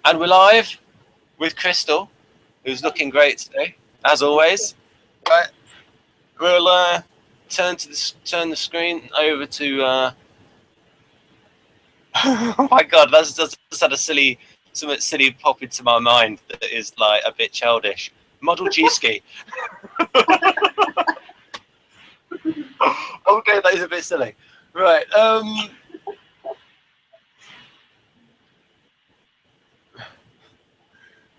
And we're live with Crystal, who's looking great today, as always. Right, we'll turn the screen over to. Oh my God, that's just had something silly pop into my mind that is like a bit childish. Model G ski. Okay, that is a bit silly. Right.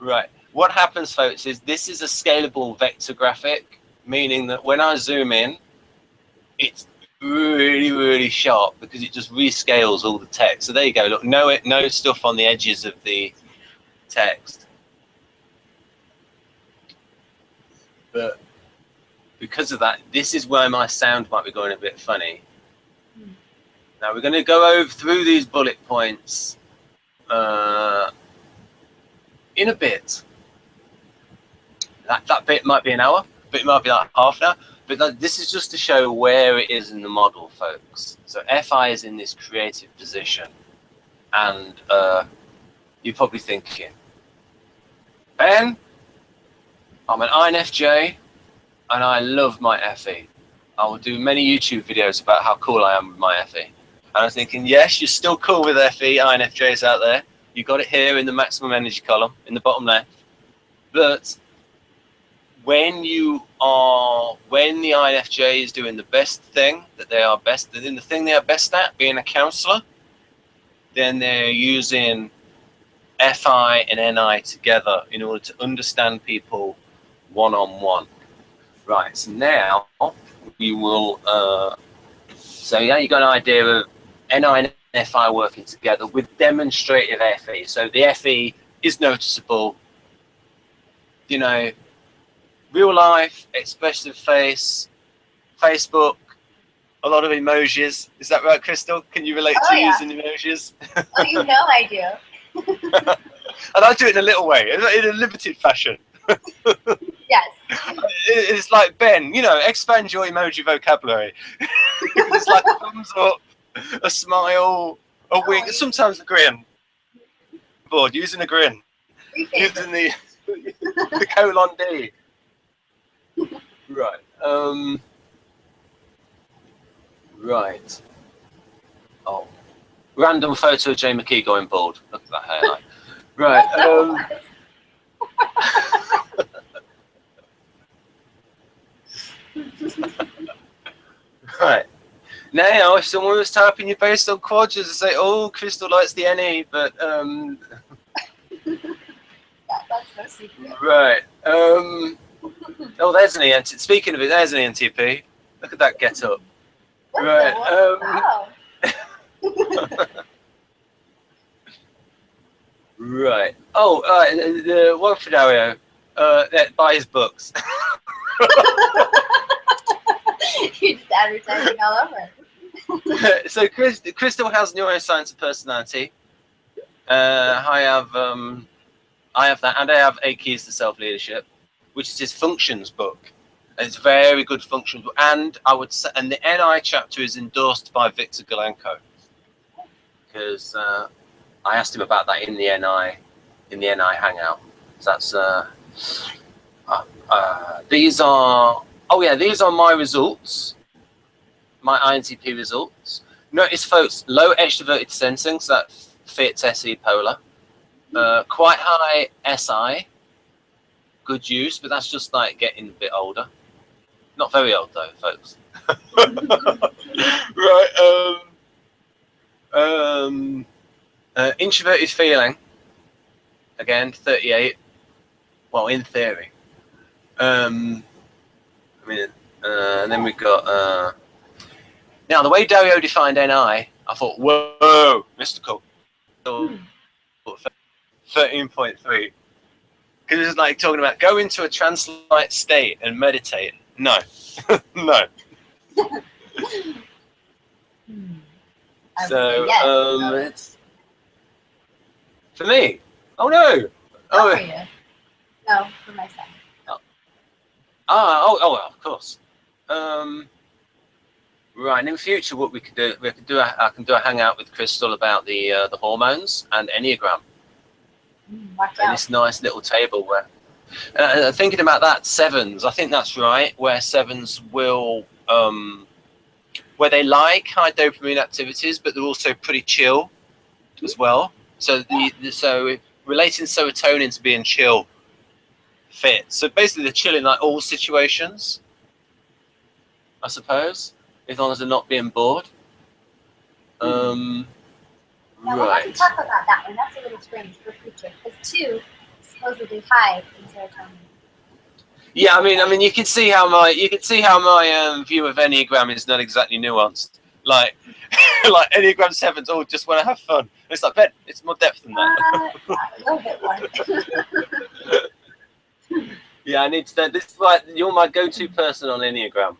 Right. What happens, folks, is this is a scalable vector graphic, meaning that when I zoom in, it's really, really sharp because it just rescales all the text. So there you go. Look, no stuff on the edges of the text. But because of that, this is where my sound might be going a bit funny. Now we're going to go through these bullet points in a bit. That bit might be an hour, but it might be like half an hour. But this is just to show where it is in the model, folks. So FI is in this creative position. And you're probably thinking, Ben, I'm an INFJ, and I love my FE. I will do many YouTube videos about how cool I am with my FE. And I'm thinking, yes, you're still cool with FE, INFJs out there. You got it here in the maximum energy column, in the bottom left. But when the INFJ is doing the best thing that they are best, the thing they are best at, being a counselor, then they're using FI and NI together in order to understand people one-on-one. Right, so now we will, so yeah, you got an idea of NI and FI working together with demonstrative FE. So the FE is noticeable, you know, real life, expressive face, Facebook, a lot of emojis. Is that right, Crystal? Can you relate to using emojis? Oh, you know I do. And I do it in a little way, in a limited fashion. Yes. It's like, Ben, you know, expand your emoji vocabulary. It's like a thumbs up, a smile, a wink, sometimes a grin. Board, using a grin. Using the colon D. Right. Right. Oh. Random photo of Jay McKee going bald. Look at that hairline. Right. Right. Now, if someone was typing you based on quadras and say, oh, Crystal likes the NE, but That's no secret. right. Oh, there's an ENTP. Speaking of it, there's an ENTP. Look at that get up. Right. Wow. Right. Oh, the one for Dario. Buy his books. You're just advertising all over. So Crystal has neuroscience of personality. I have that, and I have 8 Keys to Self-Leadership, which is his functions book. It's a very good functions book, and I would say, and the NI chapter is endorsed by Victor Galenko, because I asked him about that in the NI hangout. So that's these are my results, my INTP results. Notice, folks, low extroverted sensing, so that fits SE polar. Quite high SI, good use, but that's just like getting a bit older. Not very old though, folks. Right. Introverted feeling, again, 38. Well, in theory. And then we've got now the way Dario defined NI, I thought, whoa, mystical. 13.3, because it's like talking about go into a trance-like state and meditate. No. No. So yes, it's for me. Oh no. Oh, for you. No, for myself. Oh, of course. Right, and in future, what we could do, I can do a hangout with Crystal about the hormones and Enneagram. Watch and out. this nice little table where, thinking about that, sevens, I think that's right, where sevens will, where they like high dopamine activities, but they're also pretty chill as well. So so relating serotonin to being chill fits. So basically they're chill in like all situations, I suppose, as long as they're not being bored. Now we'll have to Right. talk about that one. That's a little strange for future, because 2 is supposedly high in serotonin. Yeah, I mean, you can see how my view of Enneagram is not exactly nuanced. Like, like Enneagram sevens, oh, just want to have fun. It's like, Ben, it's more depth than that. A little bit more. Yeah, I need to. This is like you're my go-to person on Enneagram,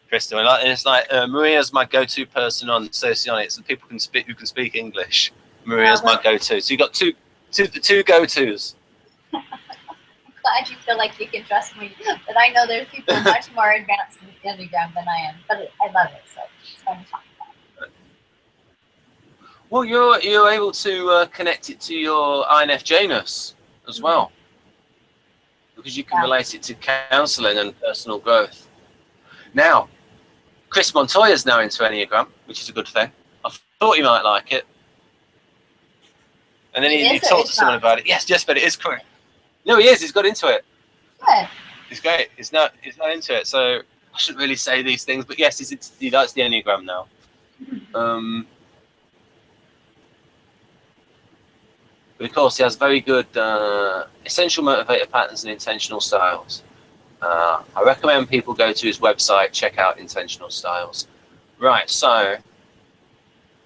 Crystal. And it's like Maria's my go-to person on Socionics, and people who can speak English. Maria's my go-to. So you got two go-tos. Glad you feel like you can trust me, but I know there's people much more advanced in the Enneagram than I am. But I love it, so it's fun to talk about. Well, you're able to connect it to your INFJ-ness as well, because you can relate it to counselling and personal growth. Now, Chris Montoya's now into Enneagram, which is a good thing. I thought you might like it, and then he talked to someone about it. Yes, but it is correct. No, he is. He's got into it. Good. He's great. He's not into it. So I shouldn't really say these things, but yes, he likes the Enneagram now. But of course, he has very good essential motivator patterns and intentional styles. I recommend people go to his website, check out intentional styles. Right, so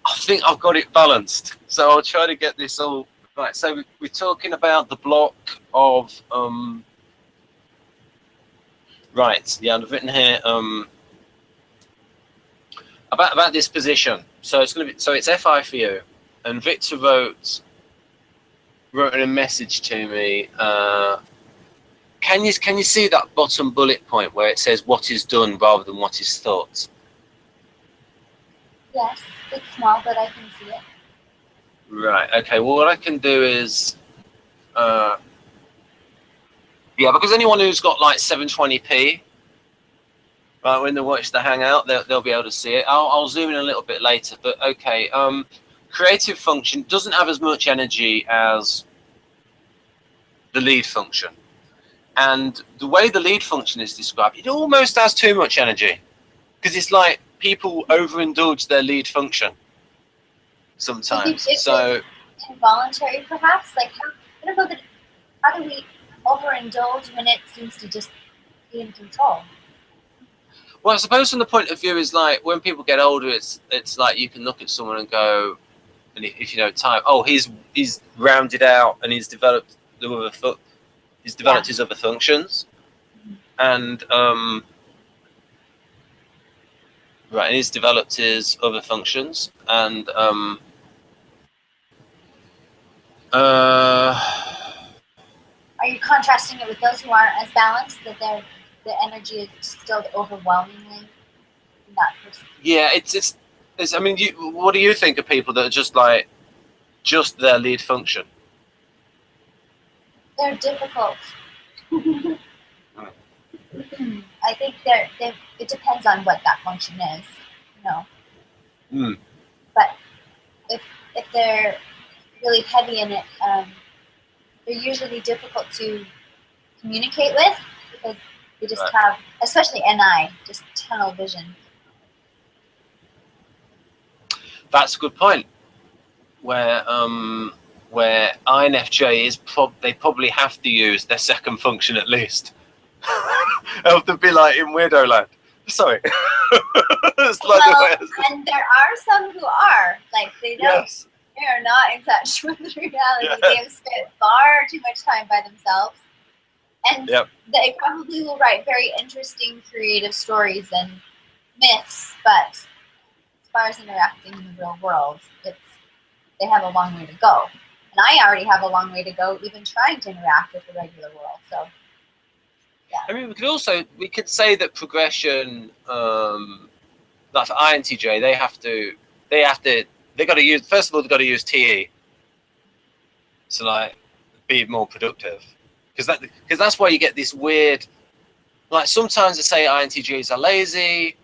I think I've got it balanced. So I'll try to get this all right. So we're talking about the block of right. Yeah, I've written here about this position. So it's going to be it's FI for you, and Victor wrote a message to me. Can you see that bottom bullet point where it says what is done rather than what is thought? Yes, it's small, but I can see it. Right. Okay. Well, what I can do is, yeah, because anyone who's got like 720p, right, when they watch the Hangout, they'll be able to see it. I'll zoom in a little bit later, but okay. Creative function doesn't have as much energy as the lead function. And the way the lead function is described, it almost has too much energy, because it's like people overindulge their lead function sometimes. So involuntary, perhaps. Like, I don't know that. How do we overindulge when it seems to just be in control? Well, I suppose from the point of view is like when people get older, it's like you can look at someone and go, and if you know time, oh, he's rounded out and he's developed the other foot. He's developed his other functions, and right, and he's developed his other functions, and Are you contrasting it with those who aren't as balanced, that the energy is still overwhelmingly in that person? Yeah, it's. I mean, what do you think of people that are just like their lead function? They're difficult. I think it depends on what that function is, you know. But if they're really heavy in it, they're usually difficult to communicate with, because they just have, especially NI, just tunnel vision. That's a good point. Where INFJ is they probably have to use their second function at least. Have to be like in Weirdo Land. Sorry. It's like and there are some who are like they are not in touch with reality. Yeah. They have spent far too much time by themselves, and they probably will write very interesting, creative stories and myths. But as far as interacting in the real world, they have a long way to go. And I already have a long way to go, even trying to interact with the regular world. So, yeah. I mean, we could say that progression, like for INTJ, they got to use, first of all, they've got to use TE. So like, be more productive, because that's why you get this weird, like sometimes they say INTJs are lazy,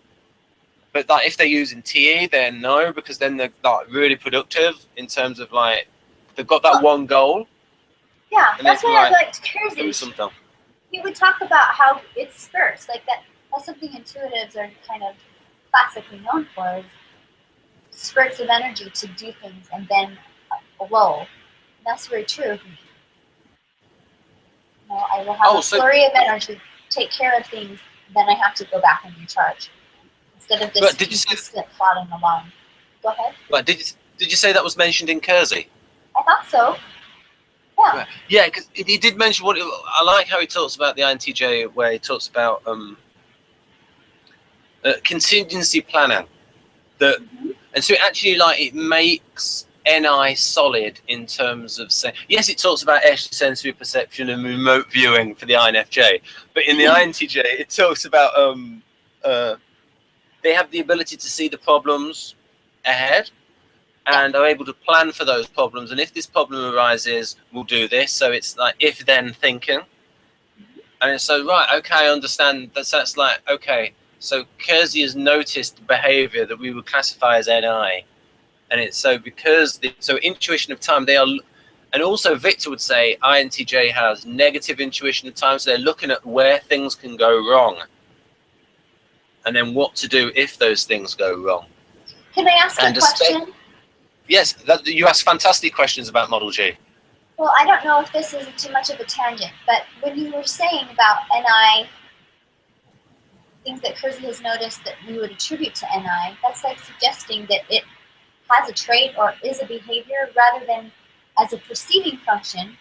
but like if they're using TE, then no, because then they're like really productive in terms of like they've got that one goal. Yeah, that's why I liked Kersey. Something. He would talk about how it's spurts, like that's something intuitives are kind of classically known for, is spurts of energy to do things and then a lull. And that's very true of me. You know, I will have a flurry of energy, take care of things, then I have to go back and recharge. Instead of this constant plodding along. Go ahead. But did you say that was mentioned in Kersey? I thought so. Yeah. Yeah, because he did mention what I like how he talks about the INTJ, where he talks about contingency planning. And so actually, like, it makes NI solid in terms of saying, yes, it talks about extrasensory perception and remote viewing for the INFJ, but in the INTJ, it talks about they have the ability to see the problems ahead and are able to plan for those problems. And if this problem arises, we'll do this. So it's like if-then thinking. And so, right, okay, I understand. That's like, okay, so Kersey has noticed behavior that we would classify as NI. And it's so because, so intuition of time, they are, and also Victor would say INTJ has negative intuition of time. So they're looking at where things can go wrong. And then what to do if those things go wrong. Can I ask a question? Yes, you ask fantastic questions about Model G. Well, I don't know if this is too much of a tangent, but when you were saying about NI, things that Kersey has noticed that we would attribute to NI, that's like suggesting that it has a trait or is a behavior rather than as a perceiving function,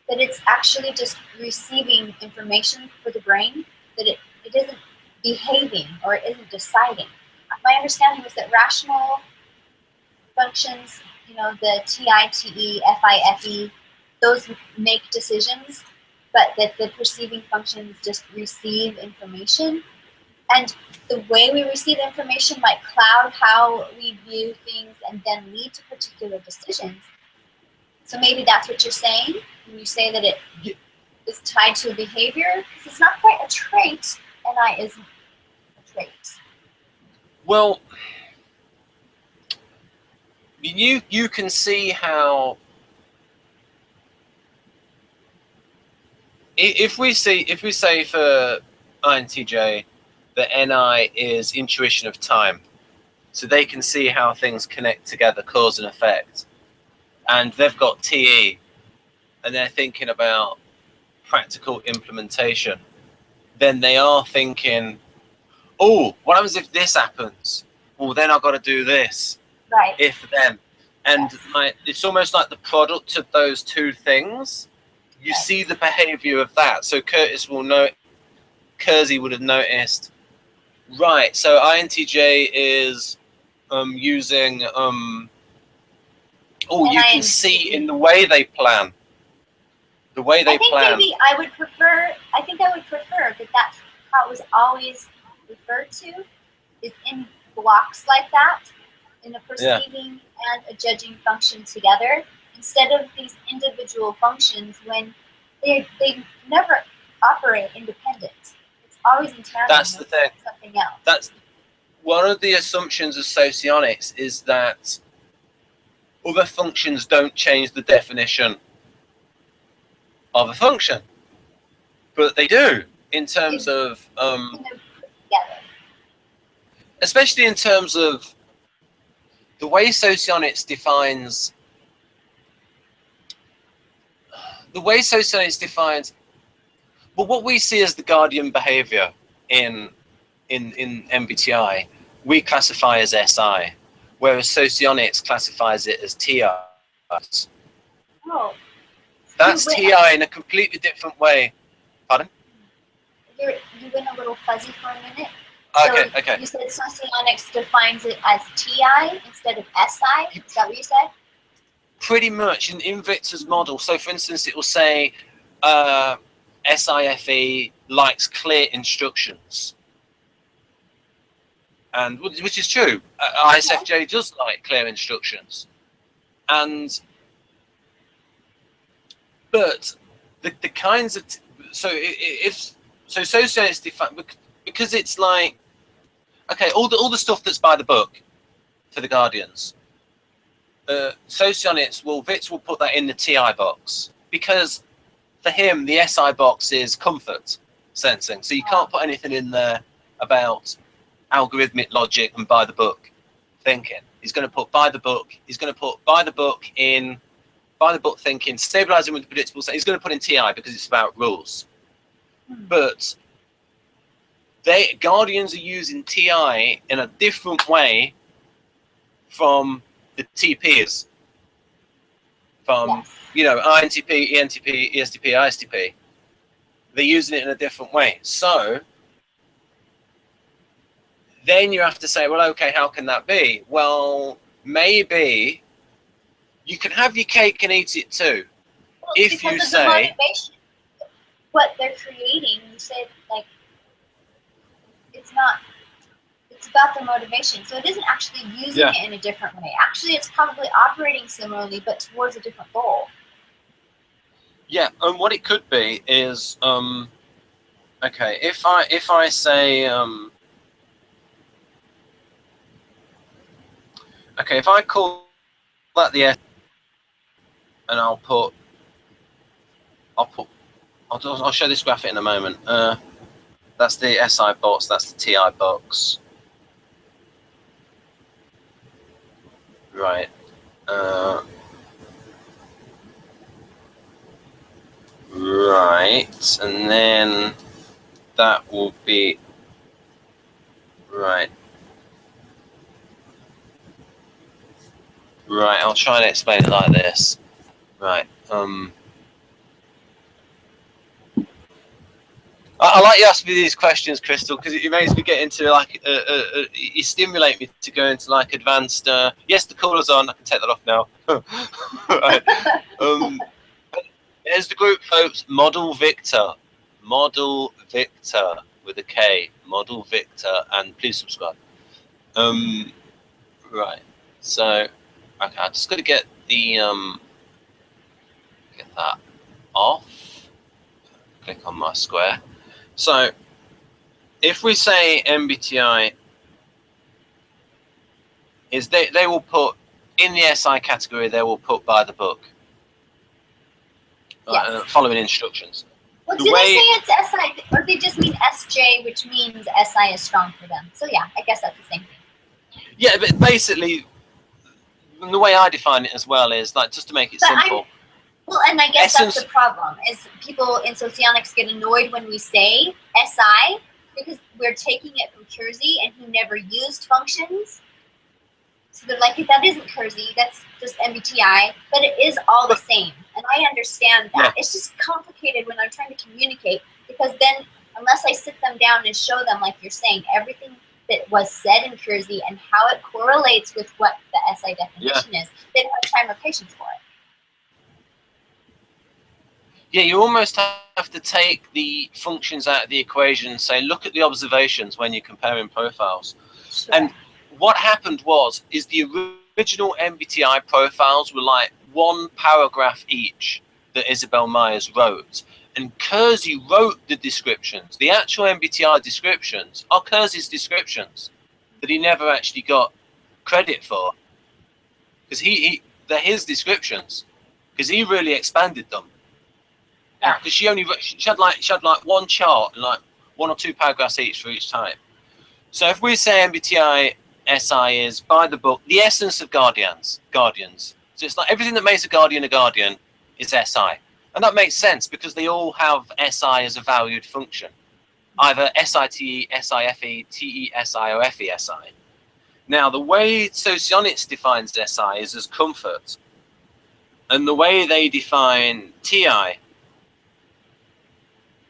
that it's actually just receiving information for the brain, that it isn't behaving or it isn't deciding. My understanding was that rational functions, you know, the TI, TE, FI, FE, those make decisions, but that the perceiving functions just receive information. And the way we receive information might cloud how we view things and then lead to particular decisions. So maybe that's what you're saying when you say that it is tied to a behavior, because it's not quite a trait, NI isn't a trait. Well, you can see how if we say for INTJ that NI is intuition of time, so they can see how things connect together, cause and effect, and they've got TE, and they're thinking about practical implementation, then they are thinking, oh, what happens if this happens? Well, then I've got to do this. Right. If then. And like, it's almost like the product of those two things. You see the behavior of that. So Kersey would have noticed, right, so INTJ is using, you can see in the way they plan. The way they plan. Maybe I would prefer that that's how it was always referred to, is in blocks like that, in a perceiving and a judging function together, instead of these individual functions when they never operate independent. It's always in tandem. That's the thing. Something else. That's one of the assumptions of socionics, is that other functions don't change the definition of a function, but they do in terms of especially in terms of the way socionics defines well, what we see as the guardian behavior in MBTI, we classify as SI, whereas socionics classifies it as TI. Oh. That's TI in a completely different way. Pardon? You went a little fuzzy for a minute. Okay. You said socionics defines it as TI instead of SI? Is that what you said? Pretty much in Victor's model. So for instance, it will say SIFE likes clear instructions. And which is true. ISFJ does like clear instructions. But the kinds of socionics define, because it's like, okay, all the stuff that's by the book for the Guardians, socionics Witz will put that in the TI box, because for him the SI box is comfort sensing, so you can't put anything in there about algorithmic logic and by the book thinking. He's going to put by the book. He's going to put by the book thinking, stabilizing with the predictable. He's going to put in TI because it's about rules. But Guardians are using TI in a different way from the TPs, from INTP, ENTP, ESTP, ISTP. They're using it in a different way. So then you have to say, well, okay, how can that be? Well, maybe you can have your cake and eat it too. Well, if you say the motivation, what they're creating, you say like it's about their motivation. So it isn't actually using it in a different way. Actually, it's probably operating similarly, but towards a different goal. Yeah, and what it could be is, okay, if I say, okay, if I call that the S, and I'll show this graphic in a moment. That's the SI box. That's the TI box. Right. Right, and then that will be right. Right, I'll try and explain it like this. Right. I like you asking me these questions, Crystal, because it makes me get into like you stimulate me to go into like advanced. Yes, the cooler's on. I can take that off now. Right. There's the group, folks. Model Victor with a K. Model Victor, and please subscribe. Right. So, okay, I'm just gonna get the get that off. Click on my square. So, if we say MBTI is they will put in the SI category, they will put by the book. Yes. Following instructions. Well, do they say it's SI, or they just mean SJ, which means SI is strong for them? So yeah, I guess that's the same thing. Yeah, but basically, the way I define it as well is like just to make it simple. Well, and I guess that's the problem, is people in socionics get annoyed when we say SI because we're taking it from Kersey and he never used functions. So they're like, that isn't Kersey, that's just MBTI, but it is all the same. And I understand that. Yeah. It's just complicated when I'm trying to communicate, because then unless I sit them down and show them, like you're saying, everything that was said in Kersey and how it correlates with what the SI definition is, they don't have time or patience for it. Yeah, you almost have to take the functions out of the equation and say, look at the observations when you're comparing profiles. Sure. And what happened is the original MBTI profiles were like one paragraph each that Isabel Myers wrote. And Kersey wrote the descriptions. The actual MBTI descriptions are Kersey's descriptions that he never actually got credit for. Because they're his descriptions. Because he really expanded them. Because she had like one chart and like 1 or 2 paragraphs each for each type. So if we say MBTI SI is by the book, the essence of guardians. So it's like everything that makes a guardian is SI. And that makes sense because they all have SI as a valued function. Either SITE, SIFE, TESI, or FESI. Now, the way Socionics defines SI is as comfort. And the way they define TI.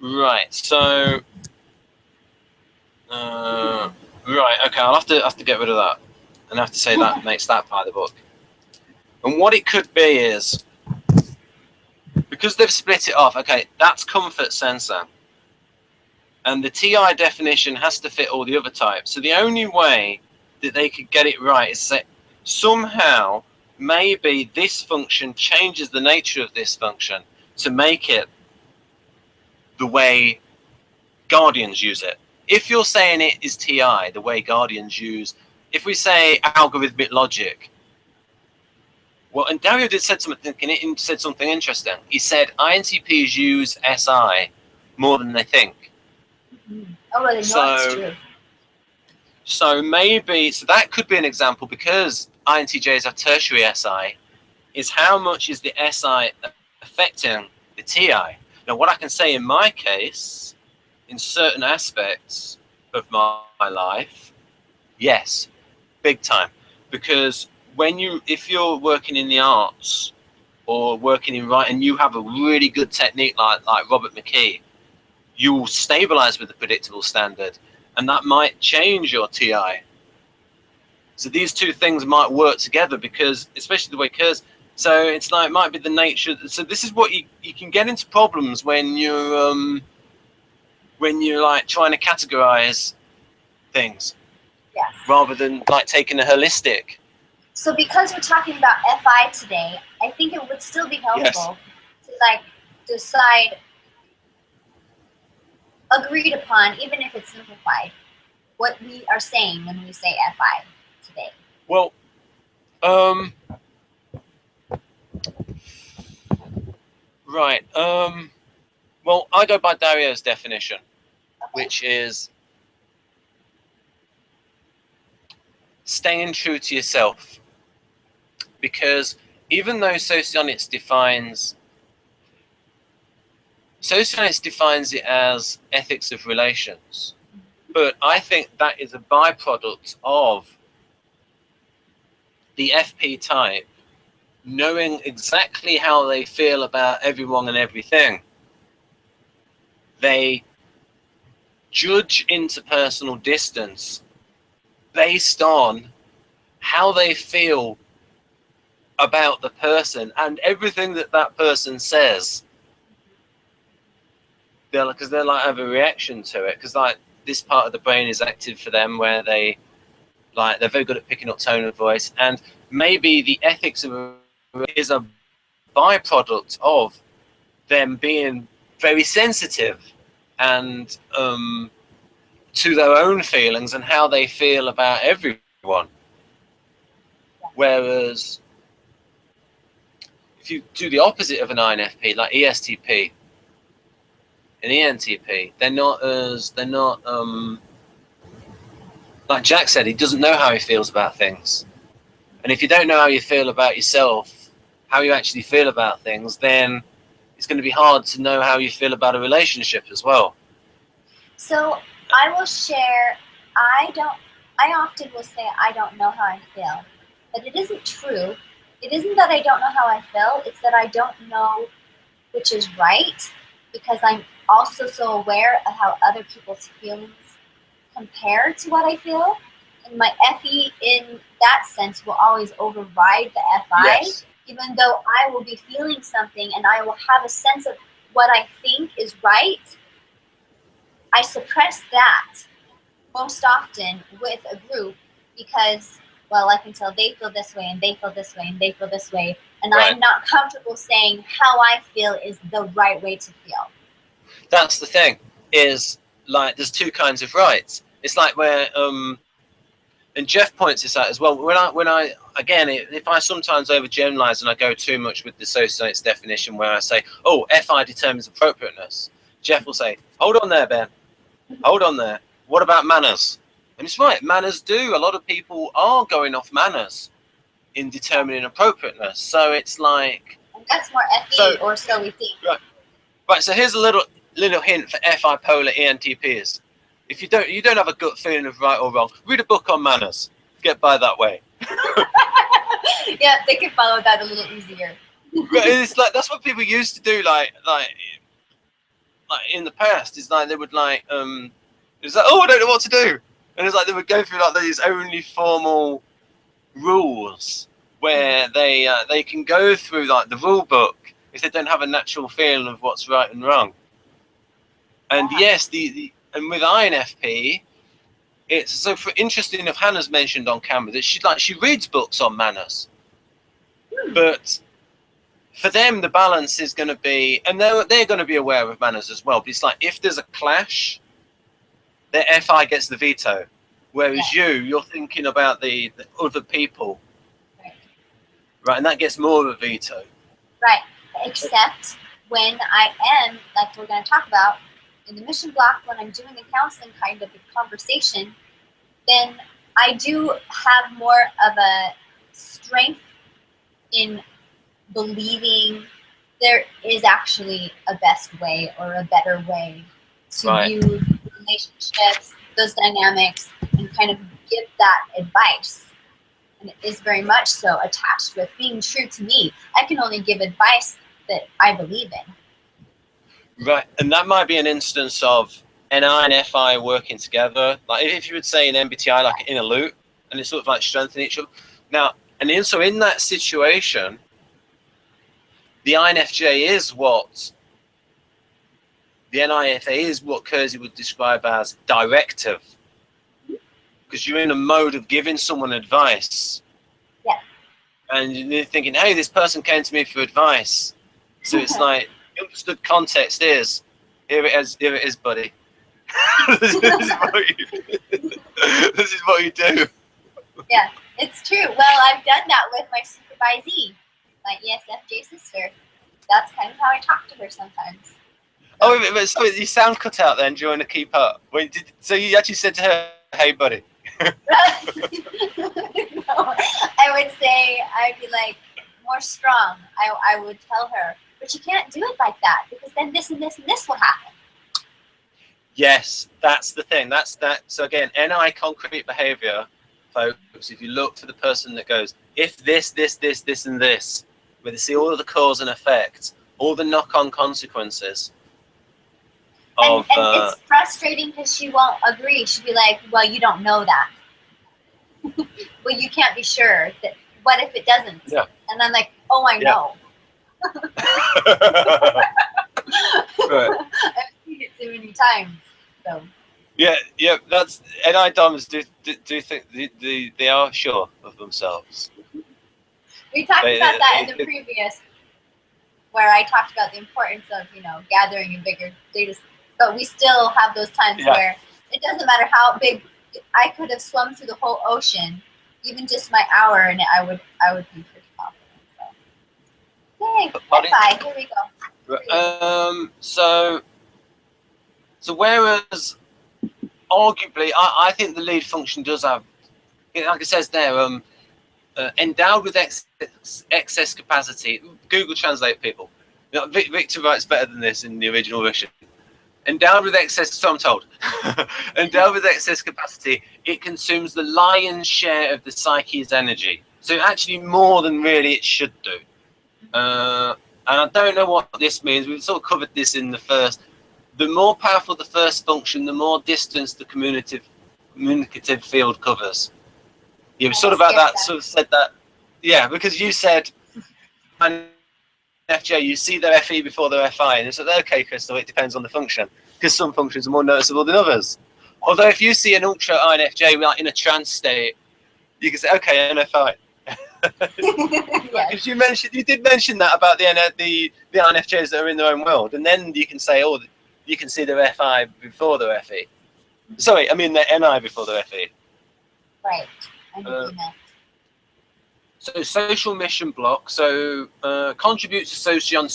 Right, so... right, okay, I'll have to get rid of that. And I have to say that makes that part of the book. And what it could be is, because they've split it off, okay, that's comfort sensor. And the TI definition has to fit all the other types. So the only way that they could get it right is that somehow, maybe this function changes the nature of this function. to make it the way Guardians use it. If you're saying it is TI, the way Guardians use, if we say algorithmic logic, well, and Dario said something interesting. He said INTPs use SI more than they think. Oh, well, that's true. So maybe, so that could be an example, because INTJs have tertiary SI, is how much is the SI affecting the TI? Now, what I can say in my case, in certain aspects of my life, yes, big time. Because if you're working in the arts or working in writing, you have a really good technique like Robert McKee, you will stabilize with a predictable standard, and that might change your TI. So these two things might work together, because especially the way Kerr's, so it's like, it might be the nature. So this is what you can get into problems when you're like trying to categorize things, yes, rather than like taking a holistic. So because we're talking about FI today, I think it would still be helpful to like decide, agreed upon, even if it's simplified, what we are saying when we say FI today. Well, right. Well, I go by Dario's definition, which is staying true to yourself. Because even though Socionics defines it as ethics of relations, but I think that is a byproduct of the FP type knowing exactly how they feel about everyone and everything. They judge interpersonal distance based on how they feel about the person and everything that that person says. Because they're like have a reaction to it, because like this part of the brain is active for them, where they're very good at picking up tone of voice, and maybe the ethics of is a byproduct of them being very sensitive and to their own feelings and how they feel about everyone. Whereas if you do the opposite of an INFP, like ESTP and ENTP, they're not like Jack said, he doesn't know how he feels about things. And if you don't know how you feel about yourself, how you actually feel about things, then it's going to be hard to know how you feel about a relationship as well. So I will share, I often will say I don't know how I feel, but it isn't true. It isn't that I don't know how I feel, it's that I don't know which is right, because I'm also so aware of how other people's feelings compare to what I feel. And my FE in that sense will always override the FI, yes. Even though I will be feeling something and I will have a sense of what I think is right, I suppress that most often with a group because, well, I can tell they feel this way and they feel this way and they feel this way, and right. I'm not comfortable saying how I feel is the right way to feel. That's the thing, is like there's two kinds of rights. It's like where and Jeff points this out as well. When I again, if I sometimes overgeneralize and I go too much with the Socionics definition, where I say, "Oh, FI determines appropriateness," Jeff will say, "Hold on there, Ben. Hold on there. What about manners?" And it's right. Manners do. A lot of people are going off manners in determining appropriateness. So it's like that's more FE, or so we think. Right. So here's a little hint for FI polar ENTPs. If you don't have a gut feeling of right or wrong, read a book on manners. Get by that way. Yeah, they can follow that a little easier. It's like that's what people used to do, like in the past. Is like they would like it's like, oh, I don't know what to do, and it's like they would go through like these only formal rules where they can go through like the rule book if they don't have a natural feeling of what's right and wrong. And yes, and with INFP, it's so interesting enough. Hannah's mentioned on camera that she reads books on manners, but for them, the balance is going to be, and they're going to be aware of manners as well. But it's like if there's a clash, their FI gets the veto, whereas you're thinking about the other people, right? And that gets more of a veto, right? Except when I am, like we're going to talk about in the mission block, when I'm doing a counseling kind of a conversation, then I do have more of a strength in believing there is actually a best way or a better way to view relationships, those dynamics, and kind of give that advice. And it is very much so attached with being true to me. I can only give advice that I believe in. Right, and that might be an instance of NI and FI working together. Like if you would say an MBTI, like in a loop, and it's sort of like strengthening each other. Now, and so in that situation, the INFJ is what the NIFA is what Kersey would describe as directive, because you're in a mode of giving someone advice. Yeah. And you're thinking, hey, this person came to me for advice. So it's like, the understood context is, here it is, buddy. this is what you do. Yeah, it's true. Well, I've done that with my supervisee, my ESFJ sister. That's kind of how I talk to her sometimes. Oh, so you sound cut out then during the keep up. So you actually said to her, hey, buddy. No, I would say, I'd be like, more strong. I would tell her, but you can't do it like that because then this and this and this will happen. Yes, that's the thing. That's that. So again, NI concrete behavior, folks, if you look for the person that goes, if this, this, this, this, and this, where they see all of the cause and effect, all the knock-on consequences. And it's frustrating because she won't agree. She'll be like, well, you don't know that. Well, you can't be sure. What if it doesn't? Yeah. And I'm like, oh, I know. Right. I've seen it too many times. So. Yeah. That's NI Doms do think they are sure of themselves. We talked about that in the previous, where I talked about the importance of gathering a bigger data. But we still have those times where it doesn't matter how big. I could have swum through the whole ocean, even just my hour, and I would be pretty confident. So. Yay! Bye. Here we go. So whereas arguably, I think the lead function does have, like it says there, endowed with excess capacity. Google Translate, people. Victor writes better than this in the original version. Endowed with excess, so I'm told. Endowed with excess capacity, it consumes the lion's share of the psyche's energy. So actually more than really it should do. And I don't know what this means. We've sort of covered this in the first. The more powerful the first function, the more distance the communicative field covers. You've sort of about that, sort of said that. Yeah, because you said, FJ, you see their FE before their FI, and it's like, okay, Crystal, it depends on the function, because some functions are more noticeable than others. Although if you see an ultra INFJ like in a trance state, you can say, okay, NFI. Because you did mention that about the INFJs that are in their own world, and then you can say, oh, you can see their FI before their FE. Sorry, I mean their NI before their FE. Right. I know what you meant. So social mission block, so contribute to Socion,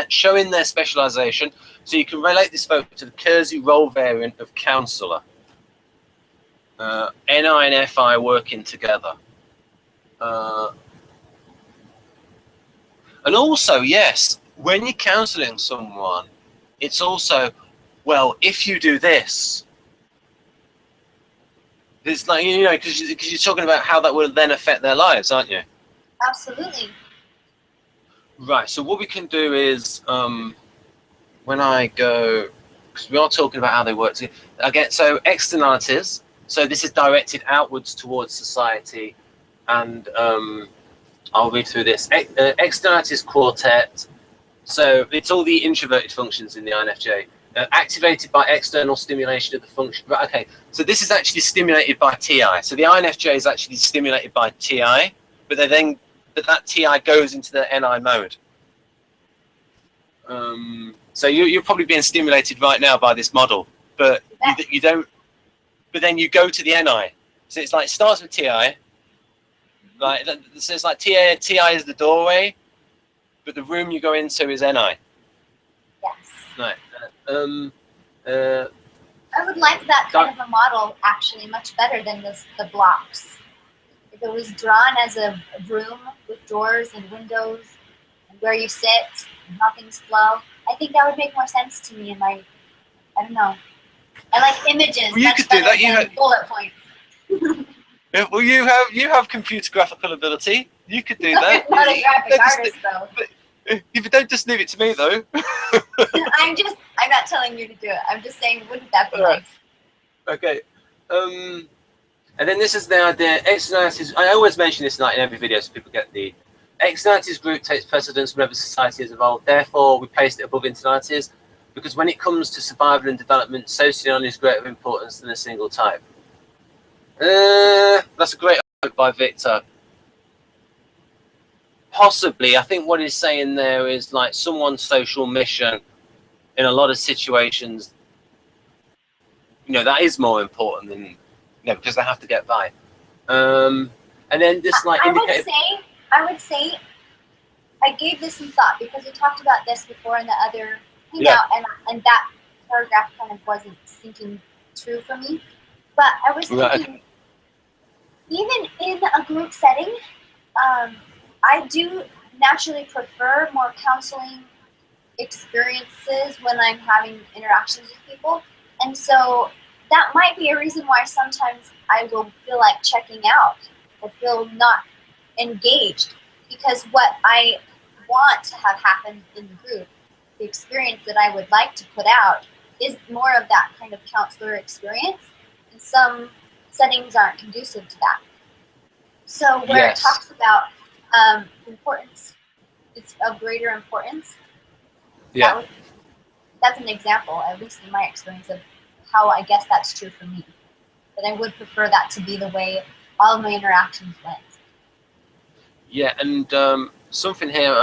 showing their specialization. So you can relate this vote to the Kersey role variant of counselor. NI and FI working together. And also, yes, when you're counseling someone, it's also, well, if you do this, it's like, because you're talking about how that will then affect their lives, aren't you? Absolutely. Right, so what we can do is, when I go, because we are talking about how they work together, again, so externalities, so this is directed outwards towards society, and I'll read through this. Externalities quartet, so it's all the introverted functions in the INFJ, activated by external stimulation of the function. Right, okay, so this is actually stimulated by TI, so the INFJ is actually stimulated by TI, but that TI goes into the NI mode. So you're probably being stimulated right now by this model, but you don't. But then you go to the NI. So it's like, it starts with TI. Like, so it's like TI is the doorway, but the room you go into is NI. Yes. Right. I would like that kind of a model actually much better than the blocks. If it was drawn as a room with doors and windows and where you sit and how things flow, I think that would make more sense to me. And I don't know. I like images much better than bullet points. Well, you have computer graphical ability. You could do that. I'm not a graphic artist, though. If you don't just leave it to me, though. I'm not telling you to do it. I'm just saying, wouldn't that be nice? Okay. And then this is the idea. Externalities. I always mention this in every video, so people get the externalities group takes precedence whenever society has evolved. Therefore, we placed it above internalities, because when it comes to survival and development, socion is greater importance than a single type. That's a great quote by Victor. Possibly, I think what he's saying there is like someone's social mission in a lot of situations, that is more important than, because they have to get by. And then this like I would say I gave this some thought because we talked about this before in the other hangout, and that paragraph kind of wasn't sinking true for me. But I was thinking, even in a group setting, I do naturally prefer more counseling experiences when I'm having interactions with people. And so that might be a reason why sometimes I will feel like checking out or feel not engaged, because what I want to have happen in the group, the experience that I would like to put out, is more of that kind of counselor experience. And some settings aren't conducive to that. So where it talks about importance, it's of greater importance. Yeah. That's an example, at least in my experience, of how I guess that's true for me. That I would prefer that to be the way all of my interactions went. Yeah, and something here,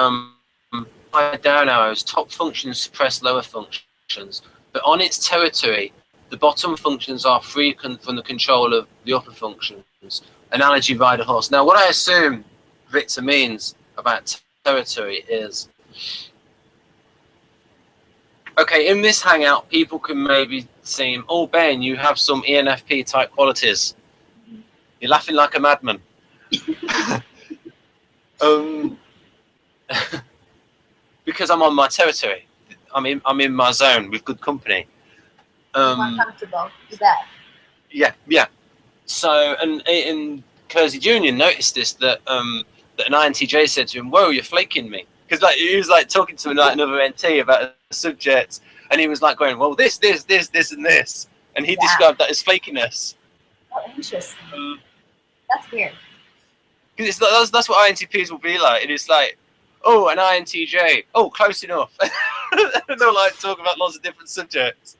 down arrows, top functions suppress lower functions, but on its territory, the bottom functions are free from the control of the upper functions. Analogy, ride a horse. Now, what I assume Victor means about territory is, okay, in this hangout, people can maybe seem, oh, Ben, you have some ENFP type qualities. You're laughing like a madman. Because I'm on my territory. I'm in my zone with good company. More comfortable, you bet. Yeah. So, and Kersey Jr. noticed this, that that an INTJ said to him, "Whoa, you're flaking me," because like he was like talking to another NT about a subject, and he was like going, "Well, this, and this," and he described that as flakiness. Oh, interesting. That's weird. Because that's what INTPs will be like. It is like, oh, an INTJ. Oh, close enough. They'll like talk about lots of different subjects.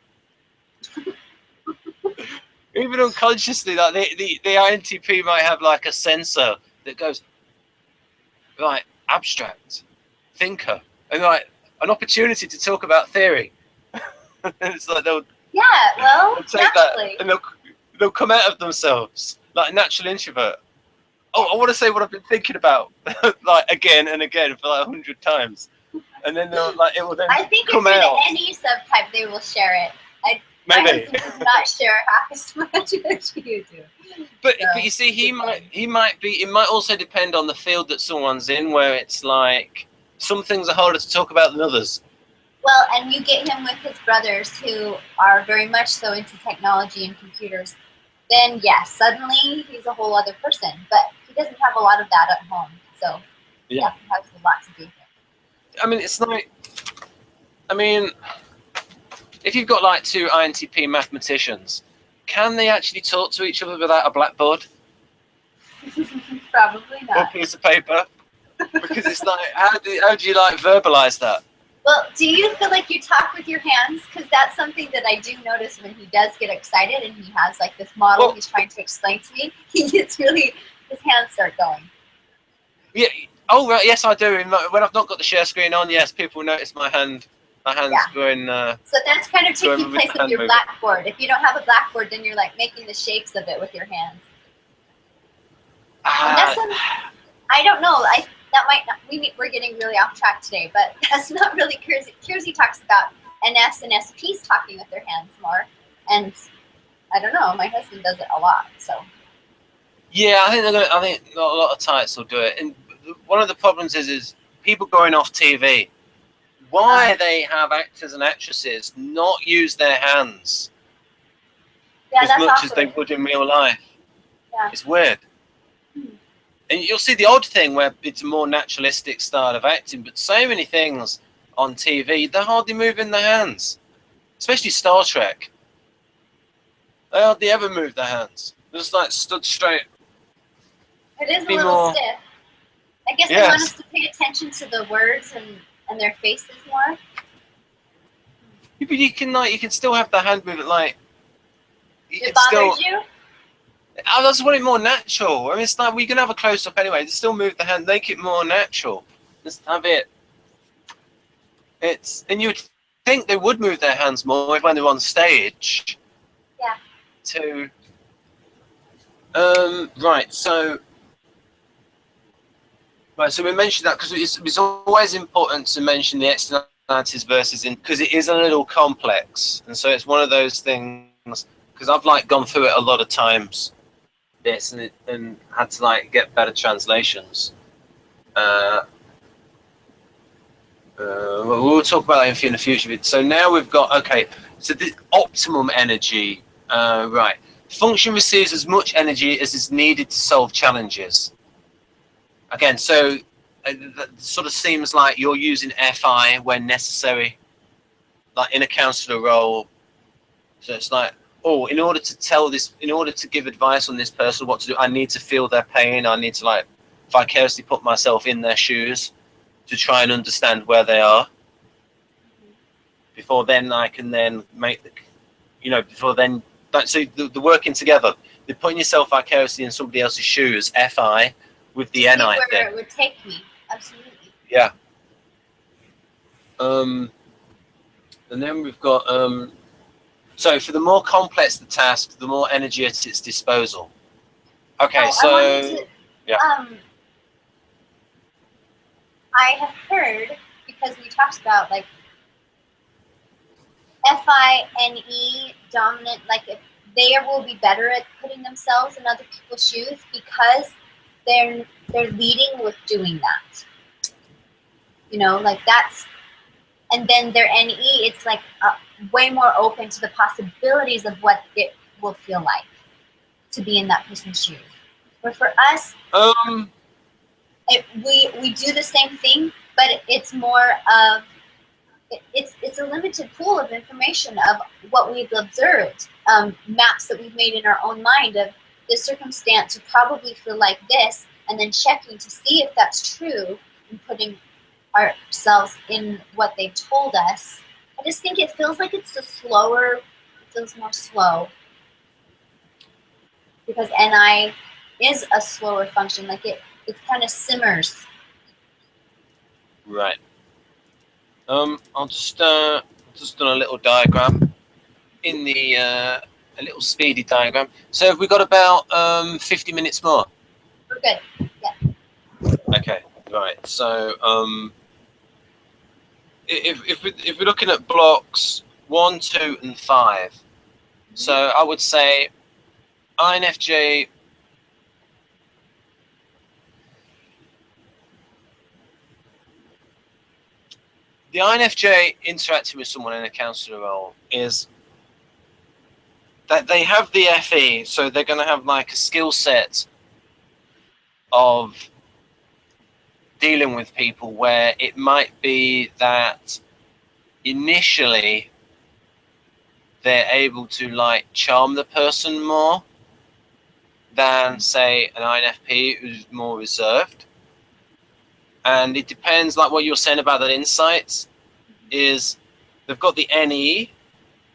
Even unconsciously, like the INTP might have like a sensor that goes, right, abstract, thinker, and like an opportunity to talk about theory. And it's like they'll take that and they'll come out of themselves like a natural introvert. Oh, I want to say what I've been thinking about, like again and again for like 100 times, and then they'll like it will then come out. I think if you're the NE subtype, they will share it. My husband does not share half as much as you do. But you see, he might be. It might also depend on the field that someone's in, where it's like some things are harder to talk about than others. Well, and you get him with his brothers who are very much so into technology and computers. Then yes, suddenly he's a whole other person. But he doesn't have a lot of that at home, so that has a lot to do with it. I mean, it's like, if you've got like two INTP mathematicians, can they actually talk to each other without a blackboard? Probably not. Or a piece of paper? Because it's like, how do you like verbalize that? Well, do you feel like you talk with your hands? Because that's something that I do notice when he does get excited and he has like this model he's trying to explain to me. He gets really, his hands start going. Yeah, Oh right, yes I do. When I've not got the share screen on, yes, people notice my hands going. So that's kind of taking place of your blackboard. If you don't have a blackboard, then you're like making the shapes of it with your hands. I don't know. That might not. We're getting really off track today, but that's not really Kersey. Kersey talks about NS and SPs talking with their hands more, and I don't know. My husband does it a lot, so. Yeah, I think a lot of types will do it, and one of the problems is people going off TV. Why they have actors and actresses not use their hands as much as they would in real life? Yeah. It's weird. And you'll see the odd thing where it's a more naturalistic style of acting, but so many things on TV, they're hardly moving their hands. Especially Star Trek. They hardly ever move their hands. They're just like stood straight. It is a little stiff. I guess they want us to pay attention to the words and their faces more. Yeah, but you can still have the hand movement like. It bothers you? I just want it more natural. I mean, it's like we can have a close up anyway. Just still move the hand, make it more natural. Just have it. And you'd think they would move their hands more when they're on stage. Yeah. Right. So we mentioned that because it's always important to mention the externalities versus because it is a little complex, and so it's one of those things. Because I've gone through it a lot of times. This and had to get better translations. We'll talk about that in the future. So now we've got so the optimum energy, right? Function receives as much energy as is needed to solve challenges. Again, so that sort of seems like you're using FI when necessary, like in a counselor role. So it's like, oh, in order to give advice on this person what to do, I need to feel their pain. I need to vicariously put myself in their shoes to try and understand where they are. Before then, I can then make before then. So the working together, the putting yourself vicariously in somebody else's shoes, FI, with the NI where thing. It would take me, absolutely. Yeah. And then we've got. So for the more complex the task, the more energy at its disposal. Okay, I have heard, because we talked about FI-NE dominant, if they will be better at putting themselves in other people's shoes because they're leading with doing that. That's, and then their NE, it's way more open to the possibilities of what it will feel like to be in that person's shoes. But for us, we do the same thing, but it's more of it's a limited pool of information of what we've observed, maps that we've made in our own mind of this circumstance would probably feel like this, and then checking to see if that's true and putting ourselves in what they've told us. I just think it feels like it's it feels more slow. Because NI is a slower function, it kind of simmers. Right. I'll just done a little diagram in the a little speedy diagram. So have we got about 50 minutes more? We're good. Yeah. Okay. Right. So if we're looking at blocks 1, 2, and 5, so I would say INFJ. The INFJ interacting with someone in a counselor role is that they have the FE, so they're going to have a skill set of dealing with people where it might be that initially they're able to charm the person more than say an INFP who's more reserved. And it depends, what you're saying about that insight is they've got the NE,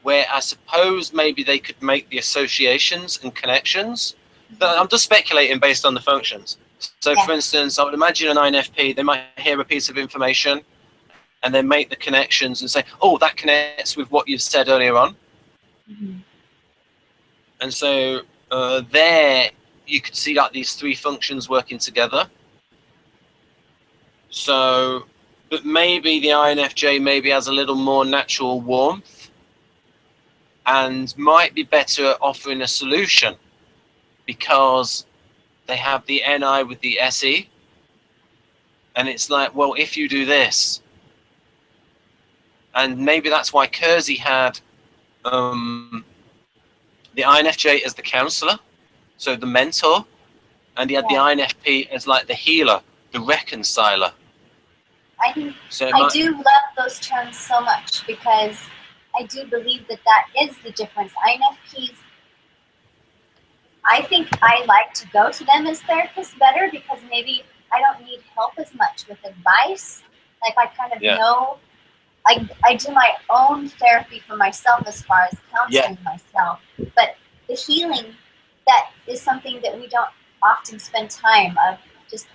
where I suppose maybe they could make the associations and connections. But I'm just speculating based on the functions. So, for instance, I would imagine an INFP, they might hear a piece of information and then make the connections and say, oh, that connects with what you've said earlier on. And so there you could see like these three functions working together. So, but maybe the INFJ maybe has a little more natural warmth and might be better at offering a solution because they have the NI with the SE. And it's like, well, if you do this, and maybe that's why Kersey had the INFJ as the counselor, so the mentor, and he had the INFP as like the healer, the reconciler. I think I do love those terms so much because I do believe that that is the difference. INFPs, I think I like to go to them as therapists better because maybe I don't need help as much with advice. Like I kind of know, I do my own therapy for myself as far as counseling myself. But the healing, that is something that we don't often spend time of. Just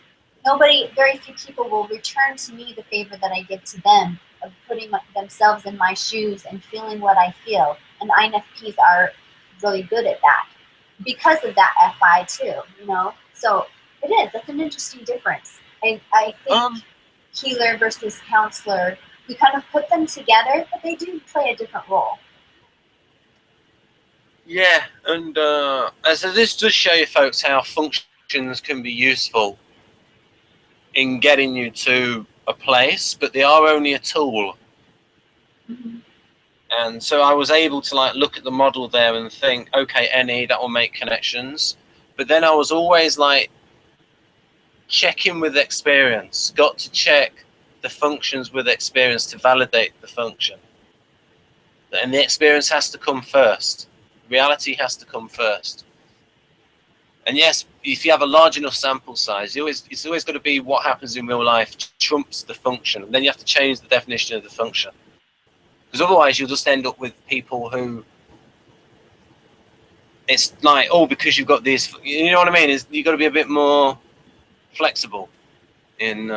very few people will return to me the favor that I did to them of putting themselves in my shoes and feeling what I feel. And INFPs are really good at that because of that FI too, you know? So it is, that's an interesting difference. I think healer versus counselor, you kind of put them together, but they do play a different role. Yeah, and so this does show you folks how functions can be useful in getting you to a place, but they are only a tool. And so I was able to like look at the model there and think, okay, NE, that will make connections. But then I was always like checking with experience, got to check the functions with experience to validate the function. And the experience has to come first. Reality has to come first. And yes, if you have a large enough sample size, it's always got to be what happens in real life trumps the function. And then you have to change the definition of the function. Because otherwise you'll just end up with people who, it's like, oh, because you've got these, you know what I mean? You've got to be a bit more flexible in...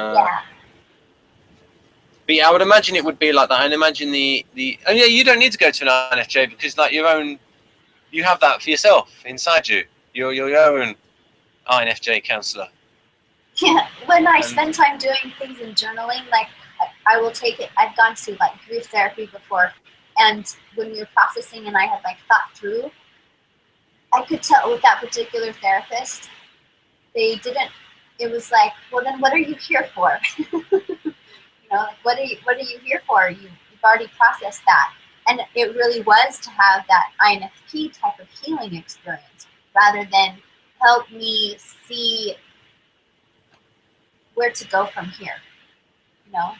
But yeah, I would imagine it would be like that. And imagine oh yeah, you don't need to go to an INFJ because like your own, you have that for yourself inside you. You're your own INFJ counselor. Yeah, when I spend time doing things in journaling, like I will take it, I've gone to like grief therapy before, and when we were processing and I had like thought through, I could tell with that particular therapist, they didn't, it was like, well then what are you here for? You know, like, what are you here for? You've already processed that. And it really was to have that INFP type of healing experience rather than help me see where to go from here, you know?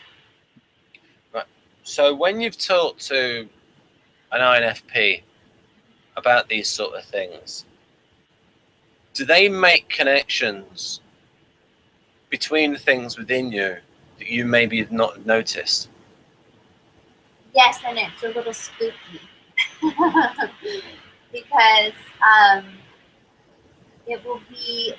Right. So when you've talked to an INFP about these sort of things, do they make connections between the things within you that you maybe have not noticed? Yes, and it's a little spooky because it will be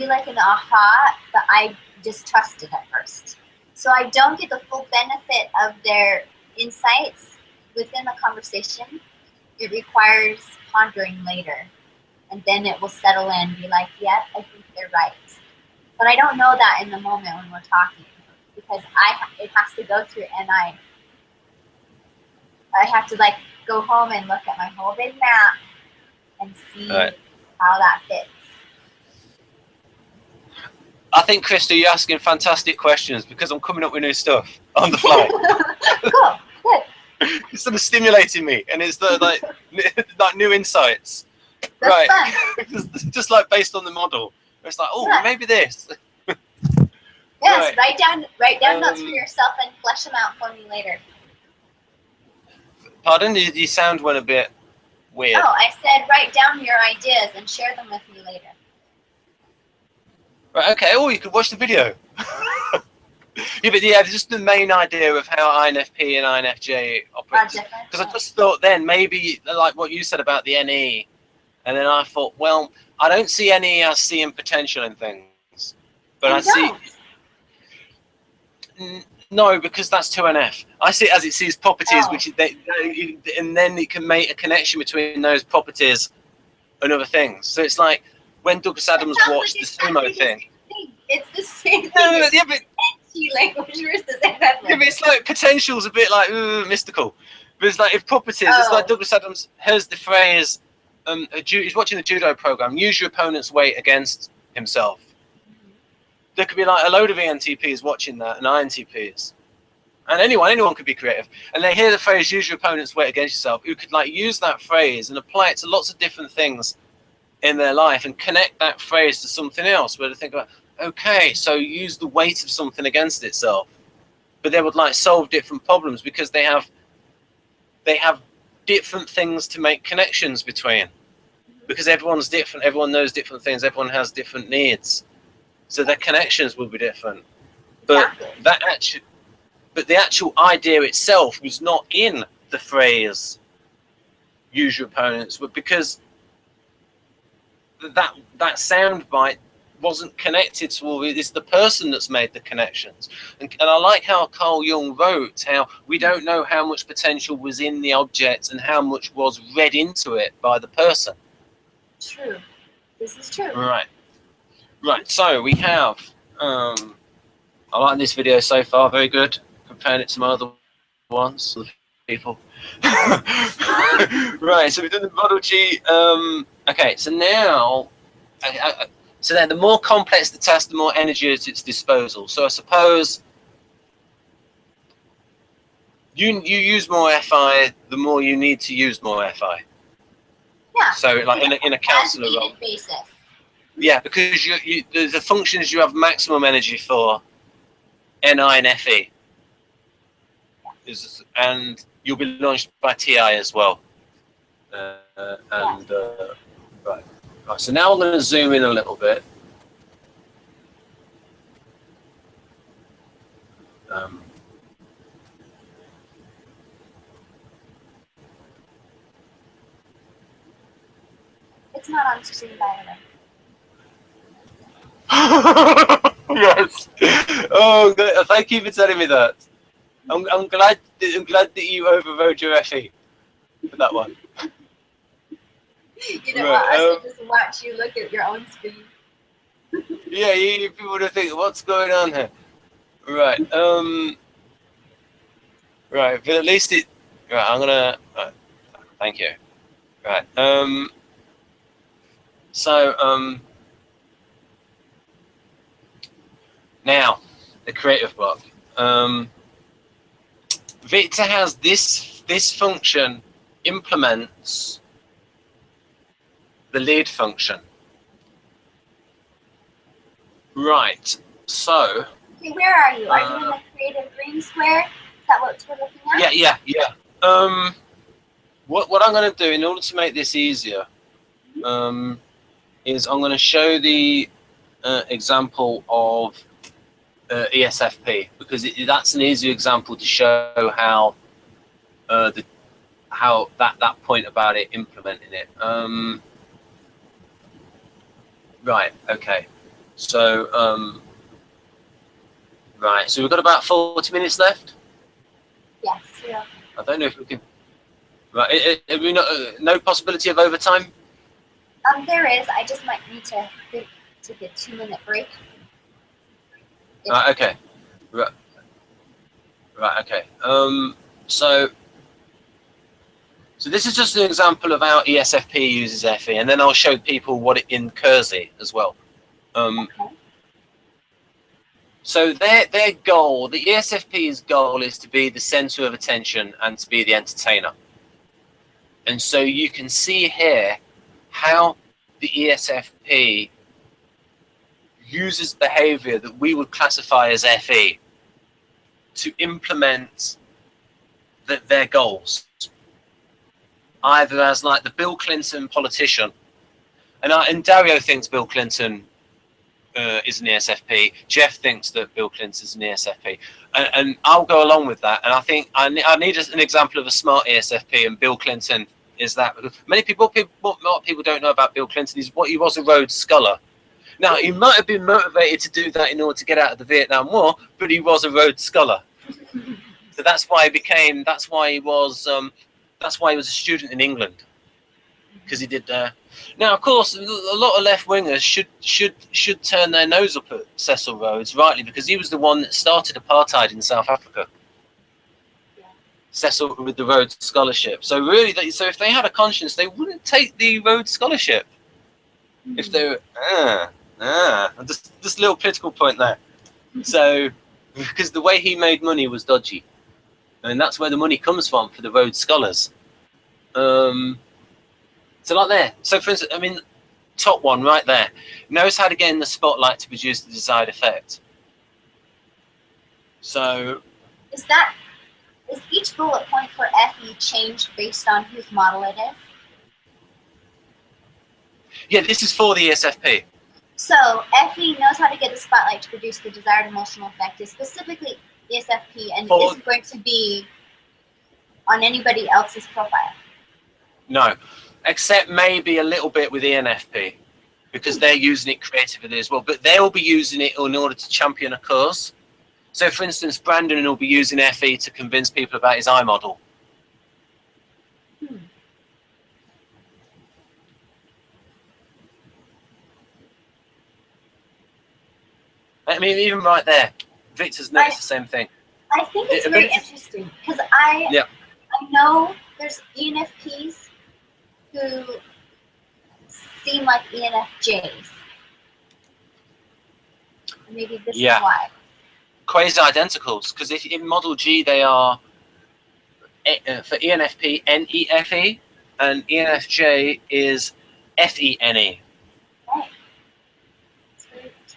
like an aha, but I distrusted at first. So I don't get the full benefit of their insights within the conversation. It requires pondering later, and then it will settle in and be like, yep, I think they're right. But I don't know that in the moment when we're talking because it has to go through NI. I have to like go home and look at my whole big map and see how that fits. I think, Krista, you're asking fantastic questions because I'm coming up with new stuff on the fly. Cool, good. It's sort of stimulating me, and it's like new insights. That's fun. Just like based on the model. It's like, oh, maybe this. Yes, write down notes for yourself and flesh them out for me later. Pardon? You sound a bit weird. Oh, I said write down your ideas and share them with me later. Right, okay. Oh, you could watch the video. Yeah, but yeah, just the main idea of how INFP and INFJ operate. Because I just thought then maybe, like what you said about the NE, And then I thought, well, I don't see any seeing potential in things, but I see. No, because that's 2NF. I see it as it sees properties, which and then it can make a connection between those properties and other things. So it's like when Douglas Adams watched the sumo thing. It's the same thing. Yeah, but language versus NF. Yeah, but it's like potential's a bit like mystical. But it's like if properties, it's like Douglas Adams has the phrase. He's watching the judo program. Use your opponent's weight against himself. There could be like a load of ENTPs watching that, and INTPs, and anyone could be creative, and they hear the phrase "use your opponent's weight against yourself," who could like use that phrase and apply it to lots of different things in their life, and connect that phrase to something else. Where they think about, okay, so use the weight of something against itself, but they would like solve different problems because they have different things to make connections between, because everyone's different, everyone knows different things, everyone has different needs. So their connections will be different, but the actual idea itself was not in the phrase "use your opponents," but because that sound bite wasn't connected to all. It's the person that's made the connections, and I like how Carl Jung wrote how we don't know how much potential was in the object and how much was read into it by the person. True, this is true. Right, so we have, I like this video so far, very good, comparing it to my other ones, people. Right, so we've done the Model G, okay, so now, so then the more complex the task, the more energy at its disposal. So I suppose you use more FI, the more you need to use more FI. Yeah. So like in a counselor role. Basis. Yeah, because the functions you have maximum energy for, NI and FE, and you'll be launched by TI as well. Right. So now I'm going to zoom in a little bit. It's not on screen, by the way. Yes. Oh, good. Thank you for telling me that. I'm glad that you overrode your FE for that one. You don't want us to just watch you look at your own screen. Yeah, people would think, what's going on here? Right. Right. But at least it. Right. I'm gonna. Right, thank you. Right. So now the creative block. Victor has this function implements the lead function. Right. So. Okay, where are you? Are you in the creative green square? Is that what we're looking at? Yeah. What I'm going to do in order to make this easier, is I'm going to show the example of ESFP, because that's an easy example to show how that point about it implementing it. Right. Okay. So right. So we've got about 40 minutes left. Yes. Yeah. I don't know if we can. Right. Have we no possibility of overtime? There is. I just might need to take a 2-minute break. Right. Okay. Right. Okay. So this is just an example of how ESFP uses FE, and then I'll show people what it in Kersey as well. Okay. So their goal, the ESFP's goal, is to be the center of attention and to be the entertainer. And so you can see here how the ESFP uses behavior that we would classify as FE to implement their goals. Either as like the Bill Clinton politician, and Dario thinks Bill Clinton is an ESFP. Jeff thinks that Bill Clinton is an ESFP, and I'll go along with that. And I think I need an example of a smart ESFP, and Bill Clinton is that what people don't know about Bill Clinton is what he was a Rhodes Scholar. Now, he might have been motivated to do that in order to get out of the Vietnam War, but he was a Rhodes Scholar. So that's why he was a student in England, because he did. Now, of course, a lot of left wingers should turn their nose up at Cecil Rhodes, rightly, because he was the one that started apartheid in South Africa. Yeah. Cecil with the Rhodes Scholarship. So really, if they had a conscience, they wouldn't take the Rhodes Scholarship. If they were, just a little political point there. So, because the way he made money was dodgy, and that's where the money comes from for the Rhodes Scholars. So like there. So for instance, I mean, top one right there knows how to get in the spotlight to produce the desired effect. So is each bullet point for FE changed based on whose model it is? Yeah, this is for the ESFP. So FE knows how to get the spotlight to produce the desired emotional effect is specifically ESFP and isn't going to be on anybody else's profile. No. Except maybe a little bit with ENFP, because they're using it creatively as well. But they'll be using it in order to champion a cause. So, for instance, Brandon will be using FE to convince people about his I model. I mean, even right there, Victor's noticed the same thing. I think it's very interesting, because I know there's ENFPs who seem like ENFJs. Maybe this is why. Quasi-identicals, because if in Model G they are, for ENFP, NEFE, and ENFJ is FENE. Right.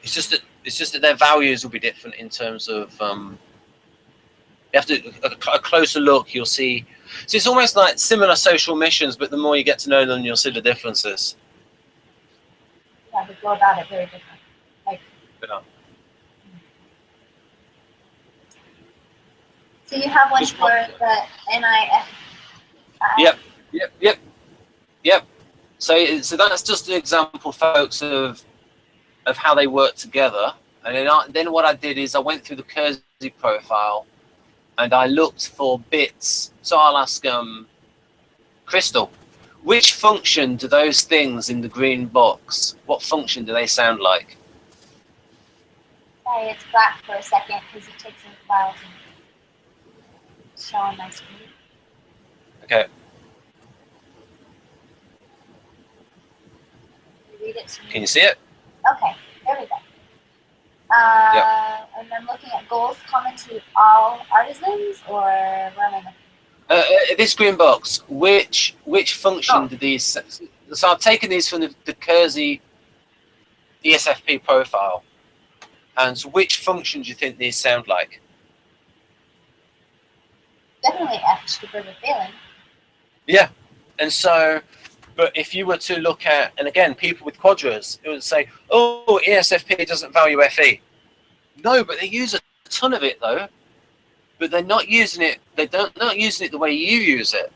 It's just that their values will be different in terms of you have to a closer look, you'll see. So it's almost like similar social missions, but the more you get to know them, you'll see the differences. Yeah, they go about it very different. So you have one for the NiFx. Yep. So that's just an example, folks, of how they work together. And then what I did is I went through the Kersey profile and I looked for bits. So I'll ask Crystal, which function do those things in the green box, what function do they sound like? Sorry, it's black for a second because it takes a while to show on my screen. Okay. Read it to me. Can you see it? Okay, there we go. And I'm looking at goals common to all artisans, or where am I looking? This green box, which function do these... So I've taken these from the Kersey ESFP profile. And so which function do you think these sound like? Definitely extroverted feeling. Yeah. And so... But if you were to look at, and again, people with quadras, it would say, oh, ESFP doesn't value FE. No, but they use a ton of it, though. But they're not using it, not using it the way you use it,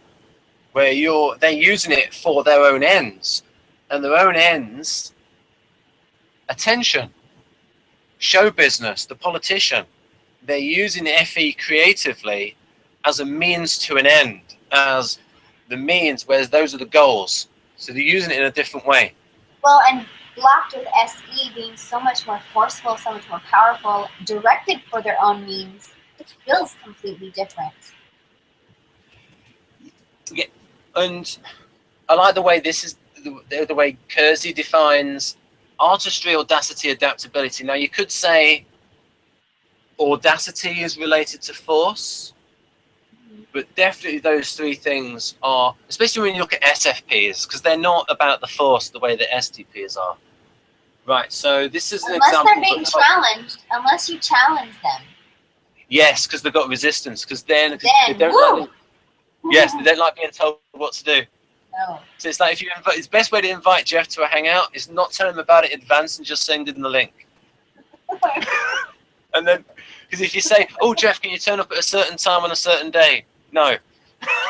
where they're using it for their own ends. And their own ends, attention, show business, the politician. They're using FE creatively as a means to an end, as the means, whereas those are the goals. So they're using it in a different way. Well, and blocked with SE being so much more forceful, so much more powerful, directed for their own means, it feels completely different. Yeah, and I like the way this is, the way Kersey defines artistry, audacity, adaptability. Now you could say audacity is related to force, but definitely those three things are, especially when you look at SFPs, because they're not about the force the way that STPs are. Right, so this is an example. Unless they're being challenged, unless you challenge them. Yes, because they've got resistance, because they don't like, yes, they don't like being told what to do. No. So it's like if you invite, it's the best way to invite Jeff to a hangout is not tell him about it in advance and just send him the link. And then, because if you say, oh, Jeff, can you turn up at a certain time on a certain day? No.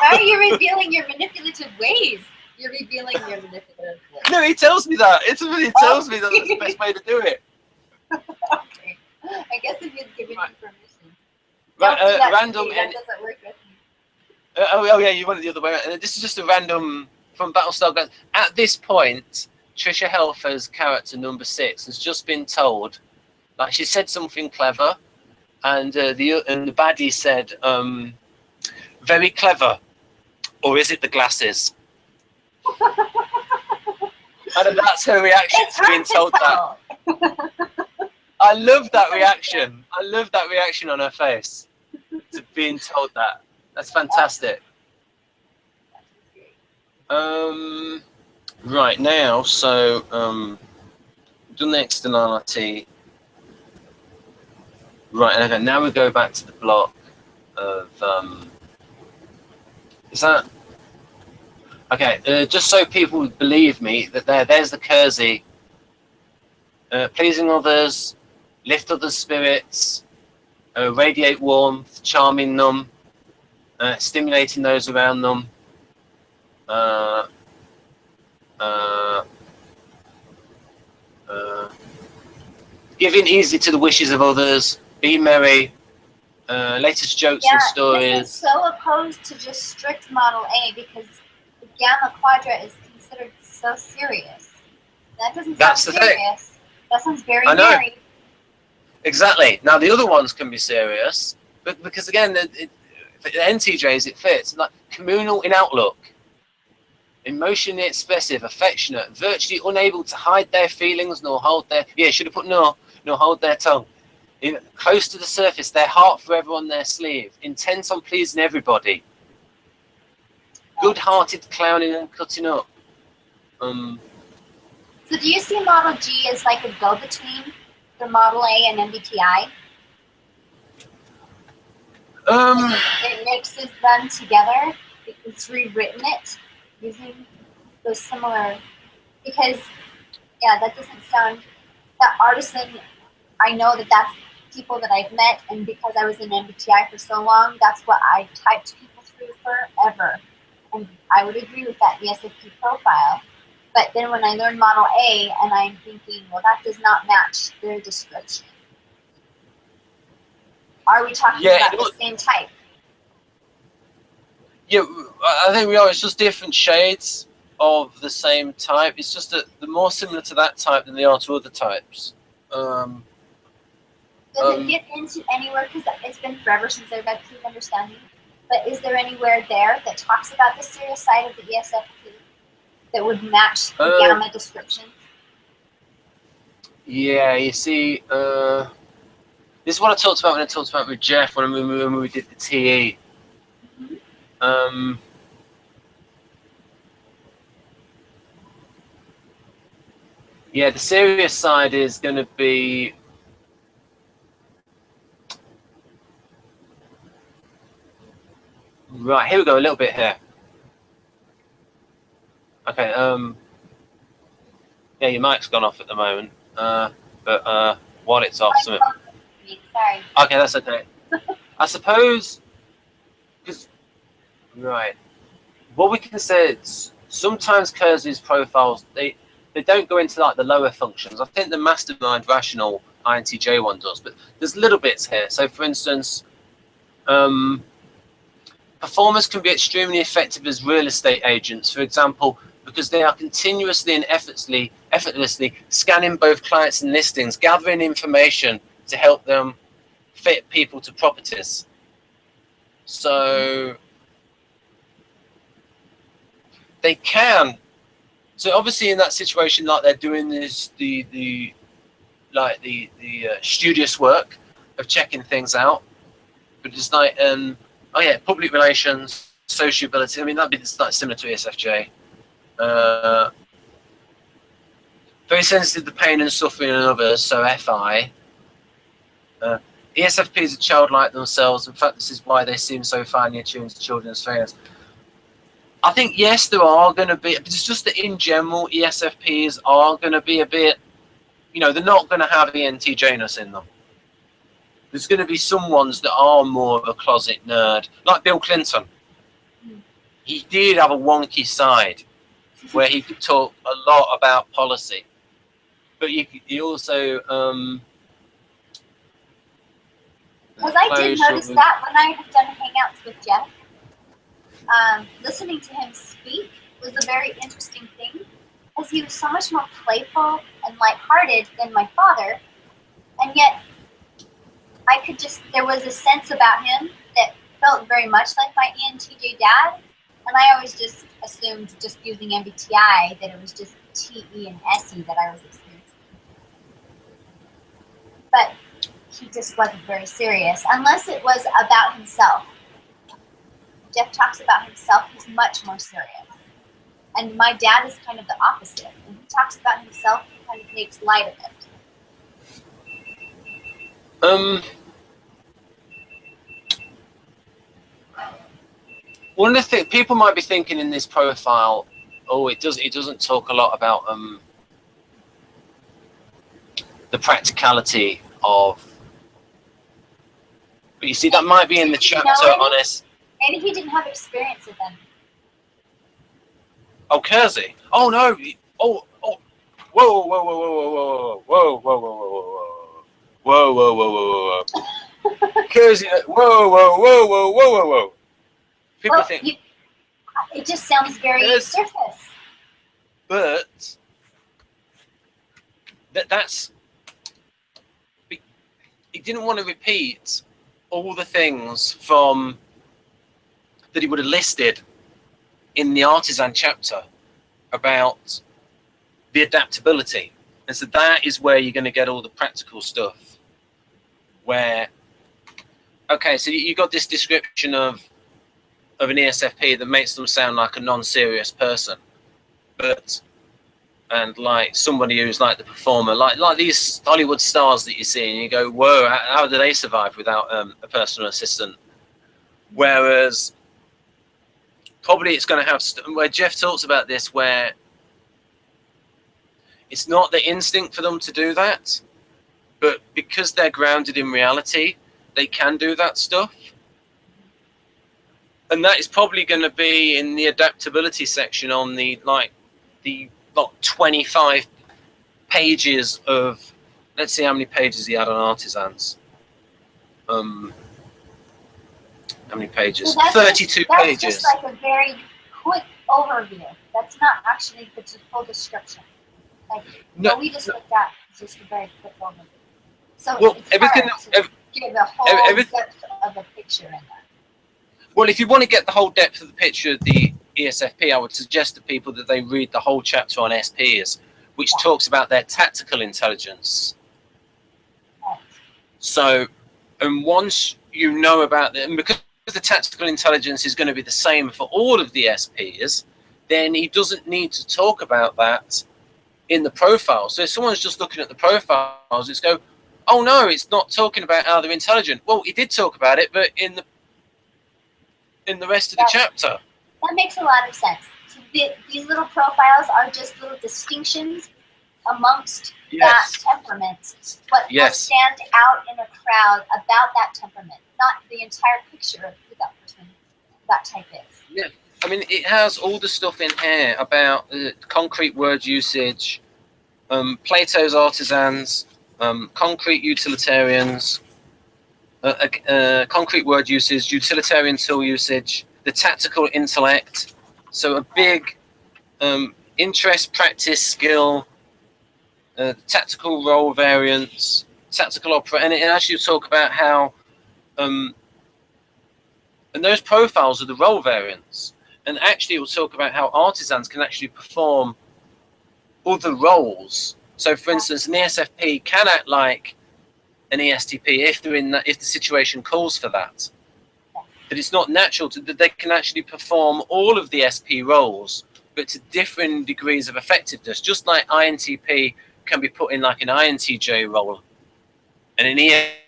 How are you revealing your manipulative ways? You're revealing your manipulative ways. No, he tells me that. He tells me that that's the best way to do it. Okay. I guess if he's giving you permission. Right, Don't do that random. that doesn't work with me. Oh yeah, you want it the other way around. This is just a random from Battlestar Galactica. At this point, Trisha Helfer's character number 6 has just been told, like she said something clever, and the baddie said, "Very clever," or is it the glasses? And that's her reaction to being told that. I love that reaction. I love that reaction on her face to being told that. That's fantastic. Right now, so done the externality. Right, okay. Now we go back to the block of. Is that? Okay, just so people believe me, that there's the Kersey. Pleasing others, lift others' spirits, radiate warmth, charming them, stimulating those around them, giving easily to the wishes of others, be merry, latest jokes and stories. This is so opposed to just strict Model A because the Gamma Quadra is considered so serious. That doesn't sound serious. That sounds very merry. Exactly. Now the other ones can be serious, but because again, the NTJs it fits. Like communal in outlook, emotionally expressive, affectionate, virtually unable to hide their feelings nor hold their should have put nor hold their tongue. Close to the surface, their heart forever on their sleeve, intent on pleasing everybody. Good-hearted clowning and cutting up. So do you see Model G as like a go-between for Model A and MBTI? It mixes them together. It's rewritten it using those similar, because that doesn't sound, that artisan, I know that that's people that I've met, and because I was in MBTI for so long, that's what I typed people through forever. And I would agree with that ESFP profile. But then when I learned Model A, and I'm thinking, well, that does not match their description. Are we talking about the same type? Yeah, I think we are. It's just different shades of the same type. It's just that they're more similar to that type than they are to other types. Does it get into anywhere? Because it's been forever since I read Please Understand Me. But is there anywhere there that talks about the serious side of the ESFP that would match the Gamma description? Yeah, you see, this is what I talked about when I talked about with Jeff when we did the TE. Yeah, the serious side is going to be right. Here we go. A little bit here. Okay. Yeah, your mic's gone off at the moment. But while it's off, Sorry. Okay, that's okay. I suppose because right. What we can say is sometimes Kersey's profiles they don't go into like the lower functions. I think the mastermind rational INTJ one does, but there's little bits here. So for instance, performers can be extremely effective as real estate agents, for example, because they are continuously and effortlessly scanning both clients and listings, gathering information to help them fit people to properties. So they can. So obviously in that situation, like they're doing this, the studious work of checking things out, but it's like public relations, sociability. I mean that'd be like similar to ESFJ. Very sensitive to pain and suffering in others, so FI. ESFPs are childlike themselves. In fact, this is why they seem so finely attuned to children's fears. I think, yes, there are going to be, but it's just that in general, ESFPs are going to be a bit, they're not going to have ENTJ-ness in them. There's going to be some ones that are more of a closet nerd, like Bill Clinton. he did have a wonky side where he could talk a lot about policy, but he also because I did notice that when I had done hangouts with Jeff, listening to him speak was a very interesting thing, because he was so much more playful and lighthearted than my father, and yet I could just, there was a sense about him that felt very much like my ENTJ dad, and I always just assumed, just using MBTI, that it was just TE and SE that I was experiencing. But he just wasn't very serious, unless it was about himself. Jeff talks about himself, he's much more serious. And my dad is kind of the opposite. When he talks about himself, he kind of makes light of it. One of the things people might be thinking in this profile, oh, it doesn't talk a lot about the practicality of. But you see, that might be in the chapter on S. Maybe he didn't have experience with them. Oh, Kersey. Oh no. Oh. Whoa, whoa, whoa, whoa, whoa, whoa, whoa, whoa, whoa, whoa, whoa, whoa, whoa. Kersey. Whoa, whoa, whoa, whoa, whoa, whoa, whoa. People think it just sounds very surface. But that's. He didn't want to repeat all the things from that he would have listed in the artisan chapter about the adaptability. And so that is where you're going to get all the practical stuff. Where, okay, so you got this description of an ESFP that makes them sound like a non-serious person, and like somebody who's like the performer, like these Hollywood stars that you see, and you go, whoa, how do they survive without a personal assistant? Whereas probably it's going to have, where Jeff talks about this, where it's not the instinct for them to do that, but because they're grounded in reality, they can do that stuff. And that is probably going to be in the adaptability section on the 25 pages of, let's see how many pages he had on artisans. How many pages? So 32 pages. That's just like a very quick overview. That's not actually the full description. Like, no, what we just looked at is just a very quick overview. So well, it's everything hard to give the whole depth of the picture in there. Well, if you want to get the whole depth of the picture of the ESFP, I would suggest to people that they read the whole chapter on SPs, which talks about their tactical intelligence. So, and once you know about them, because the tactical intelligence is going to be the same for all of the SPs, then he doesn't need to talk about that in the profile. So if someone's just looking at the profiles, it's go, oh no, it's not talking about how they're intelligent. Well, he did talk about it, but in the rest of the chapter. That makes a lot of sense. So these little profiles are just little distinctions amongst that temperament. What will stand out in a crowd about that temperament, not the entire picture of who that person, that type is. Yeah, I mean, it has all the stuff in here about concrete word usage, Plato's artisans, concrete utilitarians, concrete word usage, utilitarian tool usage, the tactical intellect, so a big interest, practice, skill, tactical role variants, tactical opera, and it actually talk about how, and those profiles are the role variants, and actually it will talk about how artisans can actually perform other roles. So, for instance, an ESFP can act like an ESTP if they're in that, if the situation calls for that. But it's not natural that they can actually perform all of the SP roles, but to different degrees of effectiveness. Just like INTP can be put in like an INTJ role and an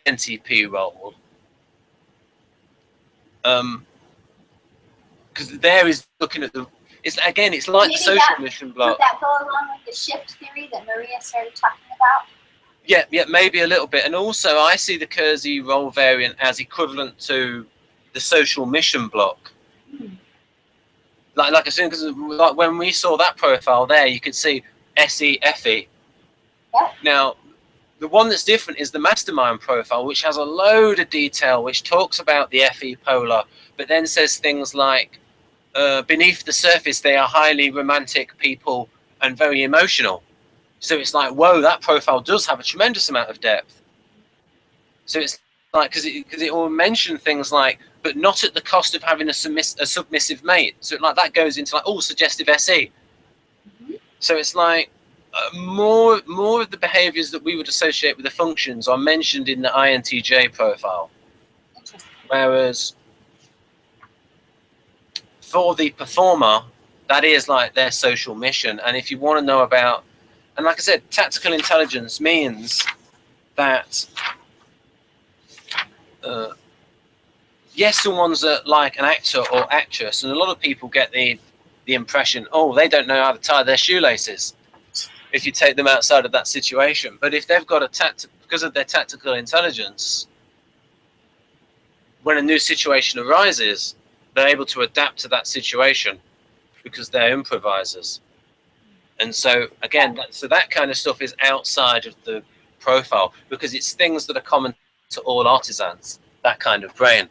ENTP role. Because there is looking at the. It's again, it's like the social mission block. Does that go along with the shift theory that Maria started talking about? Yeah, maybe a little bit. And also, I see the Kersey role variant as equivalent to the social mission block. Like as soon because like when we saw that profile there, you could see SE, Yeah. Now, the one that's different is the mastermind profile, which has a load of detail, which talks about the FE polar, but then says things like, beneath the surface, they are highly romantic people and very emotional. So it's like, whoa, that profile does have a tremendous amount of depth. So it's like, because it will mention things like, but not at the cost of having a submissive mate. So like that goes into like, oh, suggestive SE. So it's like more of the behaviors that we would associate with the functions are mentioned in the INTJ profile. Whereas for the performer, that is like their social mission. And if you want to know about, and like I said, tactical intelligence means that yes, someone's like an actor or actress, and a lot of people get the impression, oh, they don't know how to tie their shoelaces if you take them outside of that situation. But if they've got because of their tactical intelligence, when a new situation arises, they're able to adapt to that situation because they're improvisers. And so again, that kind of stuff is outside of the profile because it's things that are common to all artisans, that kind of brain.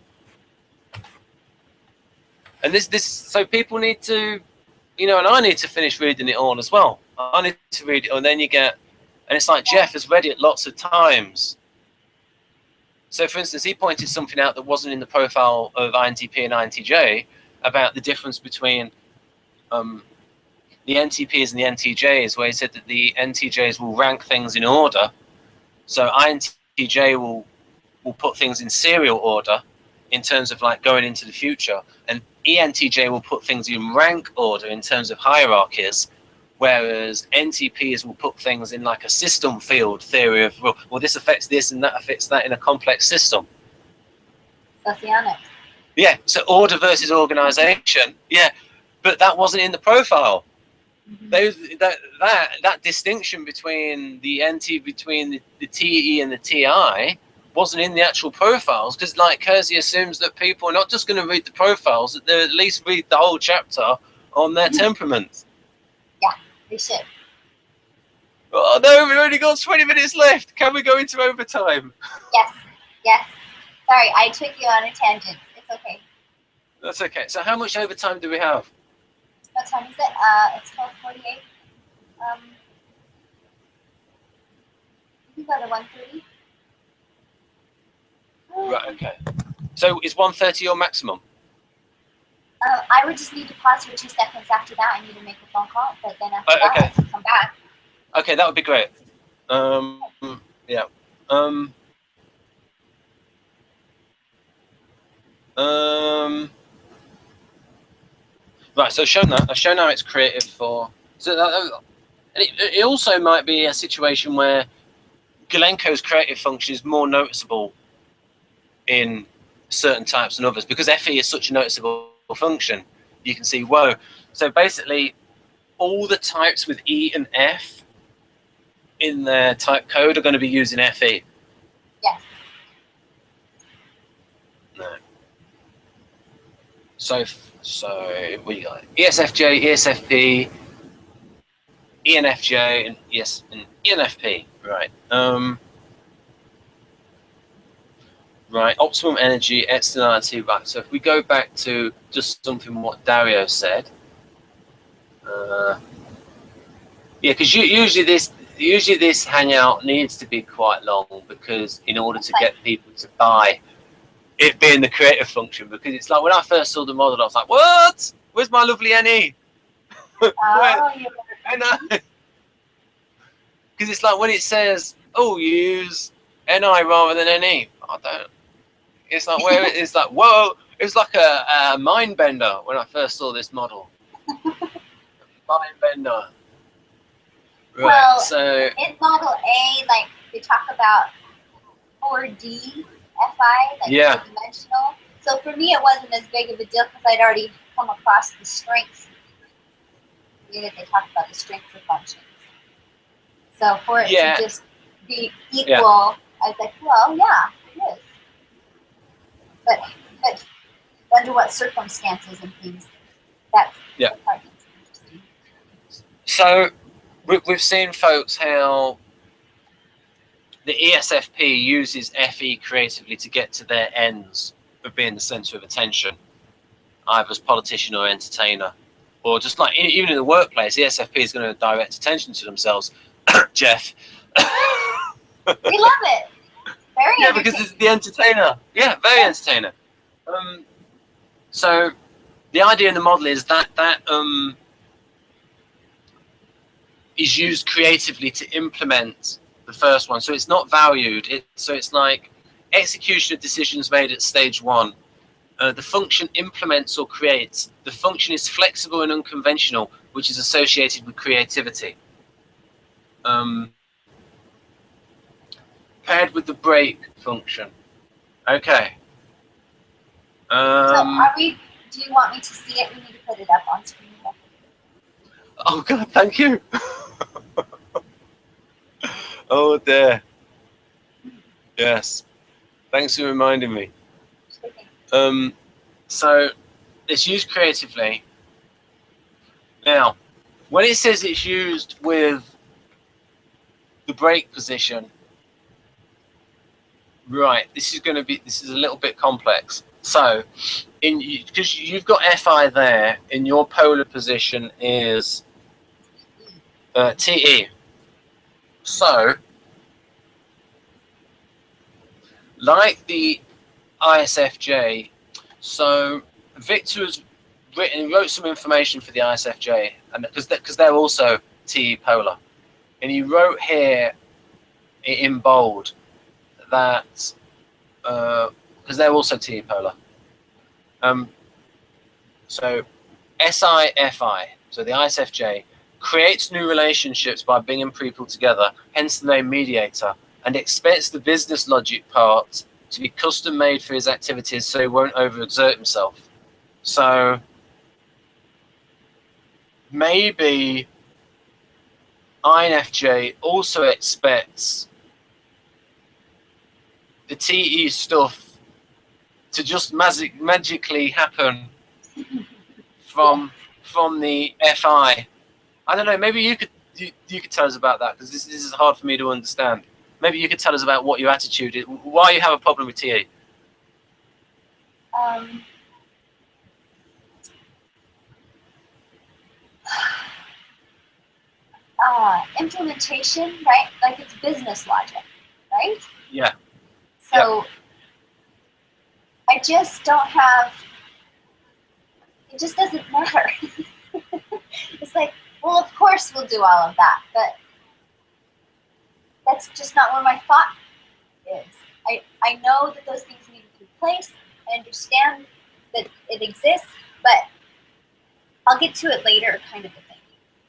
And so people need to, and I need to finish reading it all as well. I need to read it, and then you get, and it's like Jeff has read it lots of times. So, for instance, he pointed something out that wasn't in the profile of INTP and INTJ about the difference between the NTPs and the NTJs, where he said that the NTJs will rank things in order. So INTJ will put things in serial order in terms of like going into the future, and ENTJ will put things in rank order in terms of hierarchies, whereas NTPs will put things in like a system field theory of, well, this affects this and that affects that in a complex system. Socionics. Yeah, so order versus organization. Yeah, but that wasn't in the profile. That distinction between the TE and the TI wasn't in the actual profiles, because like Kersey assumes that people are not just going to read the profiles, that they at least read the whole chapter on their temperaments. Yeah, they should. Oh no, we've only got 20 minutes left. Can we go into overtime? Yes. Sorry, I took you on a tangent. It's okay. That's okay. So how much overtime do we have? What time is it? It's 12:48. You can go to 1:30. Right, okay. So is 1:30 your maximum? I would just need to pause for 2 seconds after that. I need to make a phone call, but then after that, I can come back. Okay, that would be great. Yeah. Right, so I've shown how it's creative for. So it also might be a situation where Galenko's creative function is more noticeable in certain types than others, because FE is such a noticeable function. You can see, whoa. So basically, all the types with E and F in their type code are going to be using FE. Yes. No. So we got ESFJ, ESFP, ENFJ, and ENFP. Right. Right. Optimum energy, externality. Right. So if we go back to just something what Dario said. Yeah, because usually this hangout needs to be quite long, because in order to get people to buy it being the creative function, because it's like when I first saw the model, I was like, what? Where's my lovely NE? Because it's like when it says, oh, use NI rather than NE. I don't. It's like where it's like, whoa. It was like a mind bender when I first saw this model. Mind bender. Right, well, so in Model A, like they talk about 4D FI, like four-dimensional. So for me, it wasn't as big of a deal because I'd already come across the strengths. The way that they talk about the strengths of functions. So for it to just be equal, I was like, well, yeah, it is. But under what circumstances and things That's yeah. the part that's interesting. So we've seen, folks, how the ESFP uses FE creatively to get to their ends of being the center of attention, either as politician or entertainer, or just like even in the workplace, ESFP is going to direct attention to themselves. Jeff. We love it. Very yeah, because it's the entertainer. Yeah, very entertainer. So the idea in the model is that is used creatively to implement the first one. So it's not valued. So it's like execution of decisions made at stage 1. The function implements or creates. The function is flexible and unconventional, which is associated with creativity. Paired with the break function. Okay. So are we? Do you want me to see it? We need to put it up on screen. Oh God, thank you. Oh dear. Yes. Thanks for reminding me. So it's used creatively. Now, when it says it's used with the break position, right, this is a little bit complex. So because you've got FI there, in your polar position is TE. So like the ISFJ, so Victor has wrote some information for the ISFJ, and because they're also TE polar, and he wrote here in bold that because they're also TE polar. So SIFI, so the ISFJ, creates new relationships by bringing people together, hence the name mediator, and expects the business logic part to be custom made for his activities so he won't overexert himself. So maybe INFJ also expects the TE stuff to just magically happen from the FI. I don't know. Maybe you could tell us about that, because this is hard for me to understand. Maybe you could tell us about what your attitude is, why you have a problem with TE. Implementation, right? Like it's business logic, right? Yeah. So I just don't have. It just doesn't matter. It's like, well, of course we'll do all of that, but that's just not where my thought is. I know that those things need to be placed. I understand that it exists, but I'll get to it later, kind of a thing.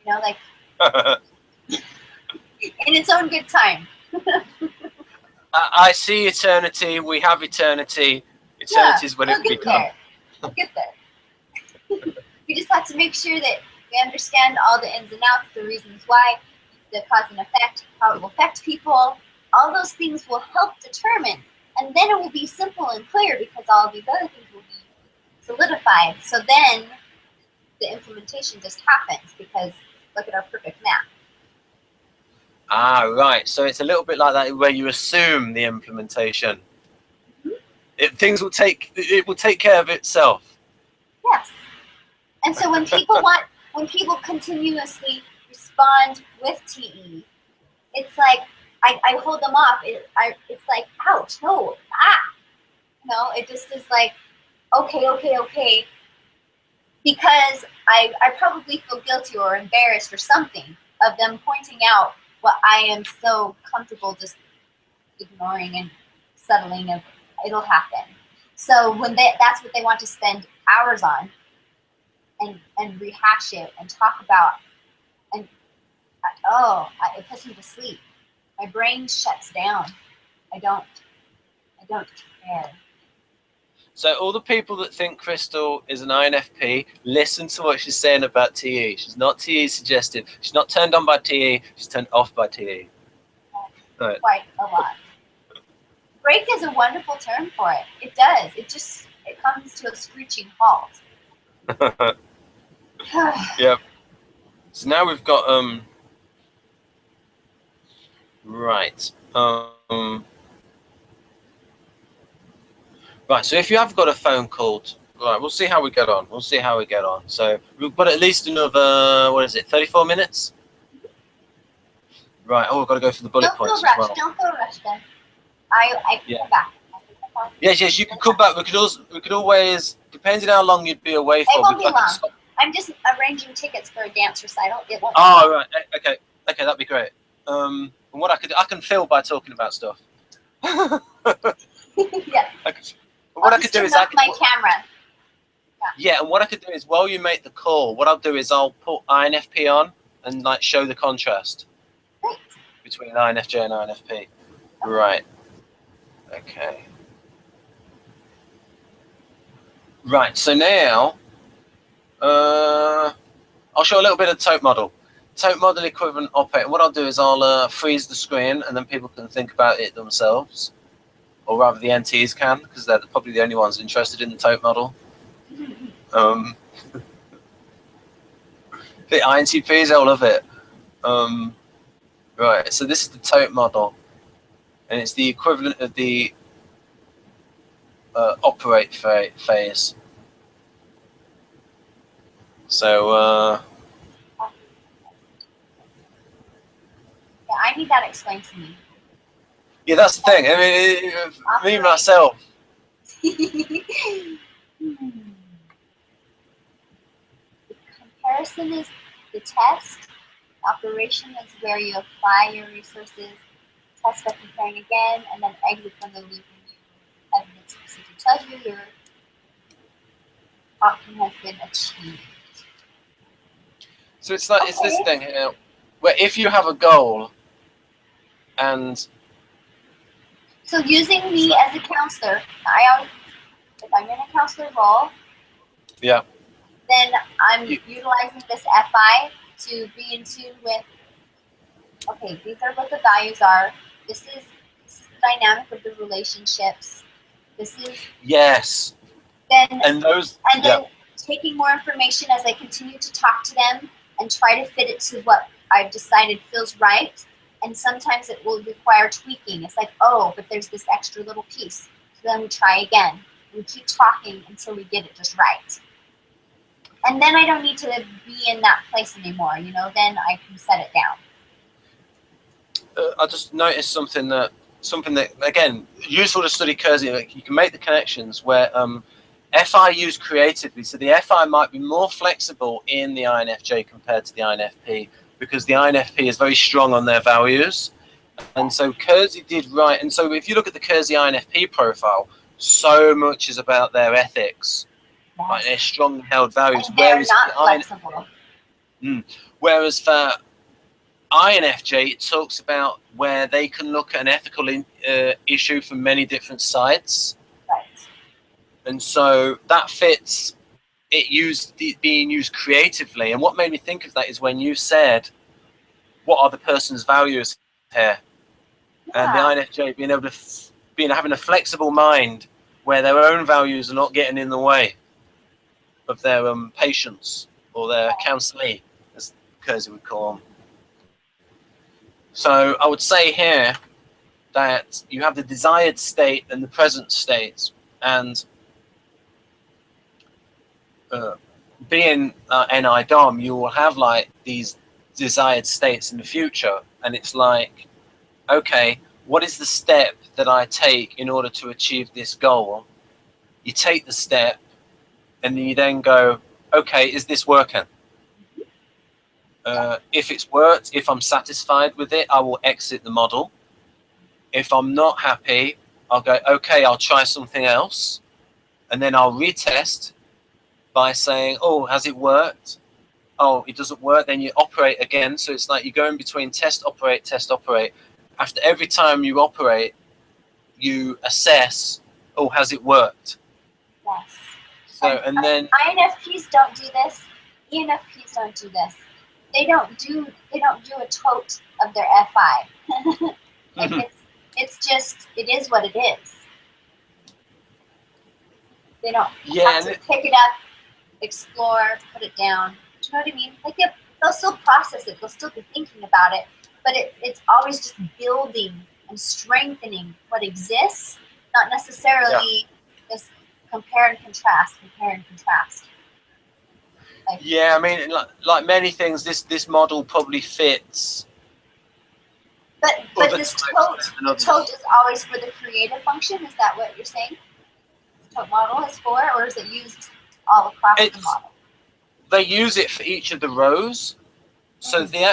You know, like in its own good time. I see eternity. We have eternity. Eternity is when it becomes. We'll get there. We just have to make sure that we understand all the ins and outs, the reasons why, the cause and effect, how it will affect people. All those things will help determine, and then it will be simple and clear, because all of these other things will be solidified. So then the implementation just happens, because look at our perfect map. Ah, right. So it's a little bit like that, where you assume the implementation. Things will take. It will take care of itself. Yes. And so when people continuously respond with TE, it's like I hold them off. It's like, ouch, no, no. It just is like, okay, because I probably feel guilty or embarrassed or something of them pointing out what I am so comfortable just ignoring and settling of. It'll happen. So when that's what they want to spend hours on, and rehash it and talk about, and it puts me to sleep. My brain shuts down. I don't care. So all the people that think Crystal is an INFP, listen to what she's saying about TE. She's not TE suggestive. She's not turned on by TE. She's turned off by TE. Right. Quite a lot. Break is a wonderful term for it. It does. It comes to a screeching halt. Yep. So now we've got right. Right. So if you have got a phone call, right, we'll see how we get on. We'll see how we get on. So we've got at least another, what is it, 34 minutes? Right. Oh, we've got to go through the bullet points as well. Don't feel rushed then. I can come back. Yes, you can come back. We could always, depending how long you'd be away for. It won't be long. I'm just arranging tickets for a dance recital. It won't. Oh, right. Okay, that'd be great. And what I can fill by talking about stuff. Yes. What I could do is my camera. Yeah, and what I could do is while you make the call, what I'll do is I'll put INFP on and like show the contrast between INFJ and INFP. Right. Okay. Right. So now, I'll show a little bit of tote model. Tote model equivalent operator. What I'll do is I'll freeze the screen and then people can think about it themselves, or rather the NTs can, because they're probably the only ones interested in the tote model. The INTPs, they'll love it. Right, so this is the tote model, and it's the equivalent of the operate phase. So, yeah, I need that explained to me. Yeah, that's the thing. I mean, me myself. The comparison is the test. Operation is where you apply your resources, test by comparing again, and then exit from the loop when you evidence procedure tells you your option has been achieved. So it's like it's this thing here, where if you have a goal, and so using me as a counselor, if I'm in a counselor role, yeah, then I'm utilizing this FI to be in tune with, okay, these are what the values are. This is the dynamic of the relationships. This is yes. Then taking more information as I continue to talk to them and try to fit it to what I've decided feels right. And sometimes it will require tweaking. It's like, oh, but there's this extra little piece. So then we try again. We keep talking until we get it just right. And then I don't need to be in that place anymore, you know, then I can set it down. I just noticed something that again, useful to study Kersey. Like you can make the connections where FI used creatively. So the FI might be more flexible in the INFJ compared to the INFP because the INFP is very strong on their values. And so Kersey did right. And so if you look at the Kersey INFP profile, so much is about their ethics. Like their strong held values. They're not flexible. Whereas for INFJ, it talks about where they can look at an ethical issue from many different sides. Right. And so that fits it being used creatively. And what made me think of that is when you said, what are the person's values here? Yeah. And the INFJ being able to having a flexible mind where their own values are not getting in the way of their patients or their counselee, as Kersey would call them. So I would say here that you have the desired state and the present state, and being NI-DOM, you will have like these desired states in the future, and it's like, okay, what is the step that I take in order to achieve this goal? You take the step, and you then go, okay, is this working? If it's worked, if I'm satisfied with it, I will exit the model. If I'm not happy, I'll go, okay, I'll try something else. And then I'll retest by saying, oh, has it worked? Oh, it doesn't work, then you operate again. So it's like you go in between test, operate, test, operate. After every time you operate, you assess, oh, has it worked? Yes. So, and then INFPs don't do this. ENFPs don't do this. They don't do a tote of their FI. It's just, it is what it is. They don't have to pick it up, explore, put it down, you know what I mean? Like they'll still process it, they'll still be thinking about it, but it's always just building and strengthening what exists, not necessarily just compare and contrast. Like, yeah, I mean, like many things, this model probably fits. But this tote is always for the creative function. Is that what you're saying? This tote model is for, or is it used all across the model? They use it for each of the rows. So the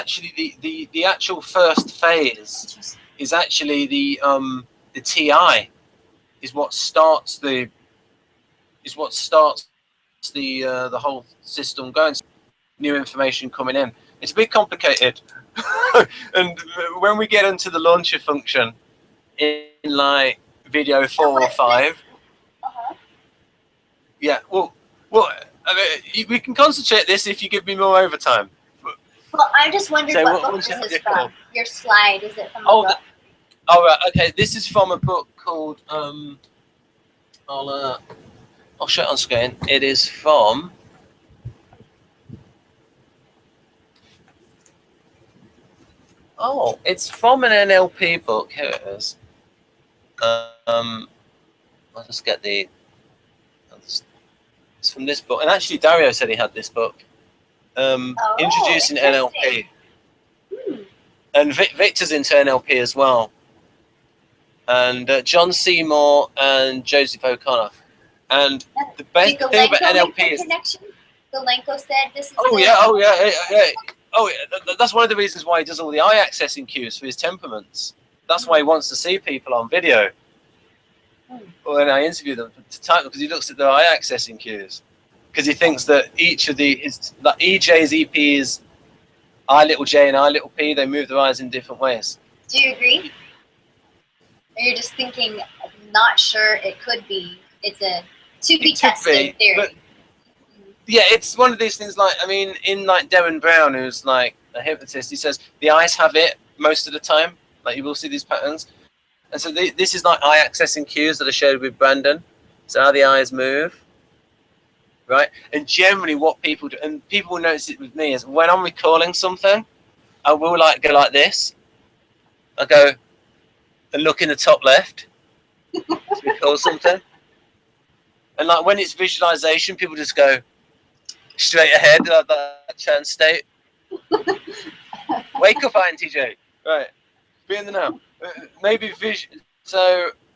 actual first phase is actually the TI is what starts the whole system going. New information coming in. It's a bit complicated. And when we get into the launcher function in like video 4 or 5, yeah, well, I mean, we can concentrate this if you give me more overtime. Well, I just wondered what book this is from. Your slide, is it from a book? Oh, right, okay. This is from a book called I'll show it on screen. It is from it's from an NLP book. Here it is. I'll just get it's from this book, and actually Dario said he had this book. Introducing NLP. And Victor's into NLP as well. And John Seymour and Joseph O'Connor. And the best thing about NLP is... Galenko said this is... Oh, that's one of the reasons why he does all the eye accessing cues for his temperaments. That's why he wants to see people on video. When I interview them to type them, because he looks at their eye accessing cues. Because he thinks that each of EJ's, EPs, I little j and I little p, they move their eyes in different ways. Do you agree? Or you're just thinking, not sure, it could be, it's a to-be-tested theory. But, yeah, it's one of these things like, I mean, in like Darren Brown, who's like a hypnotist, he says the eyes have it most of the time. Like you will see these patterns. And so this is like eye accessing cues that I showed with Brandon. So how the eyes move. Right? And generally what people do, and people will notice it with me, is when I'm recalling something, I will like go like this. I go and look in the top left to recall something. And like when it's visualization, people just go straight ahead, like that chance state. Wake up, INTJ. Right. Be in the now. Maybe visually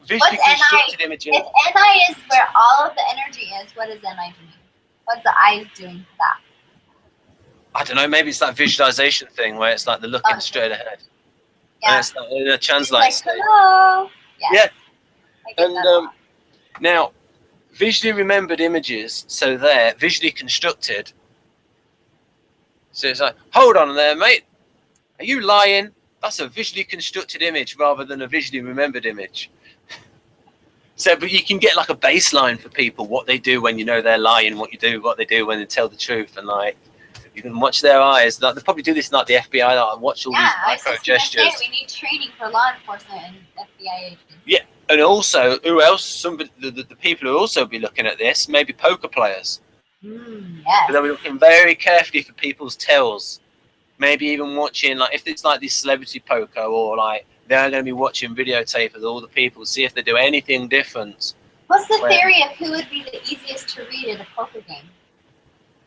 constructed images. If NI is where all of the energy is, what is NI doing? What's the eyes doing for that? I don't know. Maybe it's that visualization thing where it's like they're looking straight ahead. Yeah. And it's like in a translate state. Hello. Yes. Yeah. And now, visually remembered images, so they're visually constructed. So it's like, hold on there, mate. Are you lying? That's a visually constructed image rather than a visually remembered image. So, but you can get like a baseline for people, what they do when you know they're lying, what they do when they tell the truth, and like you can watch their eyes. Like, they probably do this in like the FBI, like watch all these micro gestures. We need training for law enforcement and FBI agents. Yeah, and also who else? Somebody, the people who also be looking at this, maybe poker players. Yes. They'll be looking very carefully for people's tells. Maybe even watching, like, if it's like this celebrity poker, or like they're going to be watching videotape of all the people, see if they do anything different. What's the theory of who would be the easiest to read at a poker game?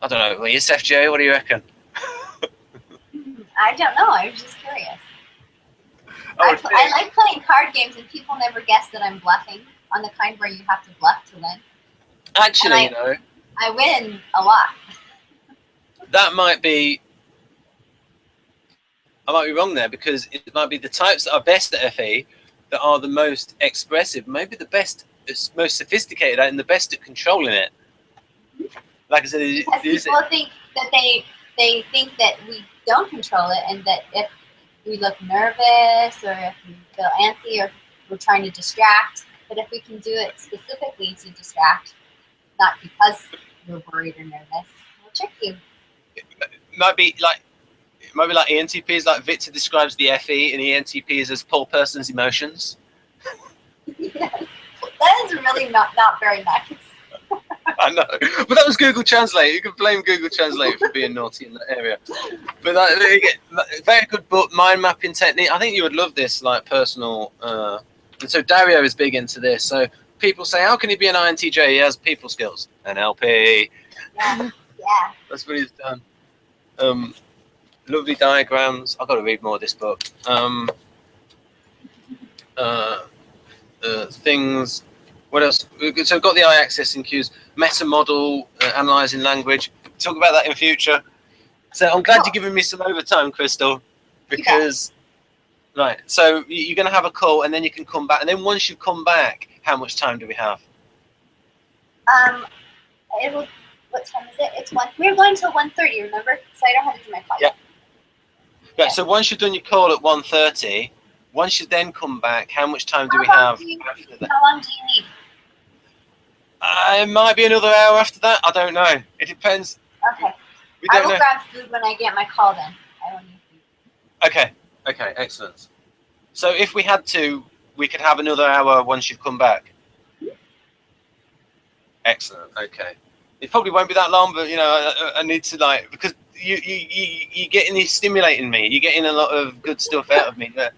I don't know. ESFJ, what do you reckon? I don't know. I was just curious. I like playing card games, and people never guess that I'm bluffing, on the kind where you have to bluff to win. Actually, I win a lot. That might be... I might be wrong there, because it might be the types that are best at FE that are the most expressive, maybe the best, most sophisticated at, and the best at controlling it. Like I said, people think that they think that we don't control it, and that if we look nervous or if we feel antsy or if we're trying to distract, but if we can do it specifically to distract, not because we're worried or nervous, we'll trick you. It might be like ENTPs, like Victor describes the FE, and ENTPs as poor person's emotions. Yes. That is really not very nice. I know, but that was Google Translate. You can blame Google Translate for being naughty in that area. But very good book, mind mapping technique. I think you would love this, like personal. And so Dario is big into this. So people say, how can he be an INTJ? He has people skills. NLP. Yeah. That's what he's done. Lovely diagrams. I've got to read more of this book. Things. What else? So we've got the I-axis and Qs. Meta model, analyzing language. Talk about that in future. So I'm glad you're giving me some overtime, Crystal, because right. So you're going to have a call, and then you can come back. And then once you come back, how much time do we have? What time is it? It's 1. We're going till 1:30. Remember? So I don't have to do my call. Yeah. Right. So once you've done your call at 1:30, once you then come back, how much time do we have after that? How long do you need? It might be another hour after that. I don't know. It depends. Okay. I will grab food when I get my call then. I don't need food. Okay. Okay. Excellent. So if we had to, we could have another hour once you've come back. Excellent. Okay. It probably won't be that long, but you know, I need to because you're getting stimulating me. You're getting a lot of good stuff out of me. Let's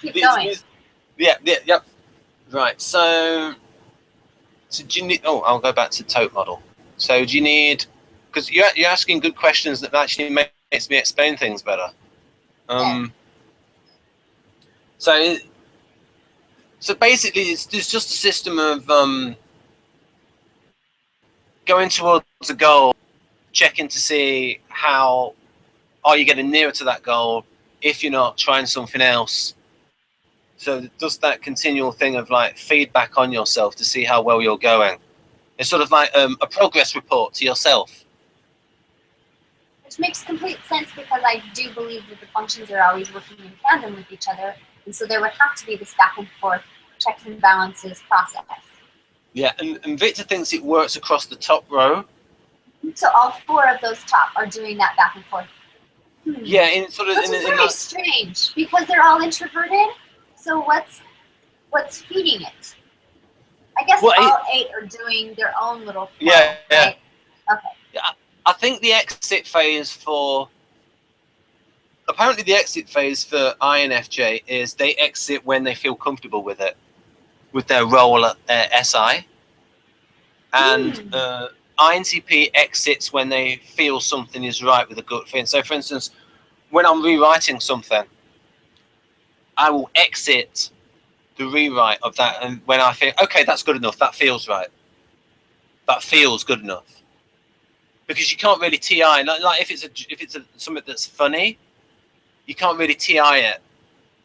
keep going. Yeah. Right. So do you need? Oh, I'll go back to tote model. So do you need? Because you're asking good questions that actually makes me explain things better. So basically, it's just a system of going towards a goal, checking to see how are you getting nearer to that goal. If you're not, trying something else. So just that continual thing of feedback on yourself to see how well you're going. It's sort of like a progress report to yourself. Which makes complete sense because I do believe that the functions are always working in tandem with each other. And so there would have to be this back and forth checks and balances process. Yeah, and Victor thinks it works across the top row. So all 4 of those top are doing that back and forth. Yeah, in sort of. Which is very strange because they're all introverted. So what's feeding it? I guess all 8 are doing their own little flow, right? Okay. Yeah, I think the exit phase for INFJ is they exit when they feel comfortable with it, with their role at SI, and INTP exits when they feel something is right with a gut feeling. So, for instance, when I'm rewriting something, I will exit the rewrite of that, and when I think, okay, that's good enough, that feels right, that feels good enough, because you can't really TI like if it's something that's funny, you can't really TI it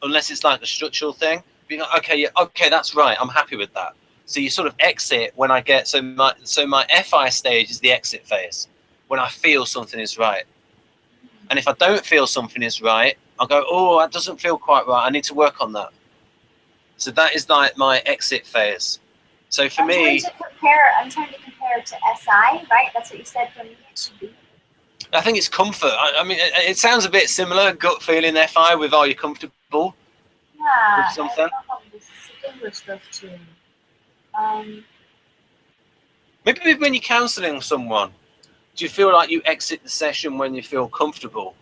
unless it's like a structural thing. Being like, okay, that's right, I'm happy with that. So you sort of exit when I get my FI stage is the exit phase when I feel something is right, and if I don't feel something is right, I'll go, oh, that doesn't feel quite right, I need to work on that. So that is like my exit phase. So for me, I'm trying to compare to SI, right? That's what you said. For me, it should be. I think it's comfort. I mean, it sounds a bit similar. Gut feeling, FI, with are you comfortable with something? I don't know how to distinguish those 2. Maybe when you're counselling someone, do you feel like you exit the session when you feel comfortable?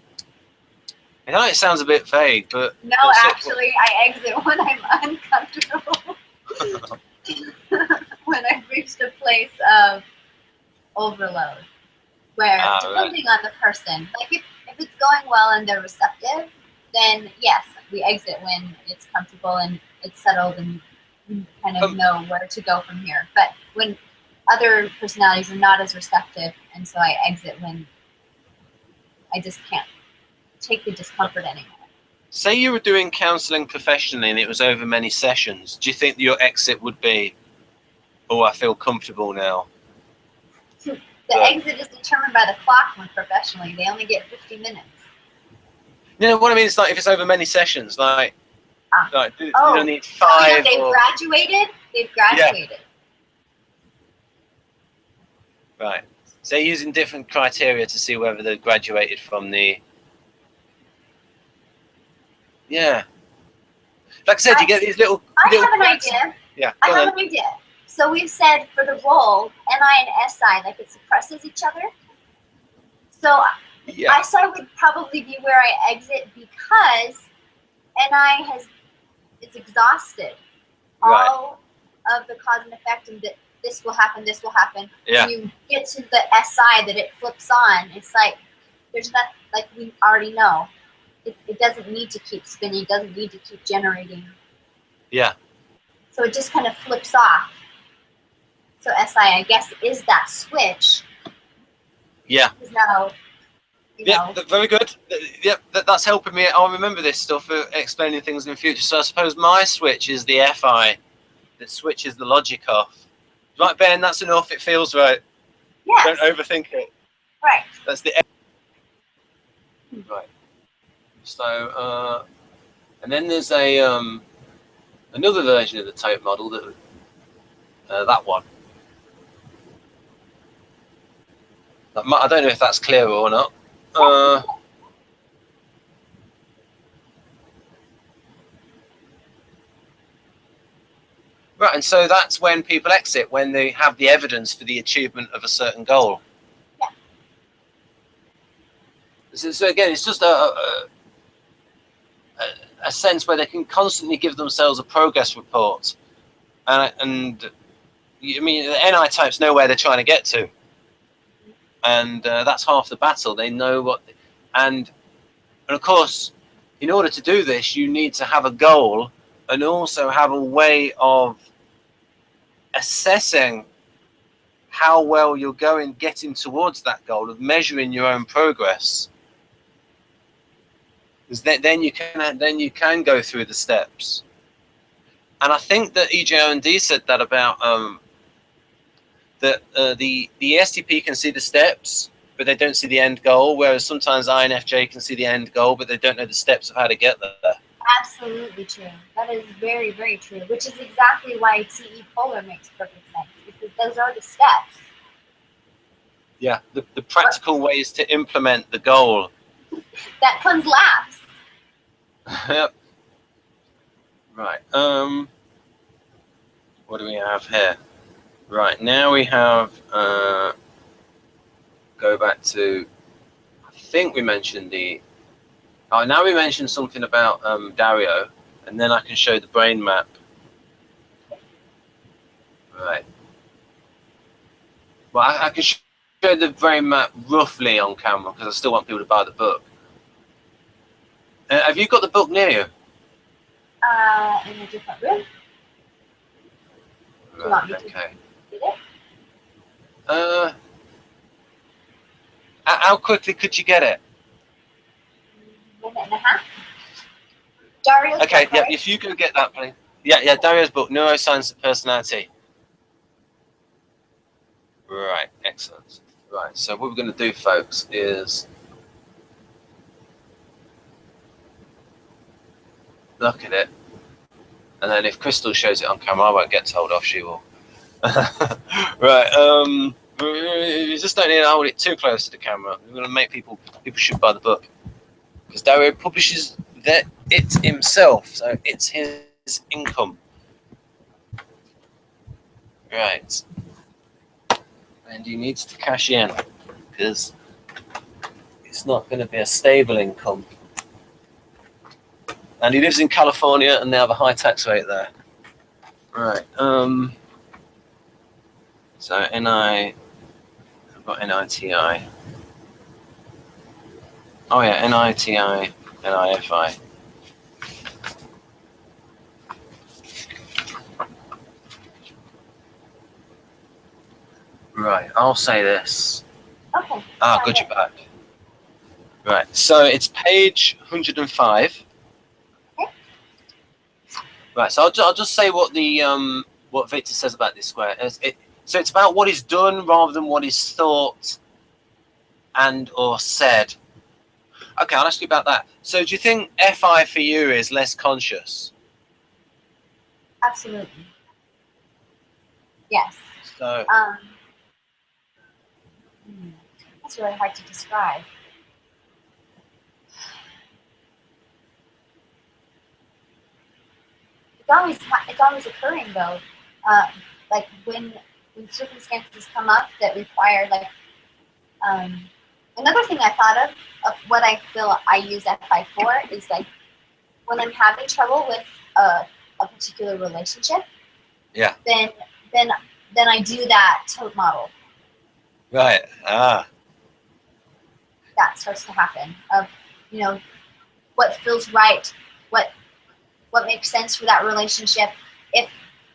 I know it sounds a bit vague, but no, actually, I exit when I'm uncomfortable. When I've reached a place of overload, where depending on the person, like if it's going well and they're receptive, then yes, we exit when it's comfortable and it's settled and we kind of know where to go from here. But when other personalities are not as receptive, and so I exit when I just can't take the discomfort anymore. Say you were doing counselling professionally and it was over many sessions. Do you think your exit would be, oh, I feel comfortable now? The exit is determined by the clock when professionally. They only get 50 minutes. You know what I mean? It's like if it's over many sessions, you don't need 5. Oh, yeah, graduated? They've graduated. Yeah. Right. So they're using different criteria to see whether they've graduated from the... Yeah. Like I said, you get these little... I have an idea. Yeah. I have an idea. So we've said for the role, NI and SI, like it suppresses each other. So yeah. SI would probably be where I exit because NI is exhausted. Right. All of the cause and effect, and that this will happen, this will happen. Yeah. When you get to the SI that it flips on, it's like there's not, like we already know. It doesn't need to keep spinning, it doesn't need to keep generating. Yeah. So it just kind of flips off. So SI, I guess, is that switch. Yeah. Because now, yeah, very good. Yeah, that's helping me. I'll remember this stuff for explaining things in the future. So I suppose my switch is the FI that switches the logic off. Right, Ben, that's enough. It feels right. Yes. Don't overthink it. Right. That's the right. So, and then there's a another version of the type model that that one. I don't know if that's clearer or not. Right, and so that's when people exit, when they have the evidence for the achievement of a certain goal. Yeah. So again, it's just a sense where they can constantly give themselves a progress report. And I mean, the NI types know where they're trying to get to. And that's half the battle. They know what, and of course, in order to do this, you need to have a goal and also have a way of assessing how well you're getting towards that goal, of measuring your own progress. Because then you can go through the steps. And I think that EJOND said that about that the STP can see the steps, but they don't see the end goal, whereas sometimes INFJ can see the end goal, but they don't know the steps of how to get there. Absolutely true. That is very, very true, which is exactly why TE polar makes perfect sense, because those are the steps. Yeah, the practical ways to implement the goal. That comes last. Yep. Right. What do we have here? Right, now we have, go back to, I think we mentioned now we mentioned something about Dario, and then I can show the brain map. Right. Well, I can show the brain map roughly on camera, because I still want people to buy the book. Have you got the book near you? In a different room. Right, okay. Get it? How quickly could you get it? A minute and a half. Dario's Okay, book, yeah, right? if you could get that, please. Yeah, Dario's book, Neuroscience of Personality. Right, excellent. Right, so what we're going to do, folks, is look at it, and then if Crystal shows it on camera, I won't get told off, she will. Right, you just don't need to hold it too close to the camera. We're going to make people should buy the book, because Dario publishes it himself, so it's his income. Right, and he needs to cash in, because it's not going to be a stable income. And he lives in California, and they have a high tax rate there. Right. So I've got NITI. Oh yeah, NITI, NIFI. Right, I'll say this. Okay. Ah, good, you're back. Right, so it's page 105. Okay. Right, so I'll just say what the what Victor says about this square. So it's about what is done rather than what is thought and or said. Okay, I'll ask you about that. So do you think FI for you is less conscious? Absolutely. Yes. So that's really hard to describe. It's always occurring though. like when circumstances come up that require like another thing I thought of what I feel I use FI for is like when I'm having trouble with a particular relationship. Yeah. Then I do that tote model. Right. Ah. That starts to happen of, you know, what feels right, what makes sense for that relationship,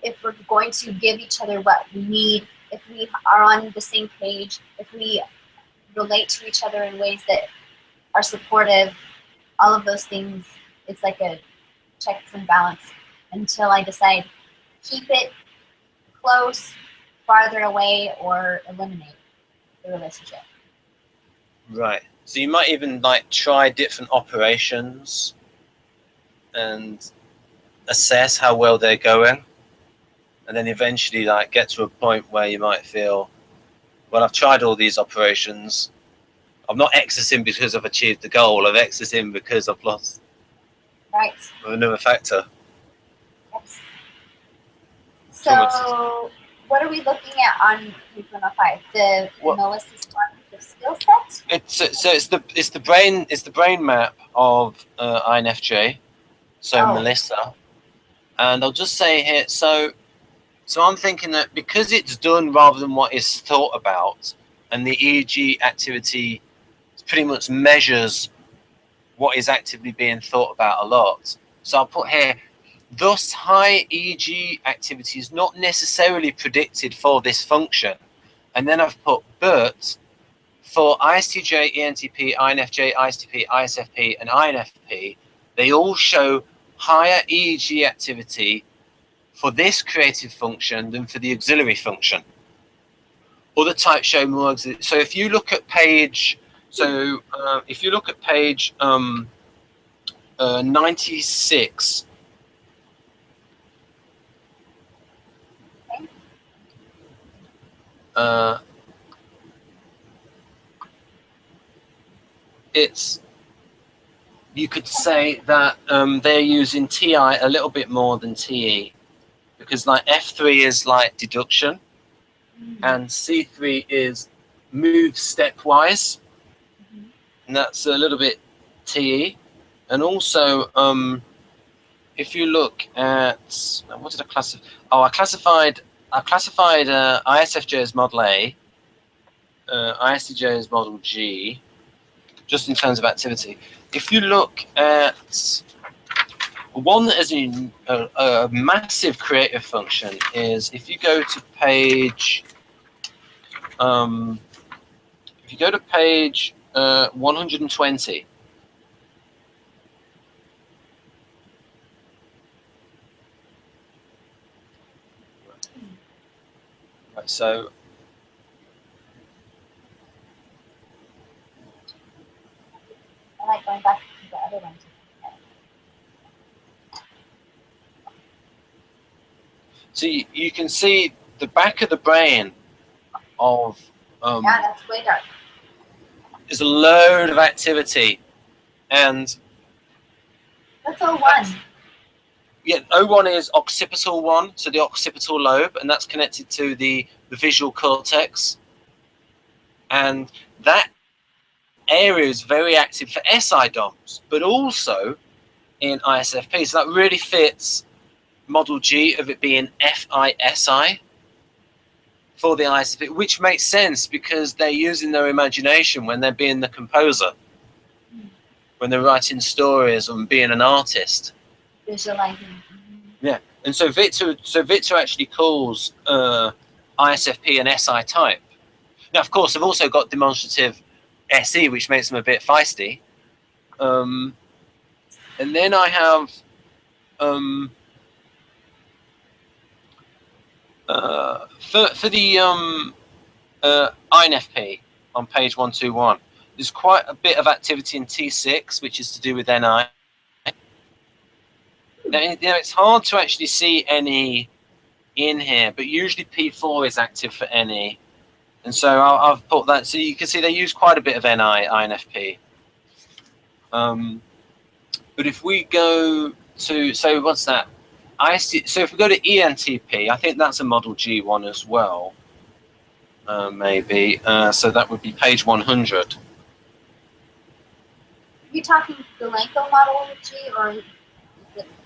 if we're going to give each other what we need, if we are on the same page, if we relate to each other in ways that are supportive, all of those things. It's like a checks and balance until I decide keep it close, farther away, or eliminate the relationship. Right. So you might even like try different operations and assess how well they're going, and then eventually like get to a point where you might feel, well, I've tried all these operations. I'm not exiting because I've achieved the goal. I'm exiting because I've lost. Right. Another factor. Yes. So, what are we looking at on page 105? The Melissa's cognitive skill set. It's the brain map of INFJ. So Melissa, and I'll just say here. So I'm thinking that because it's done rather than what is thought about, and the EEG activity pretty much measures what is actively being thought about a lot. So I'll put here, thus high EEG activity is not necessarily predicted for this function. And then I've put, but for ISTJ, ENTP, INFJ, ISTP, ISFP, and INFP, they all show higher EEG activity for this creative function than for the auxiliary function. Other types show more auxiliary. So if you look at page, if you look at page 96, you could say that they're using TI a little bit more than TE, because like F3 is like deduction, and C3 is move stepwise, and that's a little bit TE. And also, if you look at what did I classify? Oh, I classified ISFJ as Model A, ISTJ as Model G, just in terms of activity. If you look at one that is a massive creative function, is if you go to page 120. Right, so I like going back to the other ones. So you can see the back of the brain of yeah, that's way dark. There's a load of activity, and that's O1. Yeah, O1 is occipital 1, so the occipital lobe, and that's connected to the visual cortex, and that area is very active for SI DOMs, but also in ISFP. So that really fits Model G of it being FISI for the ISFP, which makes sense because they're using their imagination when they're being the composer, when they're writing stories and being an artist. Visualizing. Yeah, and so Victor actually calls ISFP an SI type. Now, of course, they've also got demonstrative SE, which makes them a bit feisty. And then I have for the INFP on page 121, there's quite a bit of activity in T6, which is to do with NI. Now, it's hard to actually see NE in here, but usually P4 is active for NE. And so I've put that, so you can see they use quite a bit of NI, INFP. But if we go to, so what's that? I see. So if we go to ENTP, I think that's a model G one as well. Maybe. So that would be page 100. Are you talking the Galenko model G or?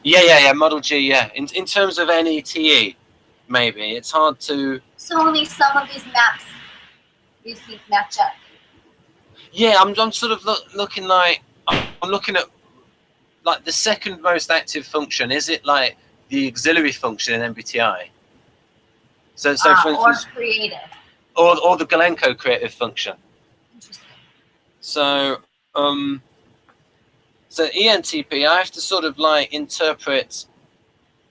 Yeah. Model G. Yeah. In terms of NETE, maybe it's hard to. So only some of these maps you think match up. Yeah, I'm sort of looking like I'm looking at like the second most active function. Is it like the auxiliary function in MBTI? So for instance, or creative. Or the Galenko creative function. Interesting. So so ENTP, I have to sort of like interpret,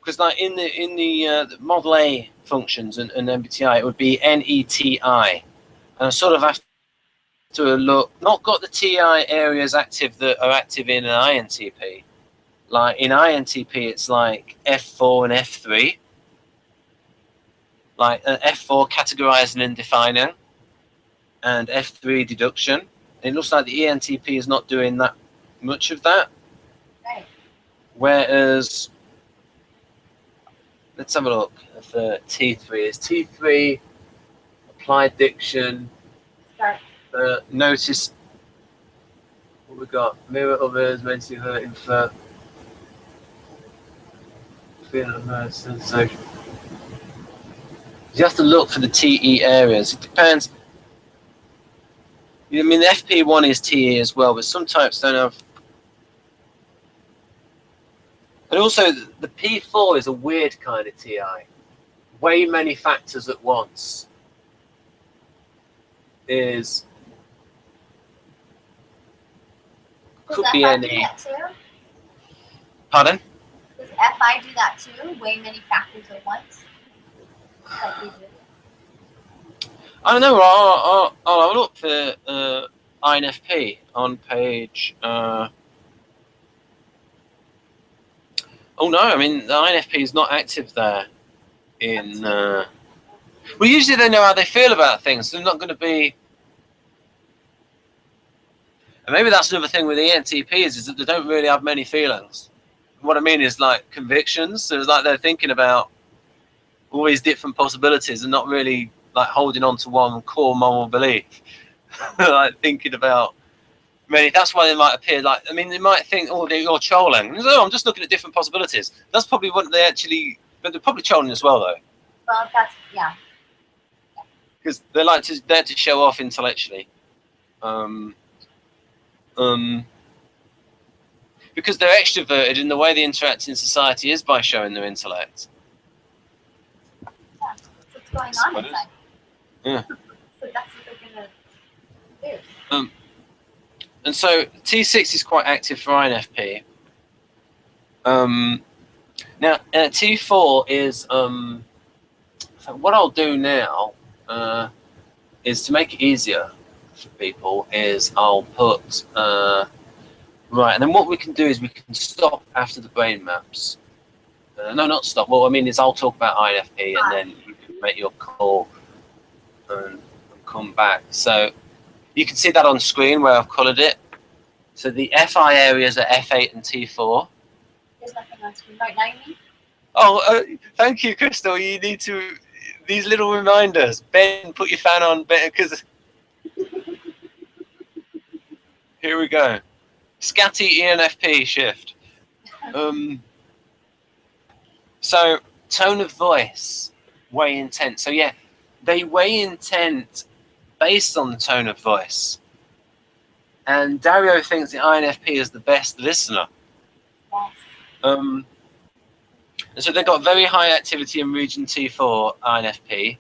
because like in the Model A functions and MBTI, it would be NETI, and I sort of have to look, not got the TI areas active that are active in an INTP. Like in INTP, it's like F4 and F3. Like F4 categorizing and defining, and F3 deduction. It looks like the ENTP is not doing that much of that. Right. Whereas, let's have a look for T3. Is T3 applied diction? Start. Notice what we got. Mirror others, mentally hurting for feeling immersed sensation. You have to look for the TE areas. It depends. I mean, the FP1 is TE as well, but some types don't have. And also, the P4 is a weird kind of TI. Way many factors at once. Could be any. Do that too? Pardon? Does FI do that too? Way many factors at once? Like we do. I don't know. I'll have a look for INFP on page. Oh no, I mean the INFP is not active there. Well, usually they know how they feel about things. They're not going to be. And maybe that's another thing with ENTPs is that they don't really have many feelings. What I mean is like convictions. So it's like they're thinking about all these different possibilities and not really like holding on to one core moral belief. Like thinking about many. That's why they might appear like. I mean, they might think, "Oh, you're trolling." No, I'm just looking at different possibilities. That's probably what they actually. But they're probably trolling as well, though. Well, that's yeah. Because they're like there to show off intellectually. Because they're extroverted, and the way they interact in society is by showing their intellect. Yeah, that's what's going on inside. Yeah. So that's what they're gonna do. And so T6 is quite active for INFP. Now T4 is so what I'll do now is to make it easier for people is I'll put right, and then what we can do is we can stop after the brain maps. No, not stop. What I mean is I'll talk about INFP and then you can make your call and come back. So you can see that on screen where I've coloured it. So the FI areas are F8 and T4. There's nothing on screen right now, you mean? Oh, thank you, Crystal. You need to, these little reminders. Ben, put your fan on, because here we go. Scatty ENFP shift. So tone of voice, weigh intent. So yeah, they weigh intent based on the tone of voice. And Dario thinks the INFP is the best listener. Yes. And so they've got very high activity in region T4 INFP,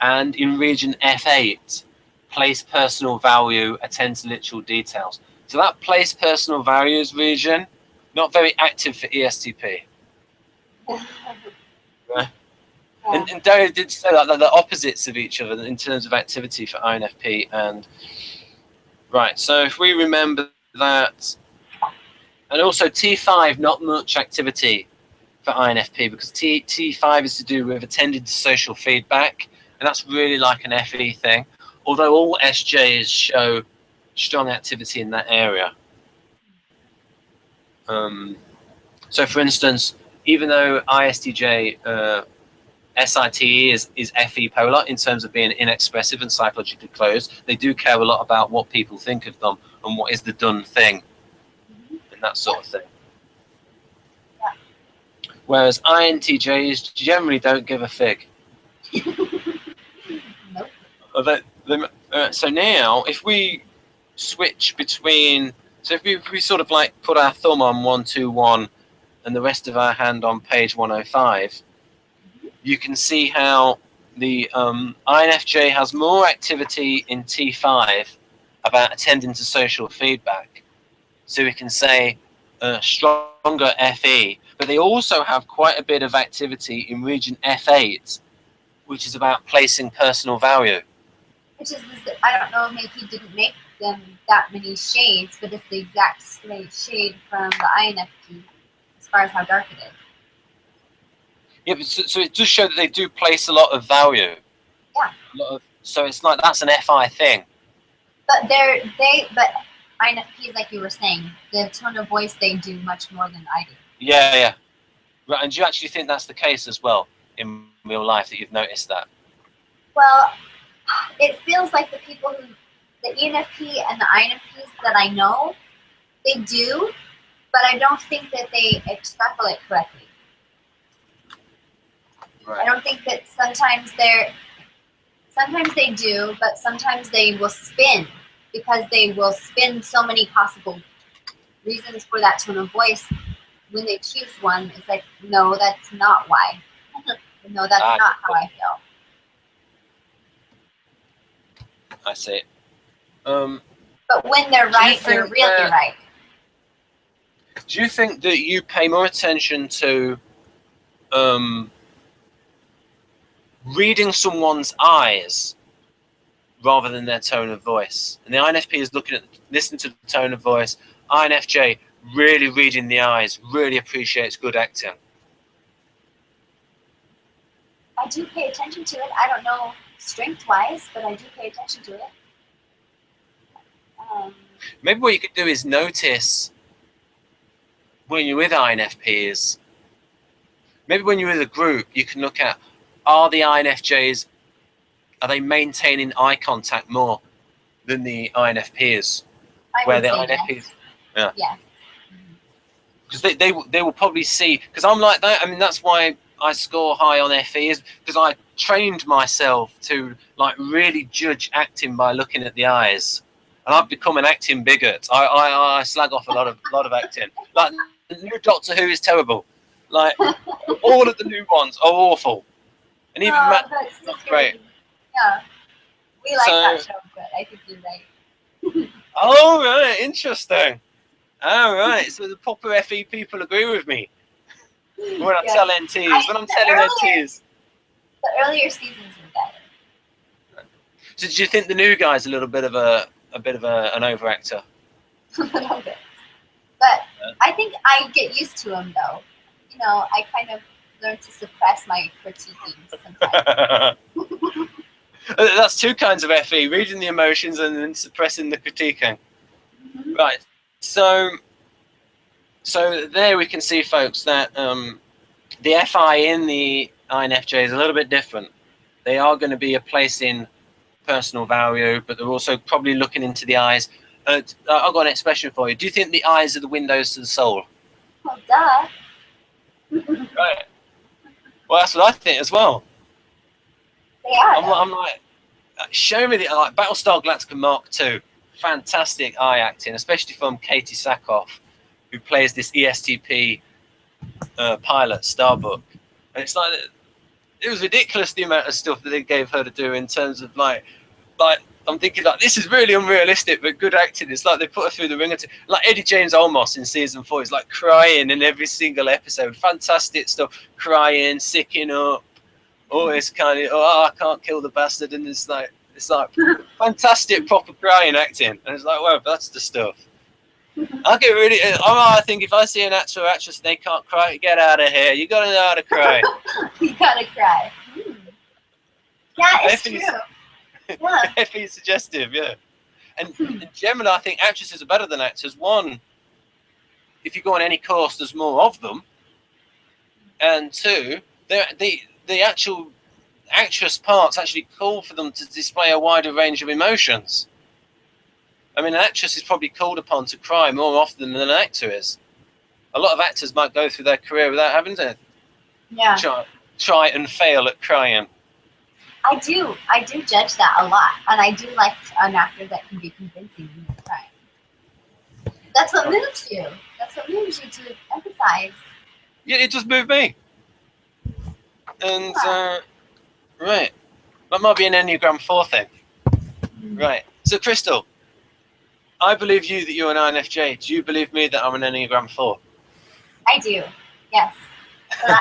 and in region F8, place personal value, attend to literal details. So that place personal values region, not very active for ESTP. Right? Yeah. And Dario did say that they're the opposites of each other in terms of activity for INFP. And right, so if we remember that, and also T5, not much activity for INFP, because T5 is to do with attending to social feedback, and that's really like an FE thing, although all SJs show strong activity in that area. So for instance, even though ISTJ SITE is FE polar in terms of being inexpressive and psychologically closed, they do care a lot about what people think of them and what is the done thing and that sort of thing. Whereas INTJs generally don't give a fig. Nope. So now, if we switch between, so if we sort of like put our thumb on 121 and the rest of our hand on page 105, you can see how the INFJ has more activity in T5 about attending to social feedback. So we can say stronger FE, but they also have quite a bit of activity in region F8, which is about placing personal value. Which is, I don't know, maybe he didn't make them that many shades, but it's the exact shade from the INFP as far as how dark it is. Yeah, but so it does show that they do place a lot of value. Yeah. So it's like that's an FI thing. But but INFPs, like you were saying, the tone of voice they do much more than I do. Yeah, yeah. Right, and do you actually think that's the case as well in real life, that you've noticed that? Well, it feels like the people who, the ENFP and the INFPs that I know, they do, but I don't think that they extrapolate correctly. Right. I don't think that sometimes they do, but sometimes they will spin, because they will spin so many possible reasons for that tone of voice. When they choose one, it's like, no, that's not why. No, that's not how I feel. I see. But when they're right, they're really right. Do you think that you pay more attention to reading someone's eyes rather than their tone of voice? And the INFP is listening to the tone of voice. INFJ really reading the eyes, really appreciates good acting. I do pay attention to it. I don't know strength-wise, but I do pay attention to it. Maybe what you could do is notice when you're with INFPs, maybe when you're with a group, you can look at, are the INFJs, are they maintaining eye contact more than the INFPs? Where the INFPs, yes. Yeah. Because they will probably see, because I'm like that. I mean, that's why I score high on FE, is because I trained myself to like really judge acting by looking at the eyes, and I've become an acting bigot. I slag off a lot of acting. Like the new Doctor Who is terrible. Like all of the new ones are awful, and even Matt, that's great. Yeah, we like that show, but I think you're right. Oh right, interesting. All right, so the proper FE people agree with me when I tell NTs. When I'm telling NTs, the earlier seasons were better. So, do you think the new guy's a little bit of an overactor? A little bit, but I think I get used to him though. You know, I kind of learn to suppress my critiquing sometimes. That's two kinds of FE: reading the emotions and then suppressing the critiquing. Mm-hmm. Right. So there we can see, folks, that the FI in the INFJ is a little bit different. They are going to be placing personal value, but they're also probably looking into the eyes. I've got an expression for you. Do you think the eyes are the windows to the soul? Well, duh. Right. Well, that's what I think as well. They are. I'm like, show me like Battlestar Galactica Mark II. Fantastic eye acting, especially from Katie Sackhoff, who plays this ESTP pilot, Starbuck. And it's like, it was ridiculous the amount of stuff that they gave her to do in terms of like I'm thinking like, this is really unrealistic, but good acting. It's like they put her through the ringer. Like Eddie James Olmos in season 4 is like crying in every single episode. Fantastic stuff, crying, sicking up, all this kind of, oh, I can't kill the bastard, and it's like fantastic proper crying acting. And it's like, well, that's the stuff. I get really. I think if I see an actor or actress and they can't cry, get out of here. You gotta know how to cry. You gotta cry. Yeah, it's true. Yeah. FE suggestive, yeah. And generally, I think actresses are better than actors. One, if you go on any course, there's more of them. and two, the actual actress parts actually call for them to display a wider range of emotions. I mean, an actress is probably called upon to cry more often than an actor is. A lot of actors might go through their career without having to try and fail at crying. I do judge that a lot, and I do like an actor that can be convincing when they're crying. That's what moves you. That's what moves you to empathize. Yeah, it does move me. And right, that might be an Enneagram 4 thing. Right. So, Crystal, I believe you that you're an INFJ. Do you believe me that I'm an Enneagram 4? I do. Yes.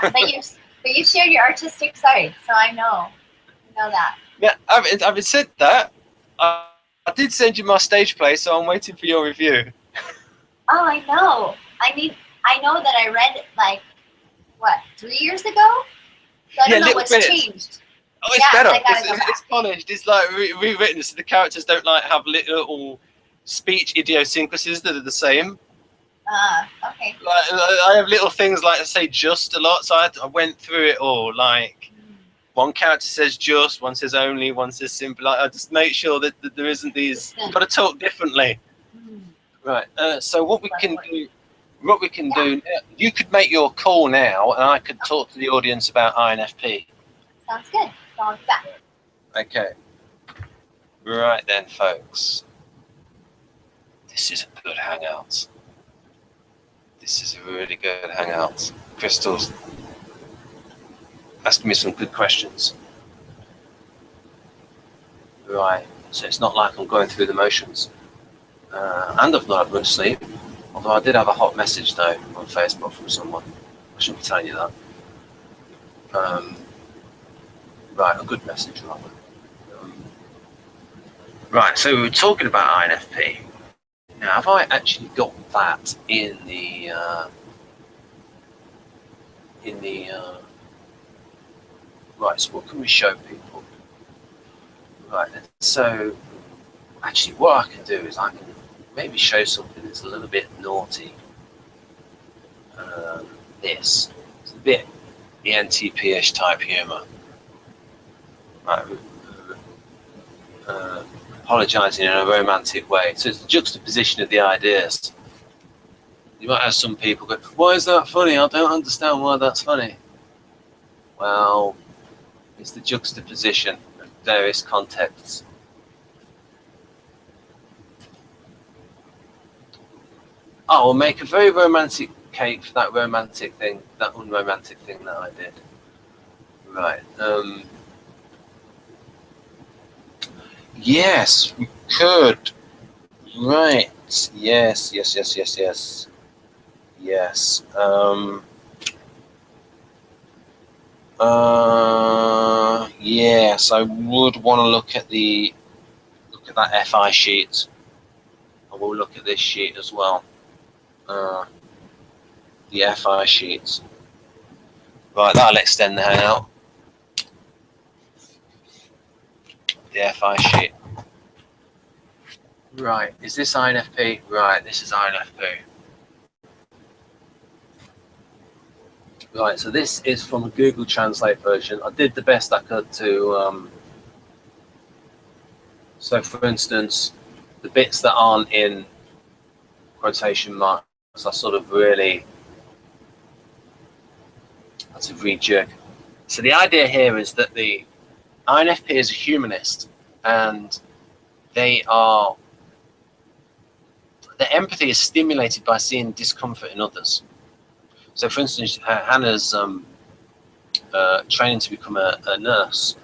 But you shared your artistic side, so I know that. Yeah, having said that, I did send you my stage play, so I'm waiting for your review. Oh, I know. I know that I read it like, what, 3 years ago? So I don't know what's changed. Oh, it's better. It's polished. It's like rewritten, so the characters don't like have little speech idiosyncrasies that are the same. Okay. Like I have little things like I say just a lot, so I went through it all. Like one character says just, one says only, one says simple. Like I just make sure that there isn't these. You've got to talk differently. Right. So what we can do, you could make your call now, and I could talk to the audience about INFP. Sounds good. So I'll do that. Okay. Right then, folks. This is a good hangout. This is a really good hangout. Crystal's asking me some good questions. Right. So it's not like I'm going through the motions. And I've not had much sleep. Although I did have a hot message though on Facebook from someone. I shouldn't be telling you that. Right, a good message, rather. Right, so we were talking about INFP. Now, have I actually got that in the right, so what can we show people? Right, so actually what I can do is I can maybe show something that's a little bit naughty. It's a bit the NTP-ish type humour. Right, apologising in a romantic way. So it's the juxtaposition of the ideas. You might have some people go, why is that funny? I don't understand why that's funny. Well, it's the juxtaposition of various contexts. I will make a very romantic cake for that romantic thing, that unromantic thing that I did. Right. Yes, we could. Right. Yes. Yes. Yes, I would want to look at that FI sheet. I will look at this sheet as well. The FI sheet. Right, that'll extend the hangout. The FI sheet. Right, is this INFP? Right, this is INFP. Right, so this is from a Google Translate version. I did the best I could to, so for instance, the bits that aren't in quotation marks, I sort of really had to rejig. So the idea here is that the INFP is a humanist, and their empathy is stimulated by seeing discomfort in others. So, for instance, Hannah's training to become a nurse.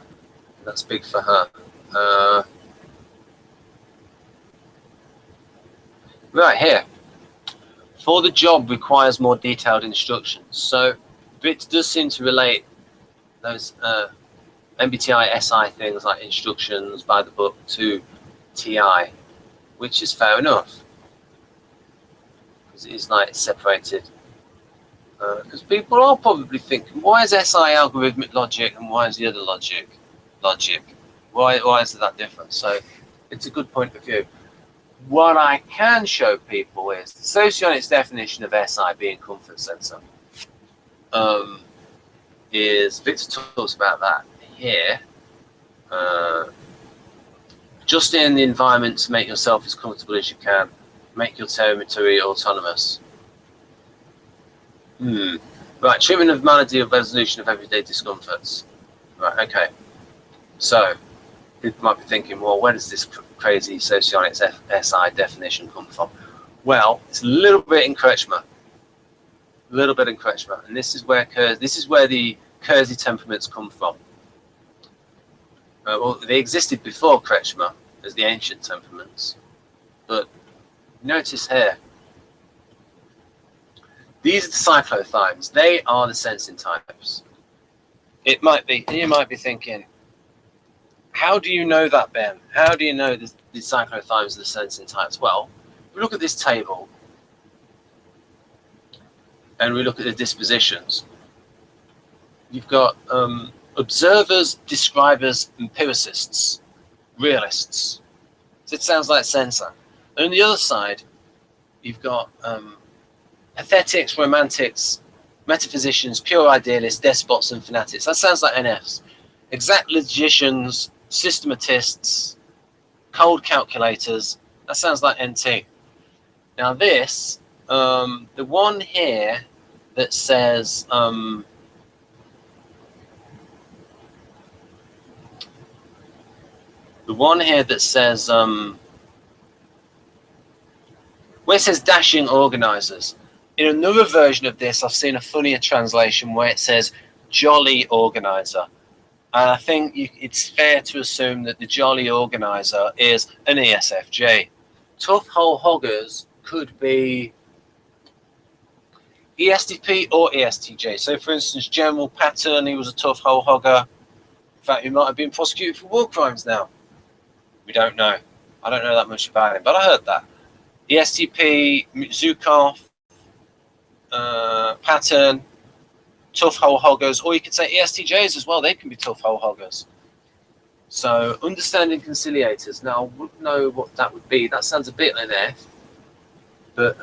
That's big for her. Right here. For the job requires more detailed instructions. So, it does seem to relate those MBTI SI things like instructions by the book to TI, which is fair enough. Because it is like separated. Because people are probably thinking, why is SI algorithmic logic and why is the other logic? Why is there that difference? So it's a good point of view. What I can show people is the SOCIONICS definition of SI being comfort sensor. is Victor talks about that here. Just in the environment to make yourself as comfortable as you can. Make your territory autonomous. Right, treatment of malady or resolution of everyday discomforts. Right, okay. So, people might be thinking, well, where does this crazy Socionics SI definition come from? Well, it's a little bit in Kretschmer. A little bit in Kretschmer. And this is where the Kersey temperaments come from. Well, they existed before Kretschmer as the ancient temperaments. But notice here, these are the cyclothymes. They are the sensing types. You might be thinking, how do you know that, Ben? How do you know the cyclothymes are the sensing types? Well, we look at this table and we look at the dispositions. You've got observers, describers, empiricists, realists. So it sounds like sensor. And on the other side, you've got pathetics, romantics, metaphysicians, pure idealists, despots, and fanatics. That sounds like NFs. Exact logicians, systematists, cold calculators. That sounds like NT. Now this, the one here that says where it says dashing organizers. In another version of this, I've seen a funnier translation where it says jolly organizer. And I think it's fair to assume that the jolly organizer is an ESFJ. Tough whole hoggers could be ESTP or ESTJ. So, for instance, General Patton, he was a tough whole hogger. In fact, he might have been prosecuted for war crimes now. We don't know. I don't know that much about him, but I heard that. ESTP, Zukov, Patton, tough whole hoggers, or you could say ESTJs as well. They can be tough whole hoggers. So understanding conciliators. Now I wouldn't know what that would be. That sounds a bit like that, but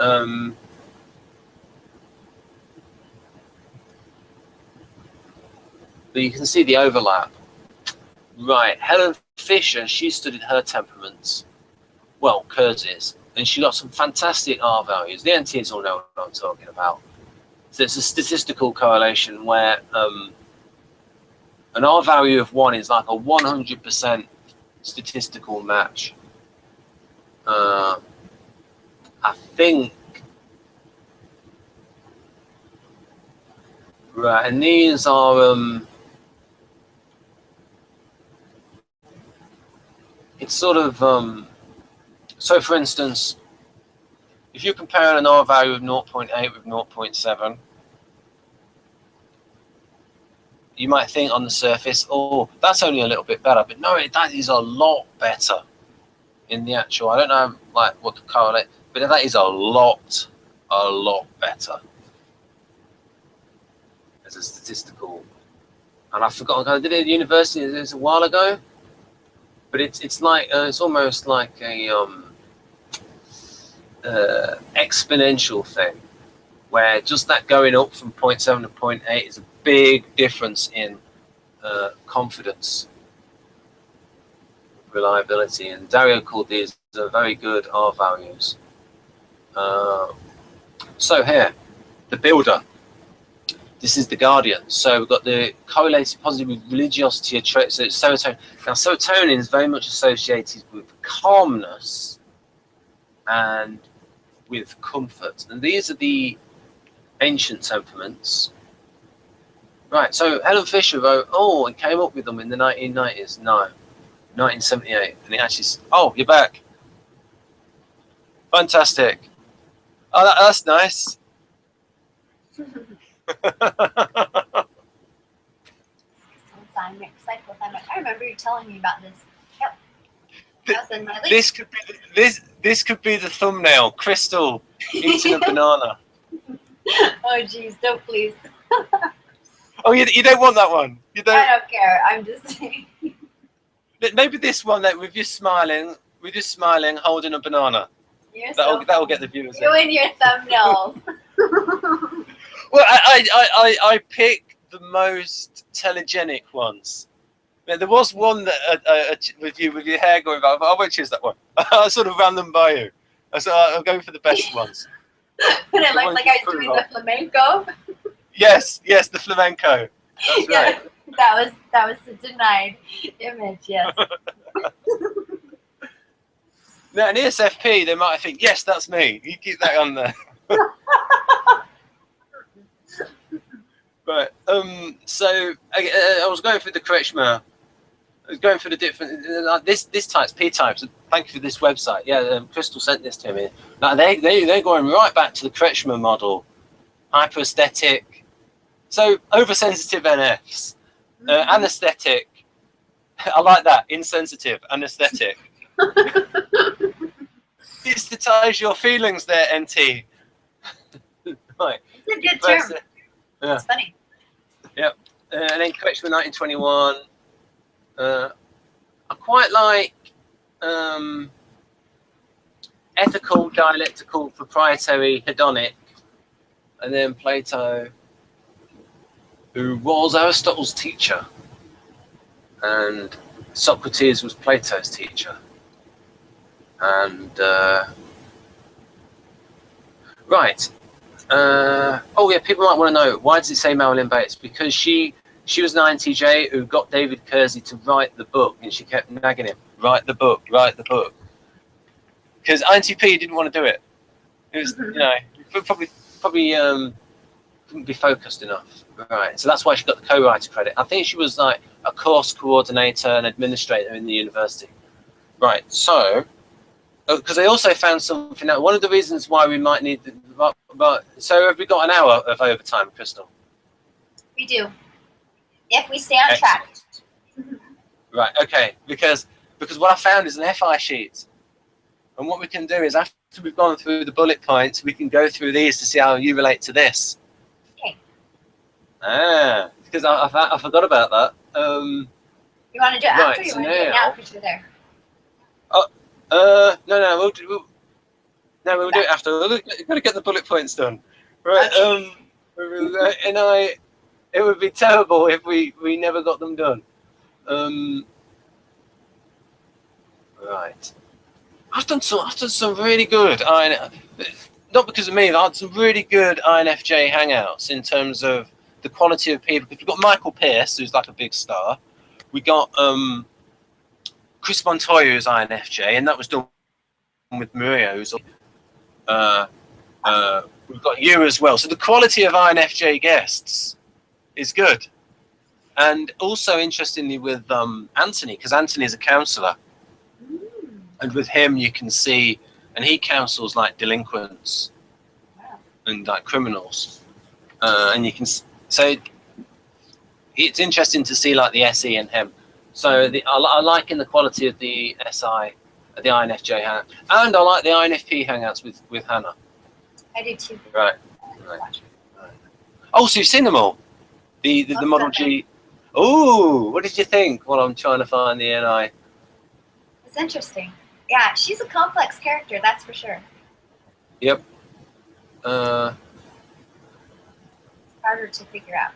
you can see the overlap. Right, Helen Fisher, she studied her temperaments. Well, Kersey's. And she got some fantastic R values. The NTs all know what I'm talking about. So it's a statistical correlation where an R value of 1 is like a 100% statistical match. I think. Right, and these are it's sort of so, for instance, if you compare an R value of 0.8 with 0.7, you might think on the surface, oh, that's only a little bit better. But no, that is a lot better in the actual. I don't know like what to correlate, but that is a lot better as a statistical. And I've forgotten, I did it at university. It was a while ago, but it's like it's almost like a exponential thing, where just that going up from 0.7 to 0.8 is a big difference in confidence, reliability. And Dario called these very good R values. So here, the builder. This is the guardian. So we've got the correlated positive with religiosity, so it's serotonin. Now, serotonin is very much associated with calmness and with comfort. And these are the ancient temperaments. Right, so Helen Fisher wrote, oh, and came up with them in the 1990s. No, 1978. And it actually, oh, you're back. Fantastic. Oh, that's nice. I remember you telling me about this. Yep. This could be the thumbnail. Crystal eating a banana. Oh jeez, don't please. Oh, you don't want that one. You don't. I don't care. I'm just saying. Maybe this one, that with you smiling, holding a banana. That'll get the viewers. You and your thumbnails. Well, I pick the most telegenic ones. There was one that with your hair going back. I won't choose that one. I sort of ran them by you. So I'll go for the best ones. But it looked like I was doing the flamenco. Yes, the flamenco. That's right. Yeah, that was the denied image. Yes. Now, an ESFP, they might think, yes, that's me. You keep that on there. Right. So I was going through the Kretschmer. I was going through the different this types, P types. Thank you for this website. Yeah, Crystal sent this to me. Now they're going right back to the Kretschmer model, hyperesthetic. So oversensitive NFs, anesthetic. I like that. Insensitive, anesthetic. Desensitize your feelings there, NT. Right. It's a good term. Yeah. It's funny. Yep. And then Kretschmer 1921. I quite like ethical, dialectical, proprietary, hedonic, and then Plato, who was Aristotle's teacher, and Socrates was Plato's teacher. And right. Oh yeah, people might want to know, why does it say Marilyn Bates? Because she was an INTJ who got David Kersey to write the book, and she kept nagging him, write the book. Because INTP didn't want to do it. It was, you know, probably couldn't be focused enough. Right, so that's why she got the co-writer credit. I think she was like a course coordinator and administrator in the university. Right, so, because I also found something out. One of the reasons why we might need so have we got an hour of overtime, Crystal? We do. If we stay on track. Right, okay, because what I found is an FI sheet. And what we can do is, after we've gone through the bullet points, we can go through these to see how you relate to this. Okay. Ah, because I forgot about that. You want to do it after, or you want to do it now because you're there? No, we'll do it after. We've got to get the bullet points done. Right, okay. It would be terrible if we never got them done. Right. I've done some really good not because of me, but I've had some really good INFJ hangouts in terms of the quality of people. We've got Michael Pearce, who's like a big star. We got Chris Montoya, who's INFJ, and that was done with Maria, who's we've got you as well. So the quality of INFJ guests is good. And also, interestingly, with Anthony, because Anthony is a counsellor. And with him, you can see, and he counsels like delinquents and like criminals. And you can, so it's interesting to see like the SE and him. So I like in the quality of the SI, the INFJ hangout. And I like the INFP hangouts with Hannah. I do too. Right. Oh, so you've seen them all? The Model G. Oh, what did you think while I'm trying to find the NI? It's interesting. Yeah, she's a complex character, that's for sure. Yep. It's harder to figure out.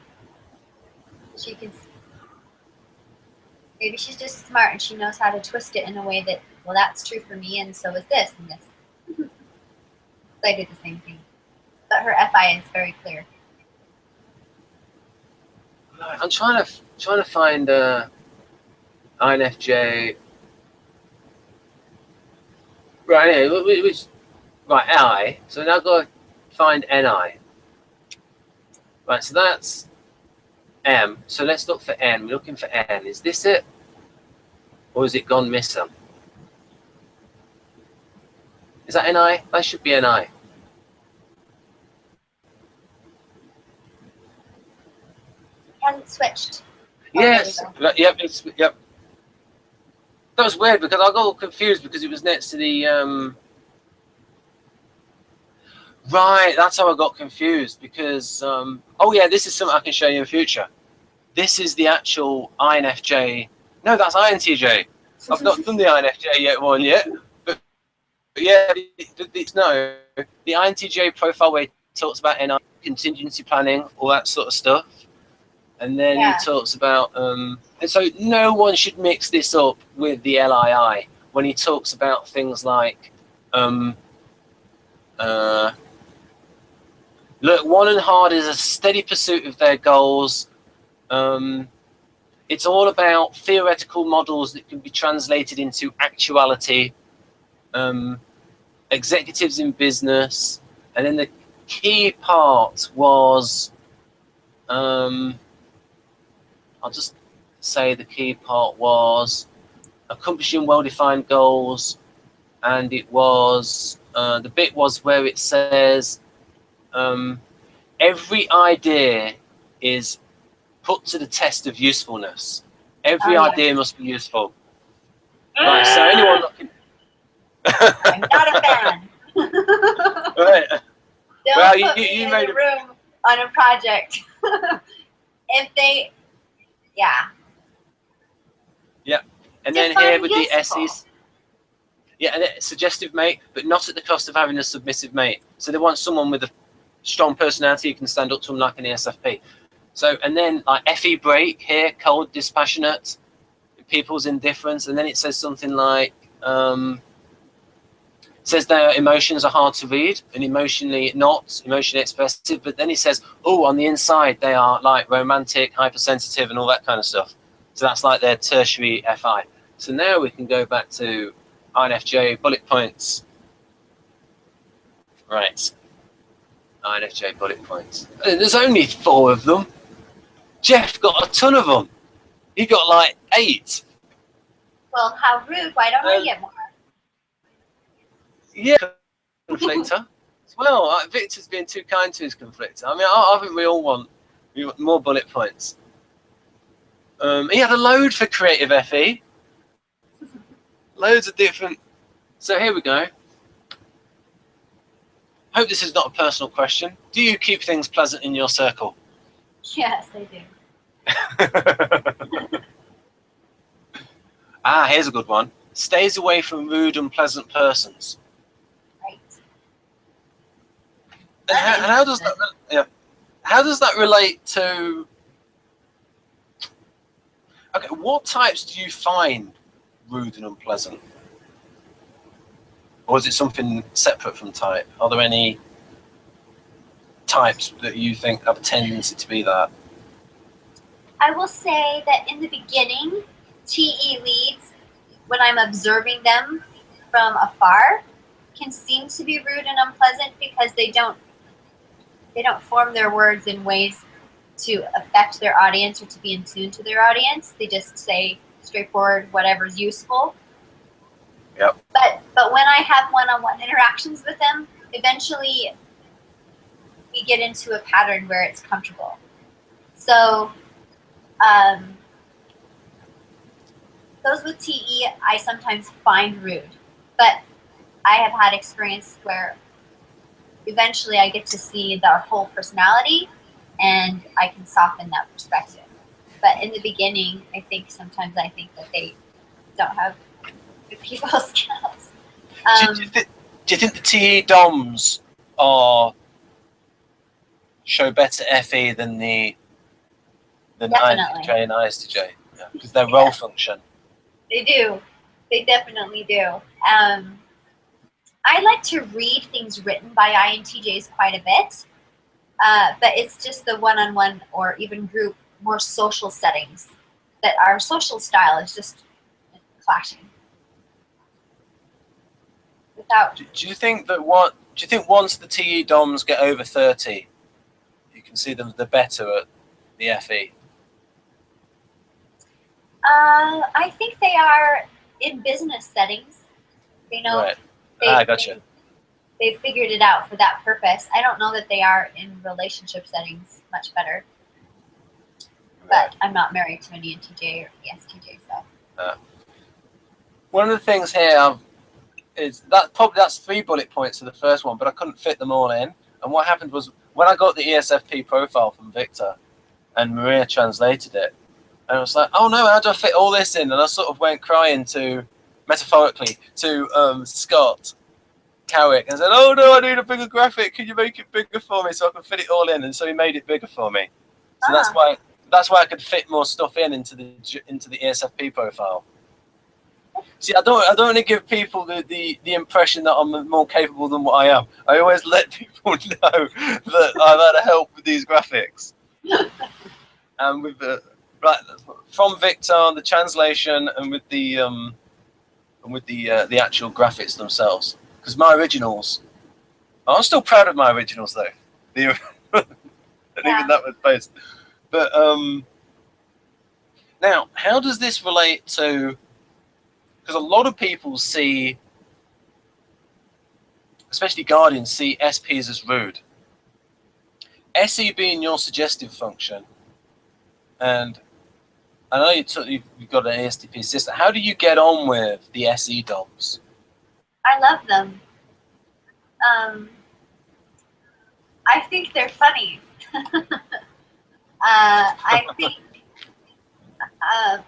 She can. Maybe she's just smart and she knows how to twist it in a way that, well, that's true for me, and so is this and this. I did the same thing, but her FI is very clear. I'm trying to find INFJ. Right, anyway, right, I. So now I've got to find NI. Right, so that's M. So let's look for N. We're looking for N. Is this it? Or has it gone missing? Is that NI? That should be NI. Hasn't switched. Yes. Yep. Yep. That was weird because I got all confused because it was next to the. Right, that's how I got confused because. Oh yeah, this is something I can show you in future. This is the actual INFJ. No, that's INTJ. I've not done the INFJ one yet. But yeah, no, the INTJ profile where it talks about NI, contingency planning, all that sort of stuff. And then he talks about, and so no one should mix this up with the LII when he talks about things like, look, one and hard is a steady pursuit of their goals. It's all about theoretical models that can be translated into actuality. Executives in business, and then the key part was, I'll just say the key part was accomplishing well-defined goals, and it was the bit was where it says every idea is put to the test of usefulness. Every idea must be useful. Right, so anyone looking. I'm not a fan. Right. Don't put me in the room on a project. If they, yeah. And then here with the S's. Yeah, and suggestive mate, but not at the cost of having a submissive mate. So they want someone with a strong personality who can stand up to them like an ESFP. So, and then like FE break here, cold, dispassionate, people's indifference, and then it says something like, says their emotions are hard to read and emotionally expressive, but then he says, oh, on the inside they are like romantic, hypersensitive, and all that kind of stuff. So that's like their tertiary FI. So now we can go back to INFJ bullet points. Right. INFJ bullet points. There's only 4 of them. Jeff got a ton of them. He got like 8. Well, how rude. Why don't I get more? Yeah, conflictor. Well, Victor's being too kind to his conflictor. I mean, I think we all want more bullet points. He had a load for creative FE. Loads of different. So here we go. Hope this is not a personal question. Do you keep things pleasant in your circle? Yes, I do. Here's a good one. Stays away from rude, unpleasant persons. Right. And how does that? Yeah. How does that relate to? Okay, what types do you find rude and unpleasant? Or is it something separate from type? Are there any types that you think have a tendency to be that? I will say that in the beginning, TE leads, when I'm observing them from afar, can seem to be rude and unpleasant because they don't form their words in ways to affect their audience or to be in tune to their audience. They just say straightforward whatever's useful. Yep. But when I have one-on-one interactions with them, eventually we get into a pattern where it's comfortable. So those with TE, I sometimes find rude, but I have had experience where eventually I get to see their whole personality and I can soften that perspective. But in the beginning, I think that they don't have good people skills. Do you think the TE DOMs show better FE than the INFJ and ISTJ? Because their role function. They do. They definitely do. I like to read things written by INTJs quite a bit, but it's just the one-on-one or even group, more social settings that our social style is just clashing. Do you think once the TE DOMs get over 30, you can see them the better at the FE? I think they are in business settings. They know. Right. I gotcha. They figured it out for that purpose. I don't know that they are in relationship settings much better. But I'm not married to an ENTJ or ESTJ, so. One of the things here is that's 3 bullet points for the first one, but I couldn't fit them all in. And what happened was when I got the ESFP profile from Victor and Maria translated it, and I was like, oh no, how do I fit all this in? And I sort of went crying metaphorically to Scott Cowick and said, oh no, I need a bigger graphic. Can you make it bigger for me so I can fit it all in? And so he made it bigger for me. So That's why I could fit more stuff into the ESFP profile. See, I don't want to give people the impression that I'm more capable than what I am. I always let people know that I've had help with these graphics. And with the from Victor, the translation, and with the actual graphics themselves. Because my originals, I'm still proud of my originals though. And even that was based. But now, how does this relate to? Because a lot of people see, especially Guardians, see SPs as rude. SE being your suggestive function, and I know you've got an ASTP sister. How do you get on with the SE dogs? I love them. I think they're funny. I think, I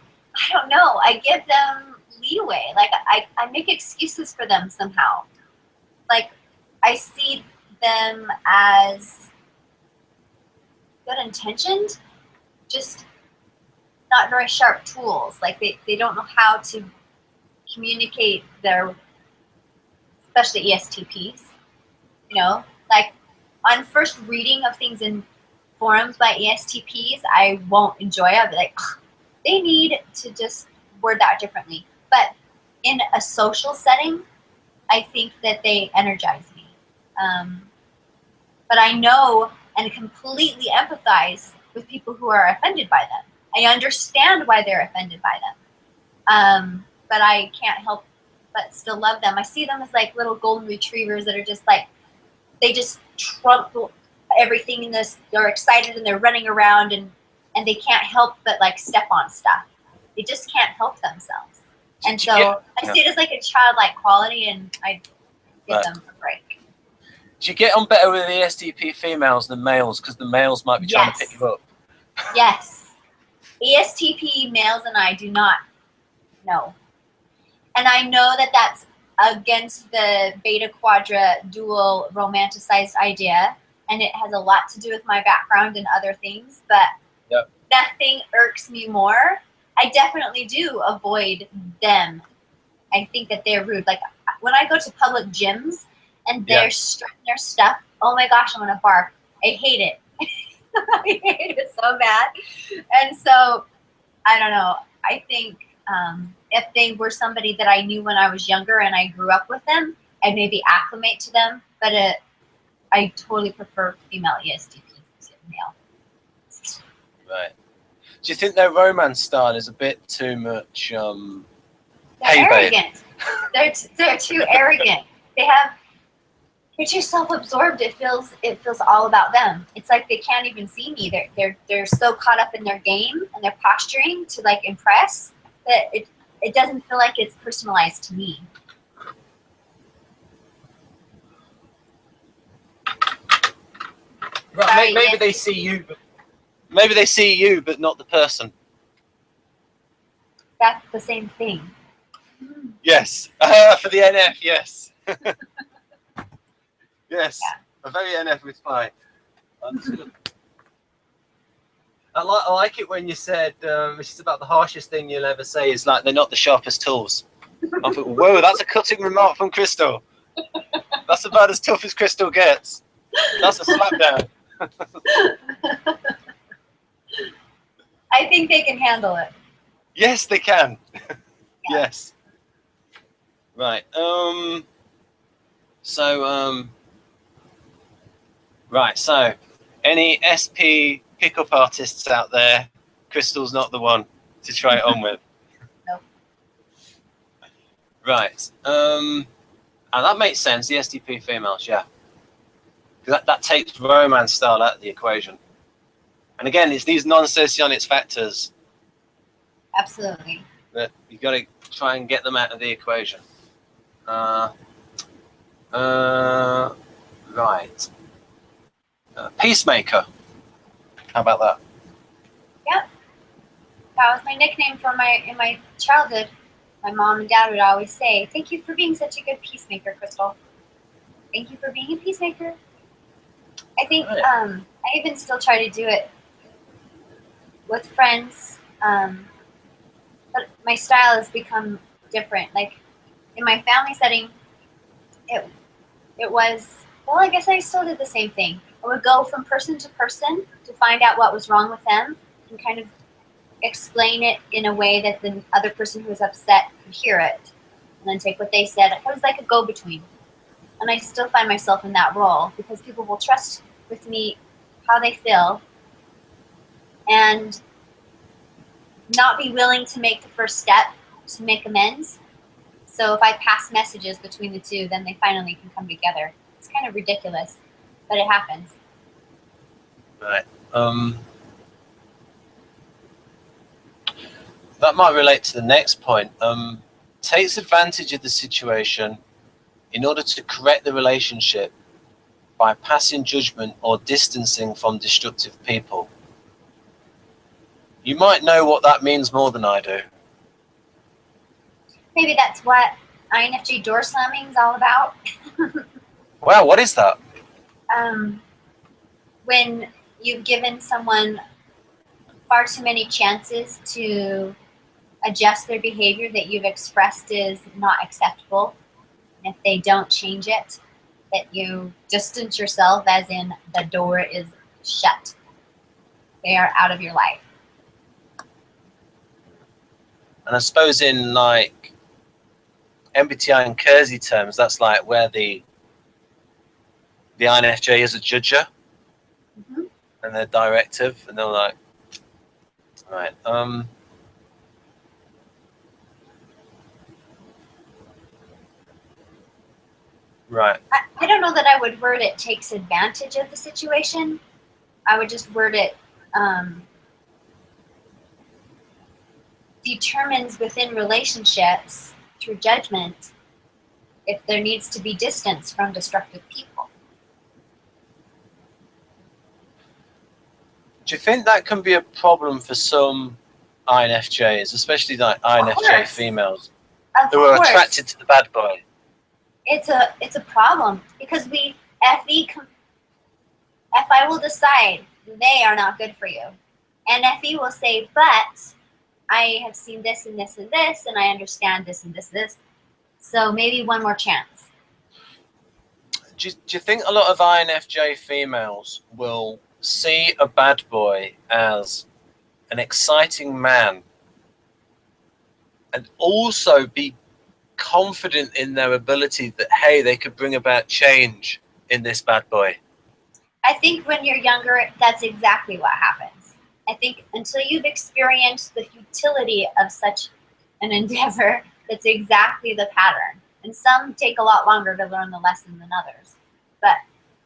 don't know, I give them leeway. Like, I make excuses for them somehow. Like, I see them as good intentioned, just not very sharp tools. Like, they don't know how to communicate their, especially ESTPs, you know? Like, on first reading of things in forums by ESTPs, I won't enjoy it. I'll be like, they need to just word that differently. But in a social setting, I think that they energize me. But I know and completely empathize with people who are offended by them. I understand why they're offended by them. But I can't help but still love them. I see them as like little golden retrievers that are just like, they just trump everything in this. They're excited and they're running around and they can't help but like step on stuff. They just can't help themselves. And so I see it as like a childlike quality, and I give them a break. Do you get on better with the ESTP females than males because the males might be trying to pick you up? Yes. ESTP males and I do not know. And I know that that's against the beta quadra dual romanticized idea, and it has a lot to do with my background and other things, but nothing irks me more. I definitely do avoid them. I think that they're rude. Like when I go to public gyms and they're strutting their stuff, oh my gosh, I'm gonna bark. I hate it. I hate it so bad. And so, I don't know. I think if they were somebody that I knew when I was younger and I grew up with them, I'd maybe acclimate to them. But I totally prefer female ESTPs to male. Right. Do you think their romance style is a bit too much? They're arrogant. They're too arrogant. They're too self-absorbed. It feels all about them. It's like they can't even see me. They're so caught up in their game and their posturing to like impress that it doesn't feel like it's personalized to me. Right. Sorry, maybe they see you. Maybe they see you, but not the person. That's the same thing. Yes, for the NF, yes. Yes, a very NF reply. I like it when you said, this is about the harshest thing you'll ever say is like, they're not the sharpest tools. I thought, whoa, that's a cutting remark from Crystal. That's about as tough as Crystal gets. That's a slapdown. I think they can handle it. Yes, they can. Yes. Right. Right. So, any SP pickup artists out there? Crystal's not the one to try it on with. Nope. Right. And that makes sense. The STP females, yeah. That takes romance style out of the equation. And again, it's these non-socionics factors. Absolutely. That you got to try and get them out of the equation. Right. Peacemaker. How about that? Yep. That was my nickname in my childhood. My mom and dad would always say, "Thank you for being such a good peacemaker, Crystal. Thank you for being a peacemaker." I think I even still try to do it with friends, but my style has become different. Like in my family setting, it was, well, I guess I still did the same thing. I would go from person to person to find out what was wrong with them and kind of explain it in a way that the other person who was upset could hear it and then take what they said. I was like a go-between. And I still find myself in that role because people will trust with me how they feel and not be willing to make the first step to make amends. So if I pass messages between the two, then they finally can come together. It's kind of ridiculous, but it happens. Right. That might relate to the next point. Takes advantage of the situation in order to correct the relationship by passing judgment or distancing from destructive people. You might know what that means more than I do. Maybe that's what INFJ door slamming is all about. Wow, what is that? When you've given someone far too many chances to adjust their behavior that you've expressed is not acceptable, and if they don't change it, that you distance yourself, as in the door is shut. They are out of your life. And I suppose in like MBTI and Kersey terms, that's like where the INFJ is a judger, and they're directive, and they're like, right, right. I don't know that I would word it takes advantage of the situation. I would just word it determines within relationships through judgment if there needs to be distance from destructive people. Do you think that can be a problem for some INFJs, especially like INFJ females, who are attracted to the bad boy? It's a problem because FI will decide they are not good for you, and FE will say, but I have seen this and this and this, and I understand this and this. So maybe one more chance. Do you think a lot of INFJ females will see a bad boy as an exciting man and also be confident in their ability that, hey, they could bring about change in this bad boy? I think when you're younger, that's exactly what happens. I think until you've experienced the futility of such an endeavor, that's exactly the pattern. And some take a lot longer to learn the lesson than others. But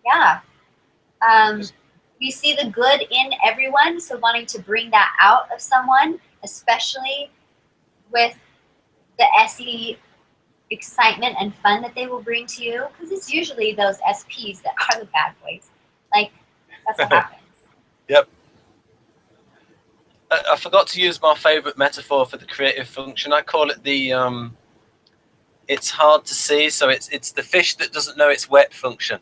yeah, we see the good in everyone, so wanting to bring that out of someone, especially with the SE excitement and fun that they will bring to you, because it's usually those SPs that are the bad boys. Like, that's what happens. Yep. I forgot to use my favorite metaphor for the creative function. I call it the it's hard to see, so it's the fish that doesn't know it's wet function.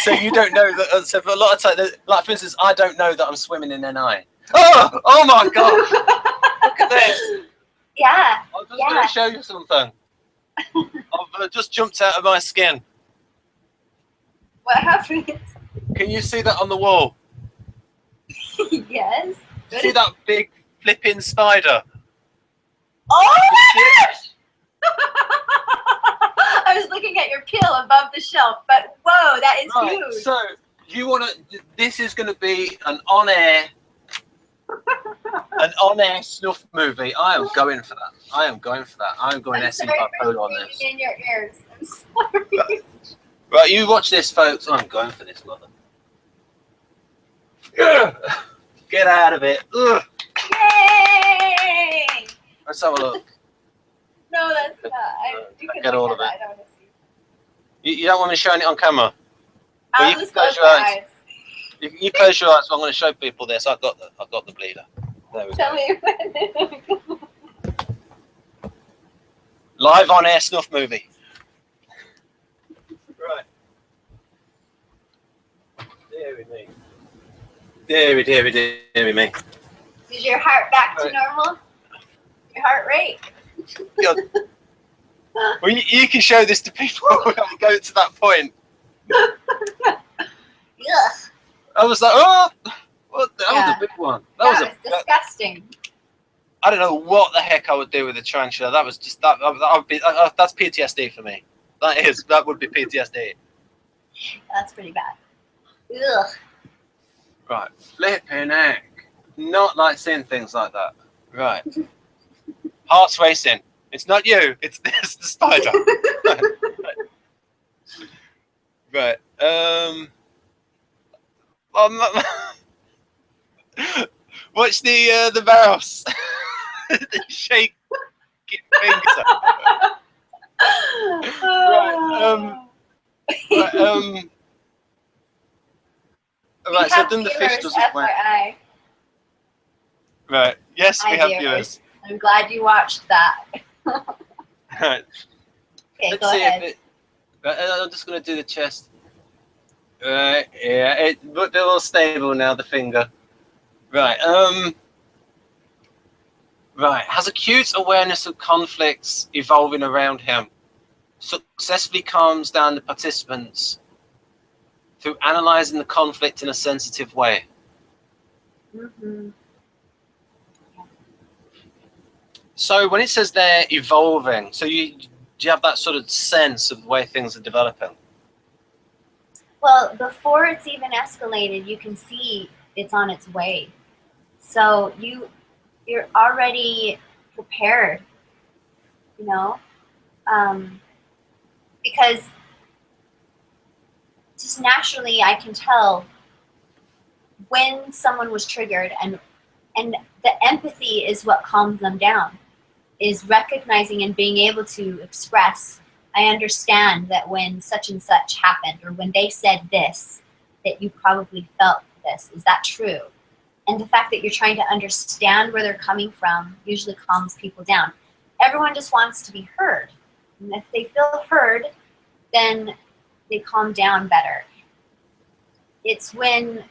So you don't know that. So for a lot of times, like for instance, I don't know that I'm swimming in NI. Oh my gosh! Look at this. Yeah. I'm just going to show you something. I've just jumped out of my skin. What happened? Can you see that on the wall? Yes. See that big flipping spider? Oh my gosh! I was looking at your pill above the shelf, but whoa, that is huge. So you want to? This is going to be an on-air snuff movie. I am going for that. I am going SE bipolar on this. In your ears. I'm sorry. Right, you watch this, folks. I'm going for this, mother. Get out of it. Ugh. Yay! Let's have a look. No, that's not. You can get all of it. I don't want to see. You don't want me showing it on camera? I'll just close my eyes. You close your eyes. So I'm going to show people this. I've got the bleeder. There we Tell go. me when. Live on air snuff movie. Right. There we go. Deary, deary, deary me. Is your heart back to normal? Your heart rate? Well, you can show this to people when we go to that point. Ugh. I was like, oh, what? That was a big one. That was disgusting. I don't know what the heck I would do with a tarantula. That was just that's PTSD for me. That would be PTSD. That's pretty bad. Ugh. Right, flipping heck. Not like seeing things like that. Right. Heart's racing. It's not you. It's the spider. Right. Watch the mouse. The shaking fingers. Right, so then the fish doesn't win. Right. Yes, we have viewers. I'm glad you watched that. Right. Okay, go ahead. I'm just going to do the chest. Right. Yeah. But they're all stable now. The finger. Right. Right. Has acute awareness of conflicts evolving around him. Successfully calms down the participants through analyzing the conflict in a sensitive way. Mm-hmm. So when it says they're evolving, so do you have that sort of sense of the way things are developing? Well, before it's even escalated, you can see it's on its way. So you're already prepared, you know, because just naturally I can tell when someone was triggered, and the empathy is what calms them down, is recognizing and being able to express, I understand that when such and such happened, or when they said this, that you probably felt this. Is that true? And the fact that you're trying to understand where they're coming from usually calms people down. Everyone just wants to be heard. And if they feel heard, then they calm down better. It's when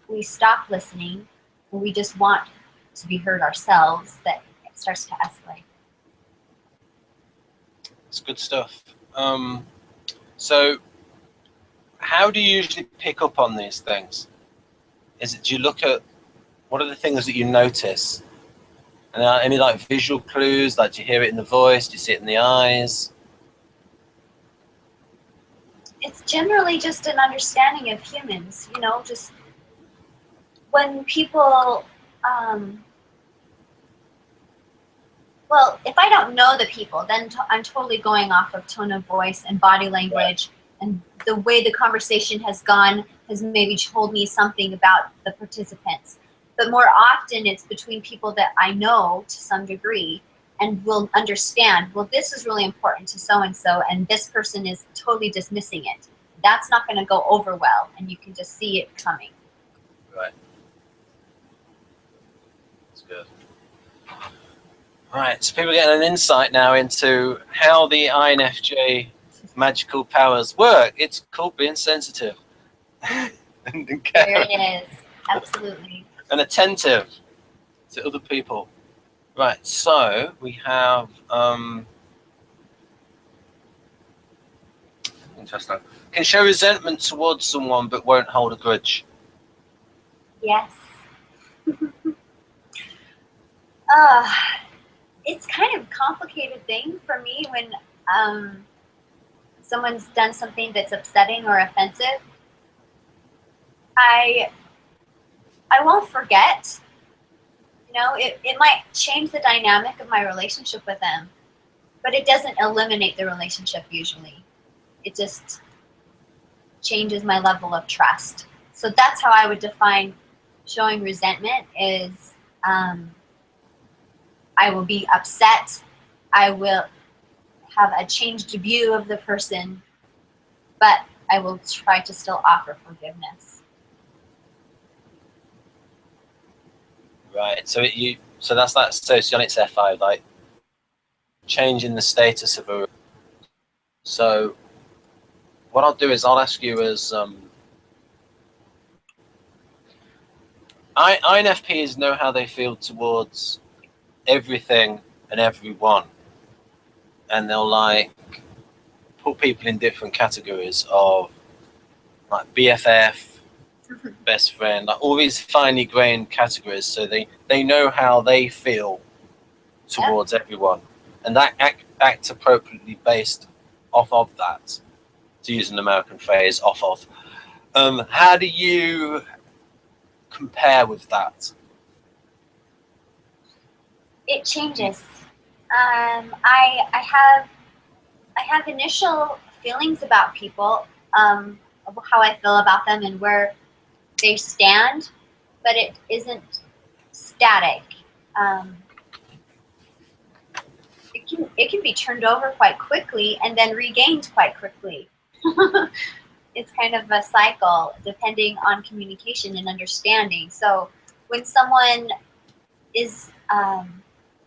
we stop listening and we just want to be heard ourselves that it starts to escalate. It's good stuff. So how do you usually pick up on these things? Do you look at, what are the things that you notice? And any like visual clues? Like, do you hear it in the voice? Do you see it in the eyes? It's generally just an understanding of humans, you know, just when people, well, if I don't know the people, then I'm totally going off of tone of voice and body language, and the way the conversation has gone has maybe told me something about the participants. But more often it's between people that I know to some degree and will understand, well, this is really important to so-and-so, and this person is totally dismissing it. That's not going to go over well, and you can just see it coming. Right. That's good. Right, so people are getting an insight now into how the INFJ magical powers work. It's called being sensitive. There it is. Absolutely. And attentive to other people. Right, so we have interesting. Can show resentment towards someone but won't hold a grudge. Yes. It's kind of a complicated thing for me when someone's done something that's upsetting or offensive. I won't forget. You know, it might change the dynamic of my relationship with them, but it doesn't eliminate the relationship usually. It just changes my level of trust. So that's how I would define showing resentment is I will be upset. I will have a changed view of the person, but I will try to still offer forgiveness. Right. So so that's that SOCIONICS I.E.I, like changing the status of a. So what I'll do is I'll ask you as INFPs know how they feel towards everything and everyone, and they'll like put people in different categories of like BFF, best friend, like all these finely grained categories. So they know how they feel towards everyone, and that act appropriately based off of that, to use an American phrase, off of. How do you compare with that? It changes. I have initial feelings about people, of how I feel about them and where they stand, but it isn't static. It can be turned over quite quickly and then regained quite quickly. It's kind of a cycle depending on communication and understanding. So when someone is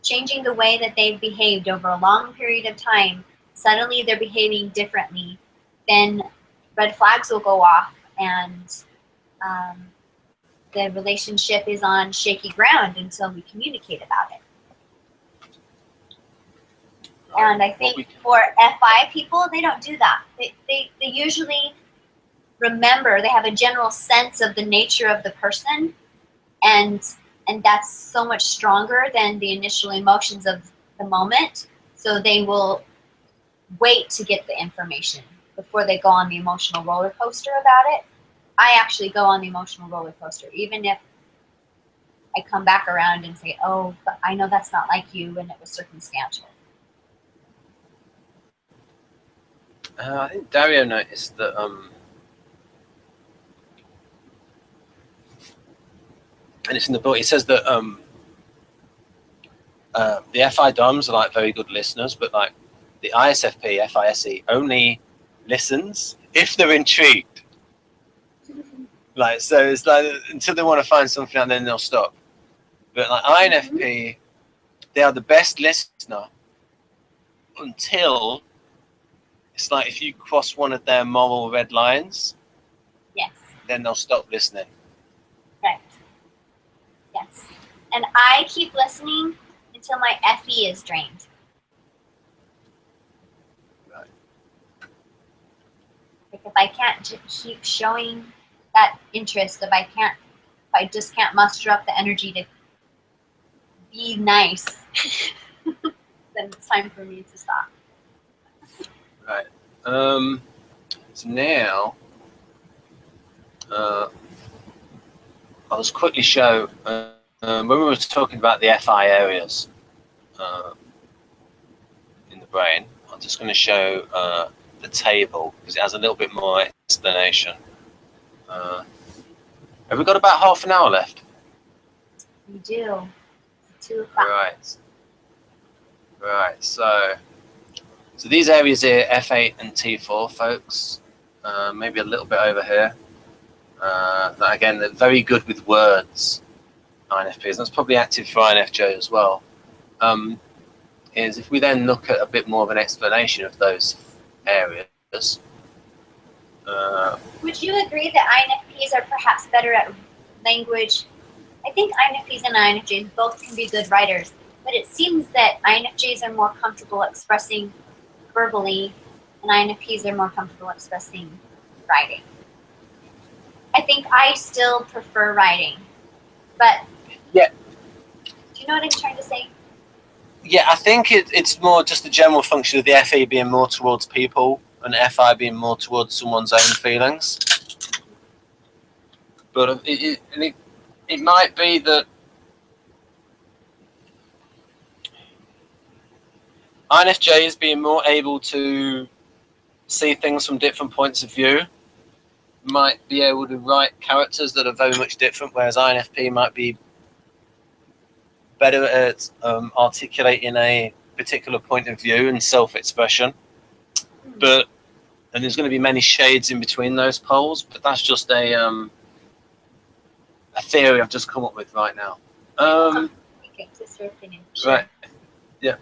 changing the way that they've behaved over a long period of time, suddenly they're behaving differently, then red flags will go off, and the relationship is on shaky ground until we communicate about it. And I think for FI people, they don't do that. They usually remember, they have a general sense of the nature of the person, and that's so much stronger than the initial emotions of the moment. So they will wait to get the information before they go on the emotional roller coaster about it. I actually go on the emotional roller coaster, even if I come back around and say, oh, but I know that's not like you and it was circumstantial. I think Dario noticed that and it's in the book, he says that the FI DOMs are like very good listeners, but like the ISFP, FISE only listens if they're intrigued. Like, so it's like until they want to find something out, then they'll stop. But like INFP, they are the best listener until it's like if you cross one of their moral red lines, yes, then they'll stop listening. Right. Yes. And I keep listening until my FE is drained. Right. Like if I can't keep showing that interest, if I just can't muster up the energy to be nice, then it's time for me to stop. Right. So now, I'll just quickly show, when we were talking about the FI areas in the brain, I'm just going to show the table because it has a little bit more explanation. Have we got about half an hour left? We do. 2 o'clock. Right. Right. So these areas here, F8 and T4, folks. Maybe a little bit over here. Again, they're very good with words, INFPs. That's probably active for INFJ as well. Is if we then look at a bit more of an explanation of those areas. Would you agree that INFPs are perhaps better at language? I think INFPs and INFJs both can be good writers, but it seems that INFJs are more comfortable expressing verbally, and INFPs are more comfortable expressing writing. I think I still prefer writing, but yeah. Do you know what I'm trying to say? Yeah, I think it's more just the general function of the FE being more towards people and FI being more towards someone's own feelings. But it might be that INFJs being more able to see things from different points of view might be able to write characters that are very much different, whereas INFP might be better at articulating a particular point of view and self-expression. And there's going to be many shades in between those poles, but that's just a theory I've just come up with right now. Right. Yeah.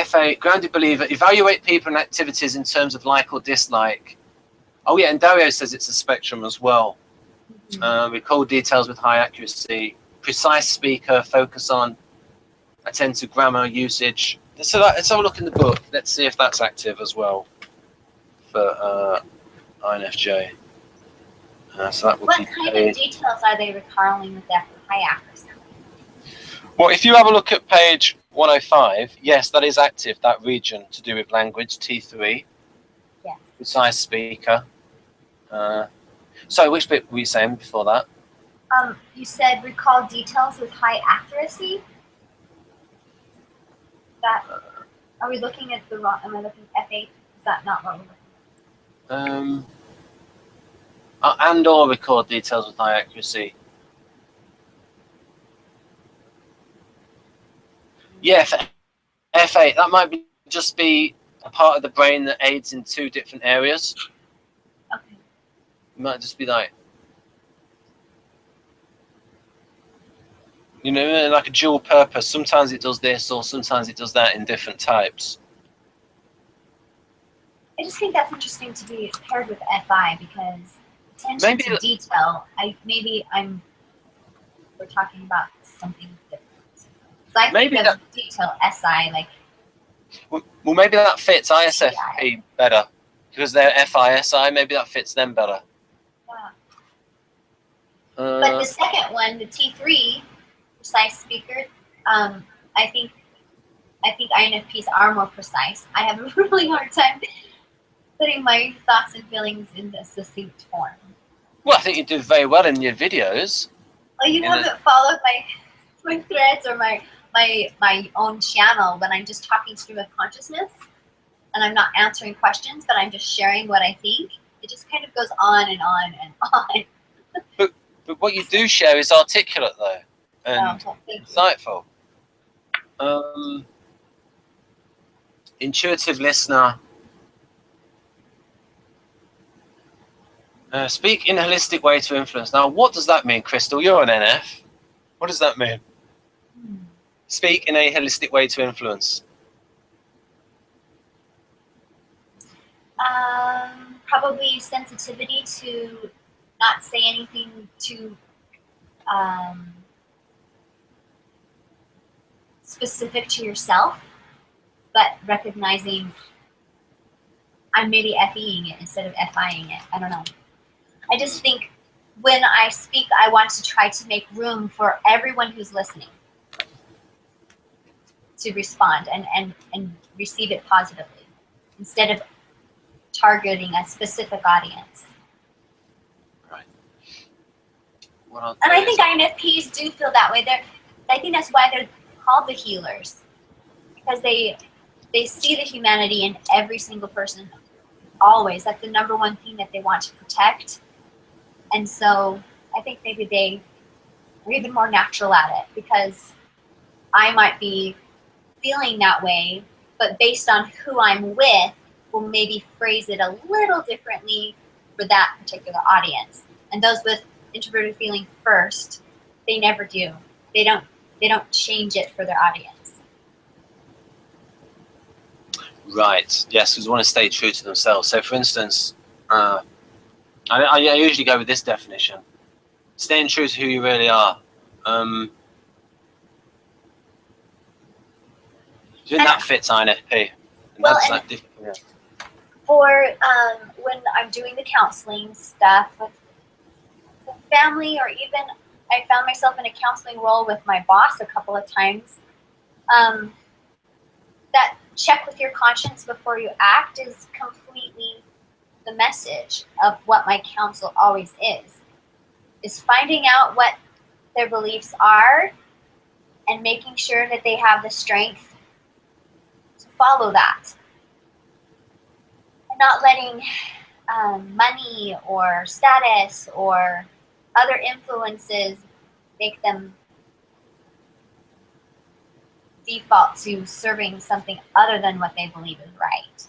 FA, grounded believer, evaluate people and activities in terms of like or dislike. Oh yeah, and Dario says it's a spectrum as well. Recall details with high accuracy. Precise speaker, focus on, attend to grammar usage. So let's have a look in the book. Let's see if that's active as well for INFJ. So that would what be kind of details are they recalling with that high accuracy? Well, if you have a look at page 105, yes, that is active, that region to do with language, T3. Yeah. Precise speaker. Sorry, which bit were you saying before that? You said recall details with high accuracy. That are we looking at the wrong? Am I looking at F8? Is that not what we're looking at? And or record details with high accuracy. Yeah, for F8, that might just be a part of the brain that aids in two different areas. Okay. It might just be like, you know, like a dual purpose. Sometimes it does this, or sometimes it does that in different types. I just think that's interesting to be paired with FI because attention to detail. We're talking about something different. So I think of detail SI like. Well, maybe that fits ISFP better because they're FISI. Maybe that fits them better. Yeah. But the second one, the T3, precise speaker, I think INFPs are more precise. I have a really hard time putting my thoughts and feelings in a succinct form. Well, I think you do very well in your videos. Well, you haven't followed my threads or my own channel when I'm just talking stream of consciousness and I'm not answering questions, but I'm just sharing what I think. It just kind of goes on and on and on. But what you do share is articulate though and insightful. Intuitive listener. Speak in a holistic way to influence. Now, what does that mean, Crystal? You're an NF. What does that mean? Speak in a holistic way to influence. Probably sensitivity to not say anything too specific to yourself, but recognizing I'm maybe FEing it instead of FIing it. I don't know. I just think when I speak, I want to try to make room for everyone who's listening to respond and receive it positively instead of targeting a specific audience. Right. And I think INFPs do feel that way. I think that's why they're called the healers, because they see the humanity in every single person, always. That's the number one thing that they want to protect. And so I think maybe they are even more natural at it, because I might be feeling that way, but based on who I'm with, will maybe phrase it a little differently for that particular audience. And those with introverted feeling first, they never do. They don't change it for their audience. Right. Yes, because they want to stay true to themselves. So, for instance, I usually go with this definition: staying true to who you really are. Do you think that fits INFP? Well, for when I'm doing the counseling stuff with family, or even I found myself in a counseling role with my boss a couple of times, that check with your conscience before you act is completely the message of what my counsel always is finding out what their beliefs are and making sure that they have the strength to follow that. And not letting money or status or other influences make them default to serving something other than what they believe is right.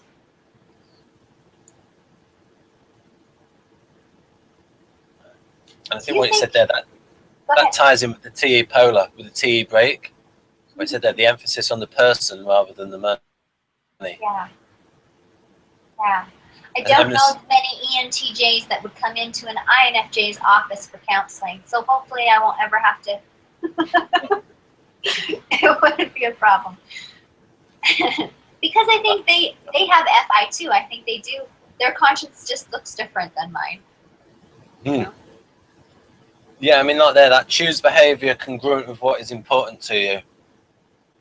And I think what you said there, that ties in with the TE polar, with the TE break. What you said there, the emphasis on the person rather than the money. Yeah. Yeah. I don't know many ENTJs that would come into an INFJ's office for counseling, so hopefully I won't ever have to. It wouldn't be a problem. Because I think they have FI too. I think they do. Their conscience just looks different than mine. You know? Yeah, I mean, not there. That choose behavior congruent with what is important to you.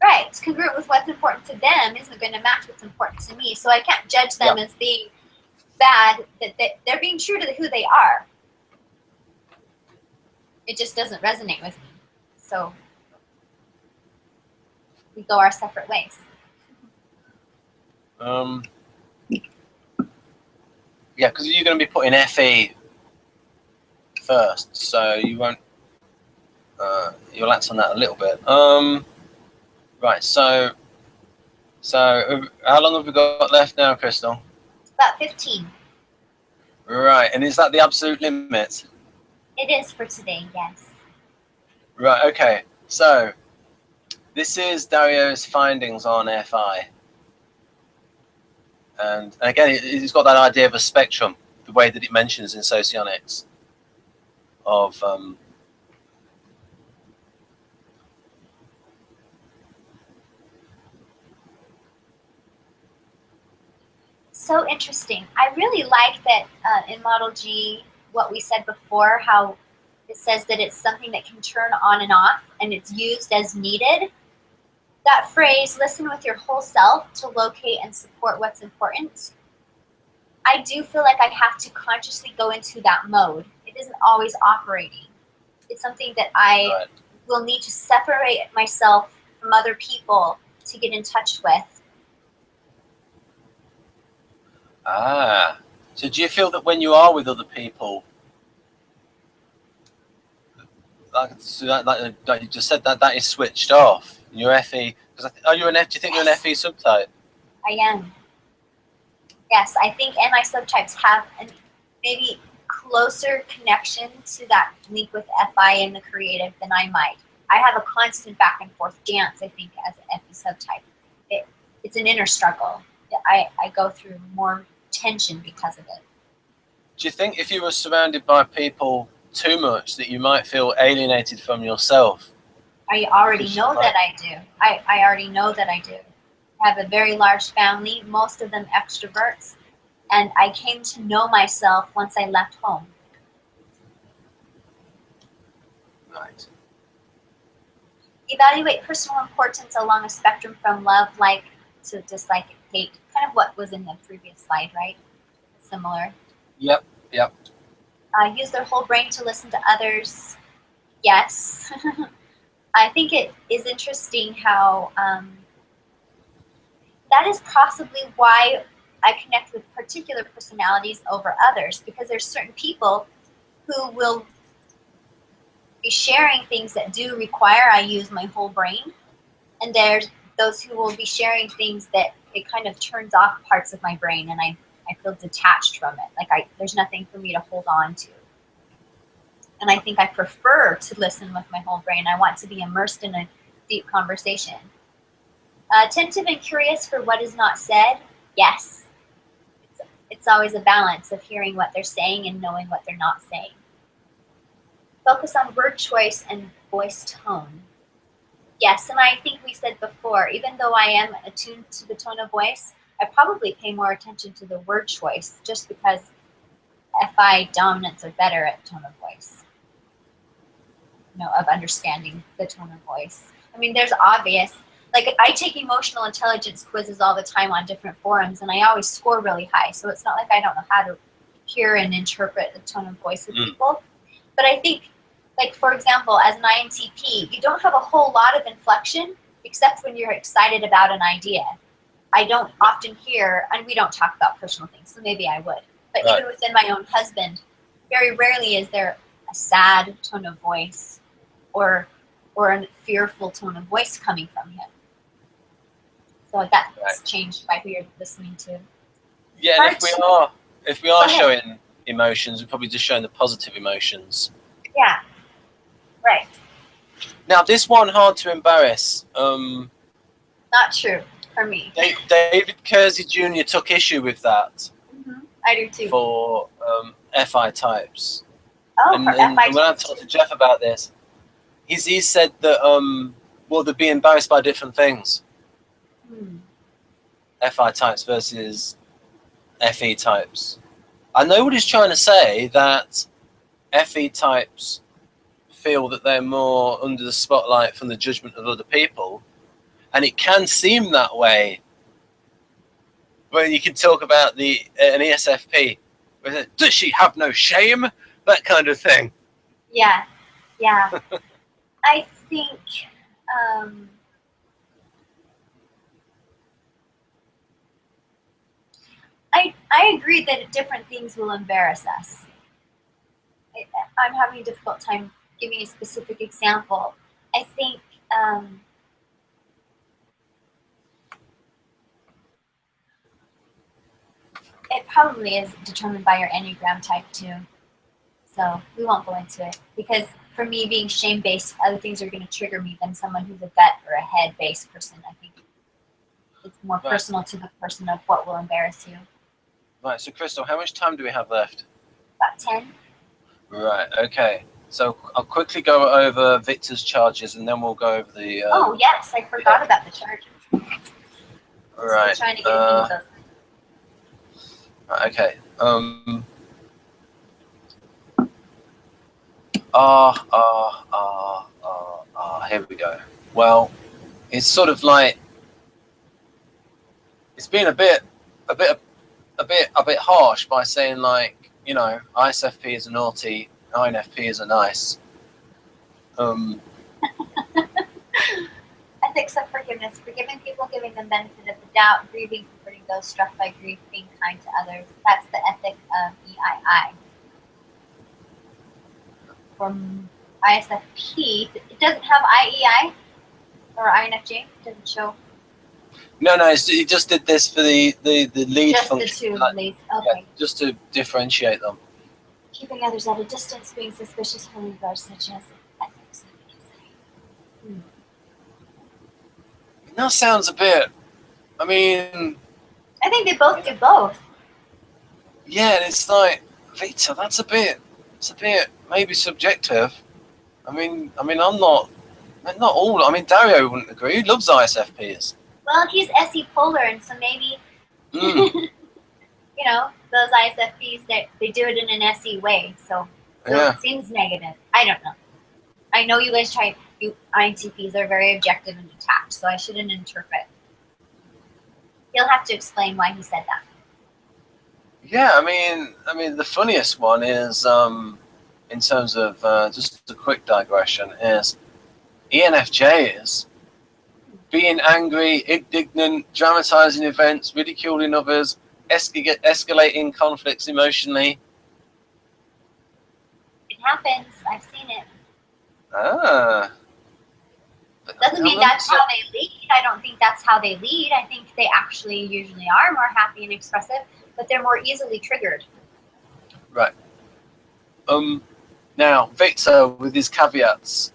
Right. It's congruent with what's important to them isn't going to match what's important to me. So I can't judge them as being bad. That they're being true to who they are. It just doesn't resonate with me. So we go our separate ways. Yeah, because you're going to be putting FE first, so you won't. You'll relax on that a little bit. Right. So how long have we got left now, Crystal? About 15. Right, and is that the absolute limit? It is for today, yes. Right. Okay. So this is Dario's findings on FI. And again, he's got that idea of a spectrum, the way that it mentions in Socionics, of so interesting. I really like that in Model G, what we said before, how it says that it's something that can turn on and off, and it's used as needed. That phrase, listen with your whole self to locate and support what's important. I do feel like I have to consciously go into that mode. It isn't always operating. It's something that I will need to separate myself from other people to get in touch with. Ah, so do you feel that when you are with other people, like you just said, that is switched off? Your FE, because are you an F? Do you think you're an FE subtype? I am. Yes, I think MI subtypes have a maybe closer connection to that link with FI and the creative than I might. I have a constant back and forth dance, I think, as an FE subtype. It's an inner struggle. I go through more tension because of it. Do you think if you were surrounded by people too much that you might feel alienated from yourself? I already know that I do. I already know that I do. I have a very large family, most of them extroverts, and I came to know myself once I left home. Right. Evaluate personal importance along a spectrum from love, like, to dislike, hate. Kind of what was in the previous slide, right? Similar. Yep. Use their whole brain to listen to others. Yes. I think it is interesting how that is possibly why I connect with particular personalities over others, because there's certain people who will be sharing things that do require I use my whole brain, and there's those who will be sharing things that it kind of turns off parts of my brain, and I feel detached from it. Like there's nothing for me to hold on to. And I think I prefer to listen with my whole brain. I want to be immersed in a deep conversation. Attentive and curious for what is not said. Yes. It's always a balance of hearing what they're saying and knowing what they're not saying. Focus on word choice and voice tone. Yes, and I think we said before, even though I am attuned to the tone of voice, I probably pay more attention to the word choice just because FI dominants are better at tone of voice. You know, of understanding the tone of voice. I mean, there's obvious, like I take emotional intelligence quizzes all the time on different forums, and I always score really high. So it's not like I don't know how to hear and interpret the tone of voice of people. But I think, like, for example, as an INTP, you don't have a whole lot of inflection except when you're excited about an idea. I don't often hear, and we don't talk about personal things, so maybe I would. But even within my own husband, very rarely is there a sad tone of voice or a fearful tone of voice coming from him. So that's changed by who you're listening to. Yeah, and if we are showing emotions, we're probably just showing the positive emotions. Yeah. Right. Now, this one, hard to embarrass. Not true for me. David Kersey Jr. took issue with that. I do too. For FI types. Oh, and for FI types. When I talked to Jeff about this, he said that well, they'd be embarrassed by different things. FI types versus FE types. I know what he's trying to say, that FE types feel that they're more under the spotlight from the judgment of other people, and it can seem that way when you can talk about an ESFP. Does she have no shame? That kind of thing. Yeah, yeah. I think I agree that different things will embarrass us. I'm having a difficult time giving a specific example. I think it probably is determined by your Enneagram type too. So we won't go into it, because for me, being shame-based, other things are going to trigger me than someone who's a gut or a head-based person. I think it's more personal to the person of what will embarrass you. Right, so Crystal, how much time do we have left? About 10. Right, okay. So I'll quickly go over Victor's charges, and then we'll go over the... oh, yes, I forgot about the charges. Right. Still trying to get those. Okay. Here we go. Well, it's sort of like, it's been a bit harsh by saying, like, you know, ISFP is a naughty, INFP is a nice. Ethics of forgiveness: forgiving people, giving them benefit of the doubt, grieving, comforting those struck by grief, being kind to others. That's the ethic of EII. From ISFP, it doesn't have IEI or INFJ. It doesn't show. No, he just did this for the lead just function. Just the two leads. Okay. Yeah, just to differentiate them. Keeping others at a distance, being suspicious, holding grudge, such as ethics. That sounds a bit. I mean, I think they both do both. Yeah, it's like, Victor, it's a bit maybe subjective. I mean, I'm not all. I mean, Dario wouldn't agree. He loves ISFPs. Well, he's SE polar, and so maybe, you know, those ISFPs, they do it in an SE way. So yeah. It seems negative. I don't know. I know you guys you INTPs are very objective and detached, so I shouldn't interpret. He'll have to explain why he said that. Yeah, I mean, the funniest one is, in terms of just a quick digression, is ENFJs being angry, indignant, dramatizing events, ridiculing others, escalating conflicts emotionally. It happens. I've seen it. Doesn't mean that's how they lead. I don't think that's how they lead. I think they actually usually are more happy and expressive, but they're more easily triggered. Right. Now, Victor, with his caveats,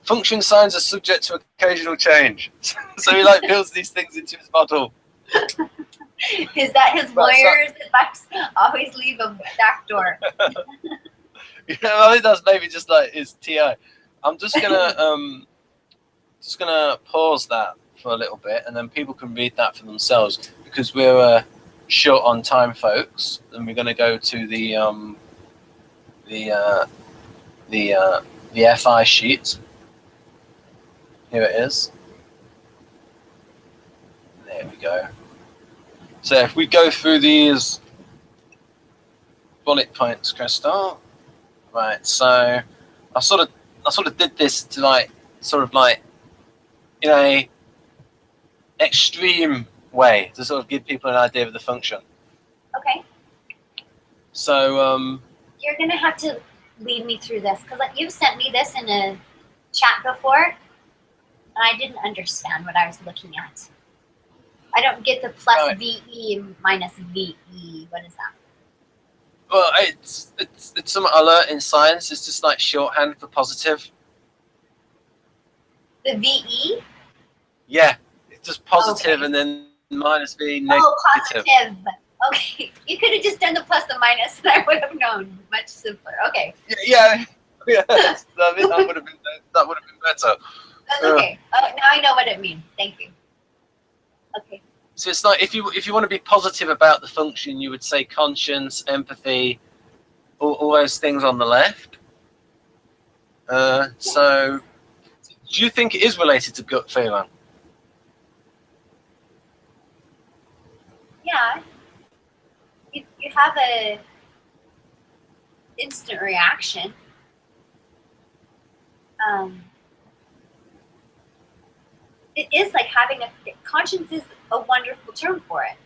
function signs are subject to occasional change. So he builds these things into his model. Is that his lawyer's advice? Always leave a back door. Yeah, I think that's maybe just like his TI. I'm just gonna pause that for a little bit, and then people can read that for themselves, because we're short on time, folks, and we're gonna go to the FI sheet. Here it is. There we go. So if we go through these bullet points, Crystal. Right. So I sort of did this to in a extreme way to sort of give people an idea of the function. Okay. So you're gonna have to lead me through this, because you've sent me this in a chat before, and I didn't understand what I was looking at. I don't get the plus VE minus VE. What is that? Well, it's some alert in science. It's just like shorthand for positive. The VE? Yeah, it's just positive, okay. And then minus V negative. Oh, positive. Okay, you could have just done the plus and minus, and I would have known. Much simpler. Okay. Yeah. That would have been better. That's okay. Now I know what it means. Thank you. Okay. So it's like if you want to be positive about the function, you would say conscience, empathy, all those things on the left. So, do you think it is related to gut feeling? Yeah. You have a instant reaction. It is like having conscience is a wonderful term for it.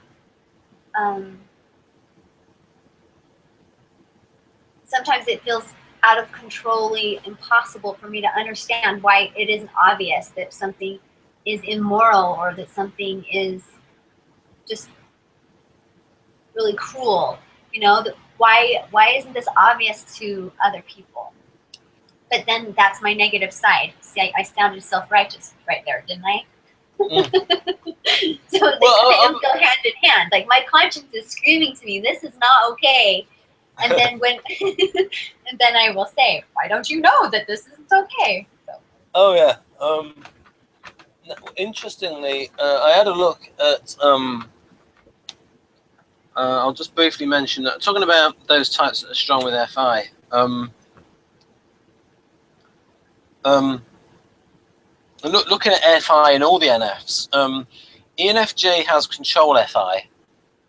Sometimes it feels out of controlly impossible for me to understand why it isn't obvious that something is immoral or that something is just really cruel. You know, why isn't this obvious to other people? But then that's my negative side. See, I sounded self-righteous right there, didn't I? So they kind of go hand in hand. Like my conscience is screaming to me, "This is not okay." And then and then I will say, "Why don't you know that this isn't okay?" So. Oh yeah. Interestingly, I had a look at. I'll just briefly mention that talking about those types that are strong with FI. Looking at FI and all the NFs, ENFJ has control FI,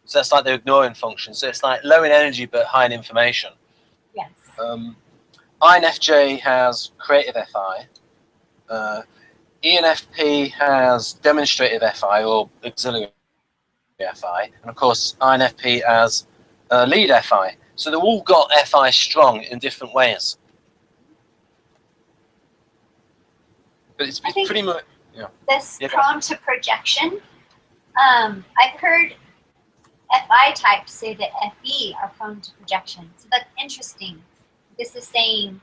so that's like the ignoring function. So it's like low in energy but high in information. Yes. INFJ has creative FI. ENFP has demonstrative FI or auxiliary FI, and of course INFP has lead FI. So they've all got FI strong in different ways. But it's pretty much this prone to projection. I've heard FI types say that FE are prone to projection, so that's interesting. This is saying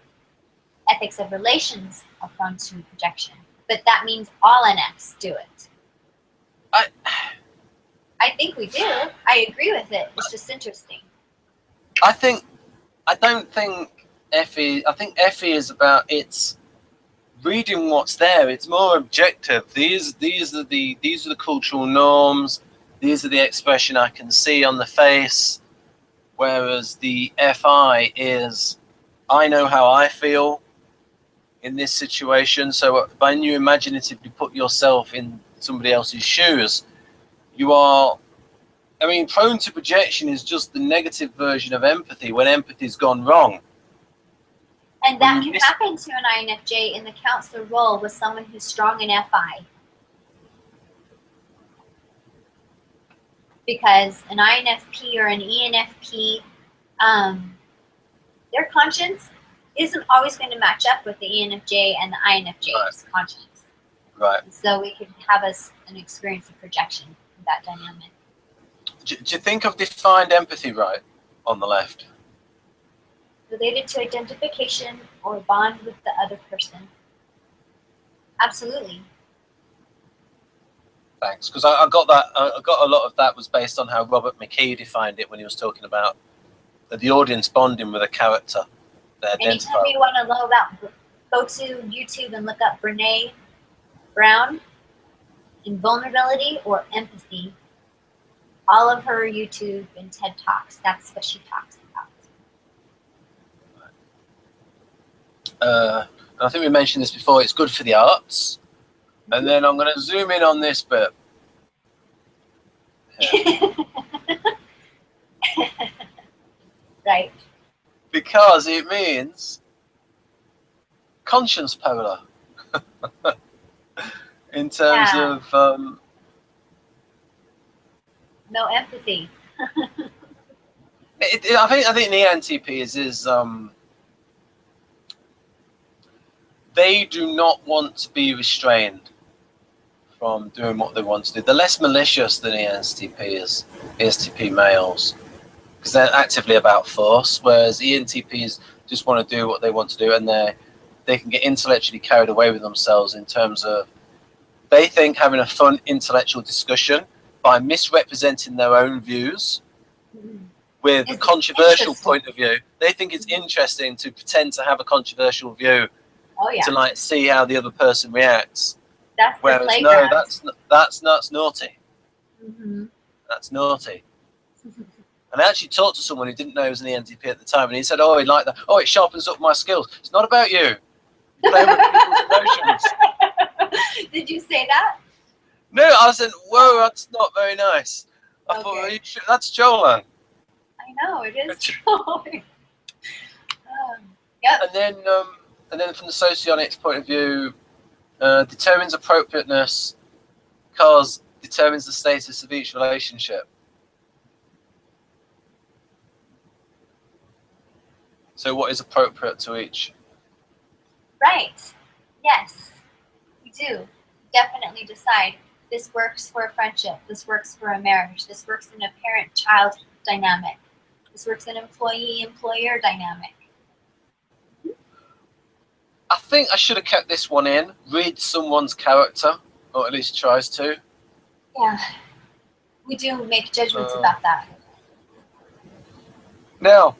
ethics of relations are prone to projection, but that means all NFs do it. I think we do. I agree with it. It's just interesting. I don't think FE. I think FE is about its reading what's there. It's more objective. These are the cultural norms. These are the expression I can see on the face. Whereas the FI is, I know how I feel in this situation. So when you imaginatively put yourself in somebody else's shoes, you are, I mean, prone to projection is just the negative version of empathy when empathy's gone wrong. And that can happen to an INFJ in the counselor role with someone who's strong in FI. Because an INFP or an ENFP, their conscience isn't always going to match up with the ENFJ and the INFJ's conscience. Right. And so we could have an experience of projection in that dynamic. Do you think I've defined empathy right on the left? Related to identification or bond with the other person. Absolutely. Thanks, because I got that. I got a lot of that was based on how Robert McKee defined it when he was talking about the audience bonding with a character. Anytime you want to know about, go to YouTube and look up Brene Brown in vulnerability or empathy. All of her YouTube and TED Talks, that's what she talks about. I think we mentioned this before. It's good for the arts. And then I'm going to zoom in on this bit. Yeah. Right. Because it means conscience polar. In terms of... no empathy. I think the ENTP is they do not want to be restrained from doing what they want to do. They're less malicious than ESTP males, because they're actively about force, whereas ENTPs just want to do what they want to do, and they can get intellectually carried away with themselves in terms of they think having a fun intellectual discussion by misrepresenting their own views with a controversial point of view. They think it's interesting to pretend to have a controversial view to like see how the other person reacts. That's Whereas the playground. no, that's naughty. That's naughty. And I actually talked to someone who didn't know he was in the NDP at the time, and he said, "Oh, he liked that. Oh, it sharpens up my skills. It's not about you. Playing with people's emotions." Did you say that? No, I said, "Whoa, that's not very nice." I thought, well, that's trolling. I know it is trolling. Yep. And then from the socionics point of view, determines appropriateness because determines the status of each relationship. So what is appropriate to each? Right. Yes, we do. Definitely decide this works for a friendship. This works for a marriage. This works in a parent-child dynamic. This works in employee-employer dynamic. I think I should have kept this one in. Read someone's character, or at least tries to. Yeah, we do make judgments about that. Now,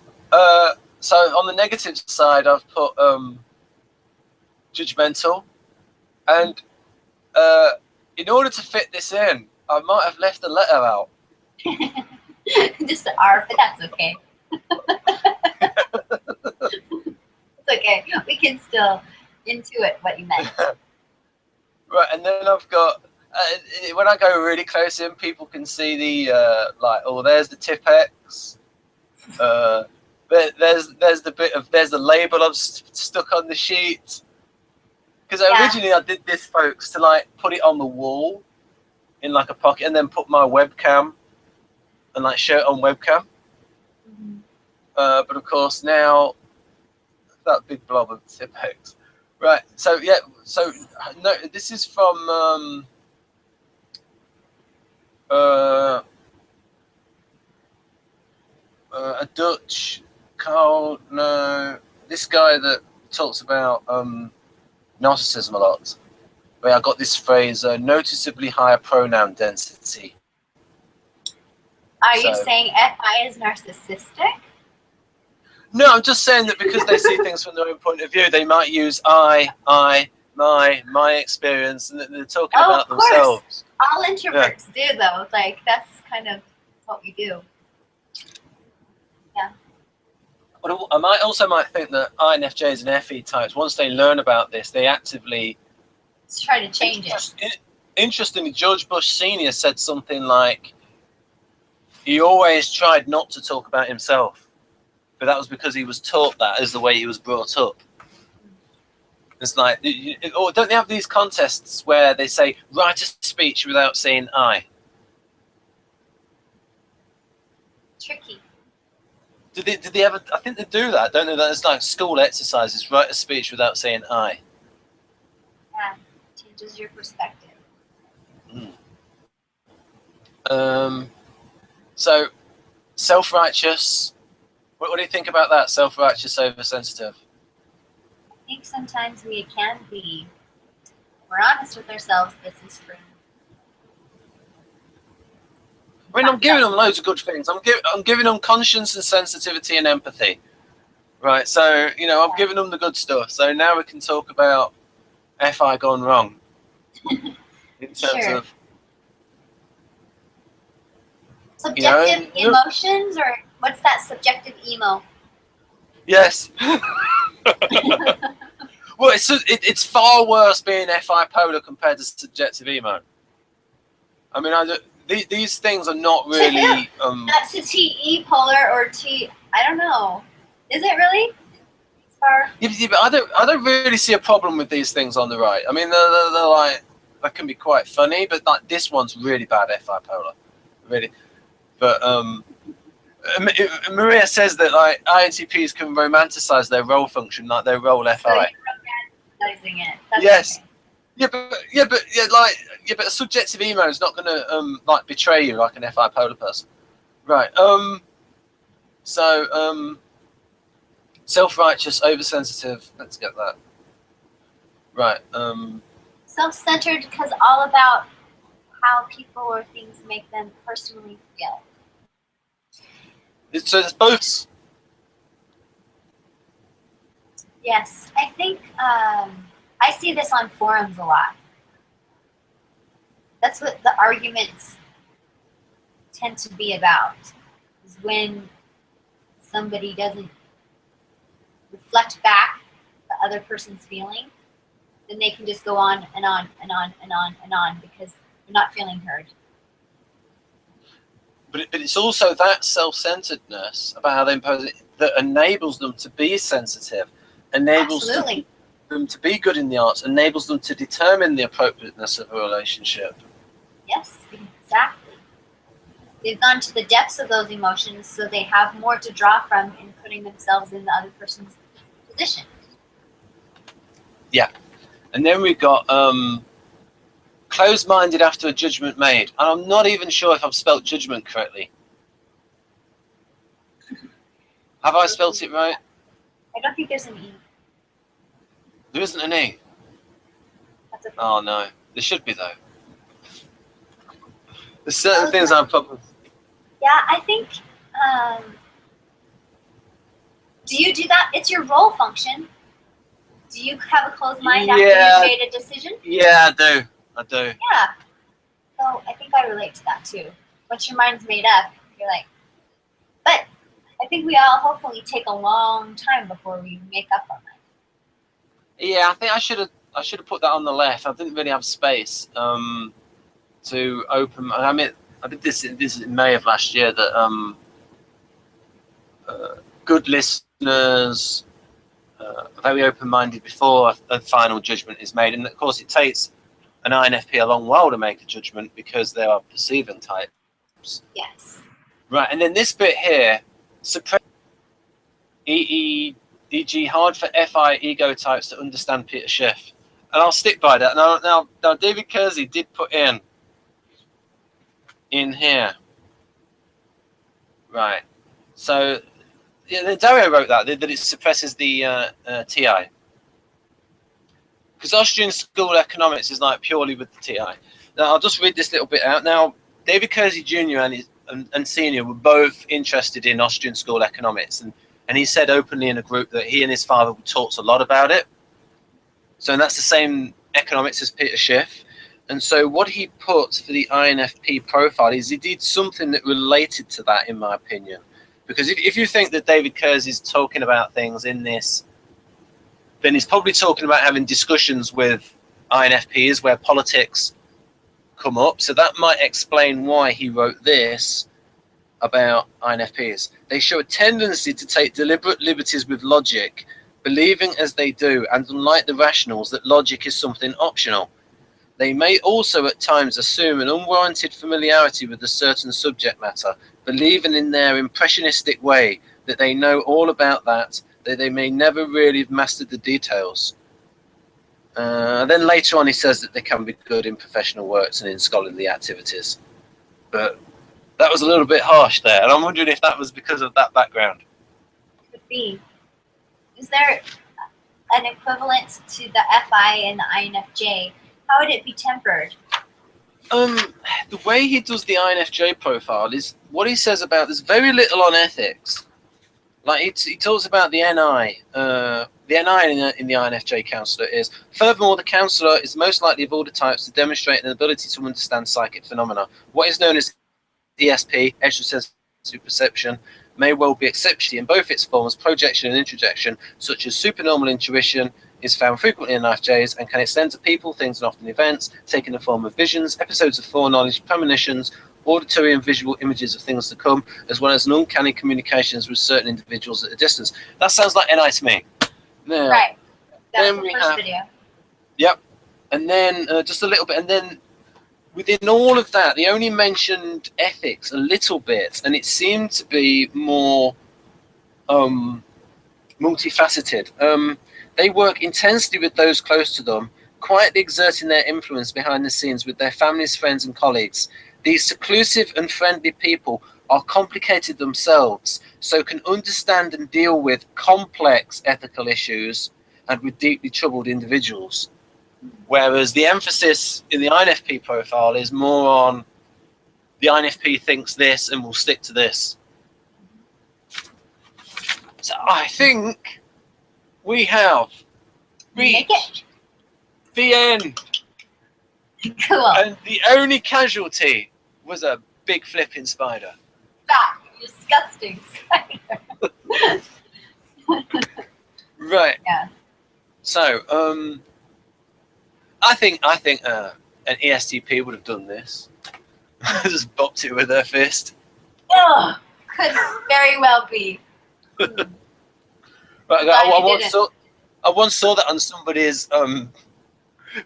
so on the negative side, I've put judgmental, and in order to fit this in, I might have left the letter out. Just the R, but that's okay. It's okay. We can still intuit what you meant. Right, and then I've got when I go really close in, people can see the like, oh, there's the Tipex. There's the label I've stuck on the sheet. Because originally I did this, folks, to like put it on the wall in like a pocket, and then put my webcam and like show it on webcam. But of course now that big blob of Tipex. Right. So yeah. So no, this is from a Dutch Carl. No, this guy that talks about narcissism a lot. Where I got this phrase: noticeably higher pronoun density. Are you saying FI is narcissistic? No, I'm just saying that because they see things from their own point of view, they might use I, my experience, and they're talking about themselves. All introverts do, though. Like, that's kind of what we do. Yeah. But I might think that INFJs and FE types, once they learn about this, they actively try to change it. Interestingly, George Bush Sr. said something like, he always tried not to talk about himself. But that was because he was taught that as the way he was brought up. It's like, or don't they have these contests where they say, write a speech without saying I? Tricky. Did they ever? I think they do that, don't they? That's like school exercises. Write a speech without saying I. Yeah, changes your perspective. So, self-righteous. What do you think about that? Self-righteous, oversensitive. I think sometimes we can be. If we're honest with ourselves, this is true. I mean, I'm giving them loads of good things. I'm giving them conscience and sensitivity and empathy. Right, so, you know, I'm giving them the good stuff. So now we can talk about FI gone wrong. In terms of... Subjective emotions, or what's that subjective emo? Yes. Well, it's far worse being FI polar compared to subjective emo. I mean, these things are not really... That's a TE polar or T... I don't know. Is it really? Yeah, but I don't really see a problem with these things on the right. I mean, they're like... That can be quite funny, but like this one's really bad FI polar. Really. But Maria says that like INTPs can romanticize their role function, like their role FI. So you're romanticizing it. That's yes. Okay. But a subjective emo is not gonna like betray you like an FI polar person. Right. Self-righteous, oversensitive. Let's get that. Right. Self-centered because all about how people or things make them personally feel. So there's both. Yes, I think I see this on forums a lot. That's what the arguments tend to be about, is when somebody doesn't reflect back the other person's feeling, then they can just go on and on and on and on and on because they're not feeling heard. But it's also that self-centeredness about how they impose it that enables them to be sensitive, enables them to be good in the arts, enables them to determine the appropriateness of a relationship. Yes, exactly. They've gone to the depths of those emotions, so they have more to draw from in putting themselves in the other person's position. Yeah. And then we've got closed-minded after a judgment made. And I'm not even sure if I've spelt judgment correctly. Have I spelt it right? I don't think there's an E. There isn't an E? That's okay. Oh, no. There should be, though. There's certain things I'm probably... Yeah, I think... do you do that? It's your role function. Do you have a closed mind after you've made a decision? Yeah, I do. I do. Yeah. So I think I relate to that too. Once your mind's made up, you're like, but I think we all hopefully take a long time before we make up our mind. Yeah, I think I should have put that on the left. I didn't really have space to open. I mean, I did this in May of last year. That good listeners, very open-minded before a final judgment is made, and of course it takes an INFP a long while to make a judgment because they are perceiving types. Yes. Right, and then this bit here, suppress e.g. hard for FI ego types to understand Peter Schiff. And I'll stick by that. Now David Kersey did put in here. Right. So yeah, Dario wrote that it suppresses the TI. Because Austrian school economics is like purely with the TI. Now I'll just read this little bit out. Now David Kersey Jr. and Senior were both interested in Austrian school economics, and he said openly in a group that he and his father talked a lot about it. So that's the same economics as Peter Schiff. And so what he put for the INFP profile is he did something that related to that, in my opinion. Because if you think that David Kersey is talking about things in this, then he's probably talking about having discussions with INFPs where politics come up. So that might explain why he wrote this about INFPs. They show a tendency to take deliberate liberties with logic, believing as they do, and unlike the rationals, that logic is something optional. They may also at times assume an unwarranted familiarity with a certain subject matter, believing in their impressionistic way that they know all about that they may never really have mastered the details. Then later on he says that they can be good in professional works and in scholarly activities. But that was a little bit harsh there, and I'm wondering if that was because of that background. Could be. Is there an equivalent to the FI and the INFJ? How would it be tempered? The way he does the INFJ profile is what he says about there's very little on ethics. Like he talks about the NI. The NI in the INFJ counsellor is, furthermore, the counsellor is most likely of all the types to demonstrate an ability to understand psychic phenomena. What is known as ESP, extrasensory perception, may well be exceptional in both its forms, projection and introjection, such as supernormal intuition, is found frequently in INFJs and can extend to people, things, and often events, taking the form of visions, episodes of foreknowledge, premonitions, auditory and visual images of things to come, as well as an uncanny communications with certain individuals at a distance. That sounds like NI to me. Now, right. That's then the we first have, video. Yep. And then just a little bit, and then within all of that, they only mentioned ethics a little bit, and it seemed to be more multifaceted. They work intensely with those close to them, quietly exerting their influence behind the scenes with their families, friends, and colleagues. These seclusive and friendly people are complicated themselves, so can understand and deal with complex ethical issues and with deeply troubled individuals. Whereas the emphasis in the INFP profile is more on the INFP thinks this and will stick to this. So I think we have reached the end. Cool. And the only casualty was a big flipping spider. Fat, disgusting spider. Right. Yeah. So, I think an ESTP would have done this. Just bopped it with her fist. Oh, could very well be. Right, I once saw that on somebody's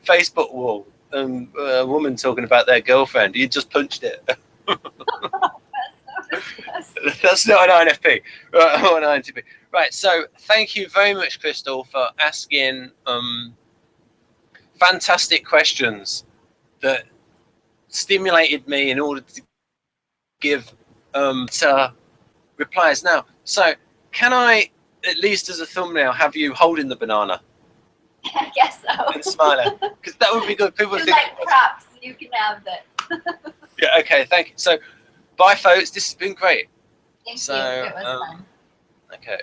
Facebook wall. A woman talking about their girlfriend. He just punched it. That's not an INFP. Right, or an INTP. Right, so thank you very much, Crystal, for asking fantastic questions that stimulated me in order to give replies. Now, so can I, at least as a thumbnail, have you holding the banana? I guess so. And smiling, because that would be good. People think like props, you can have that. Yeah. Okay. Thank you. So, bye, folks. This has been great. Thank you. It was fun. Okay.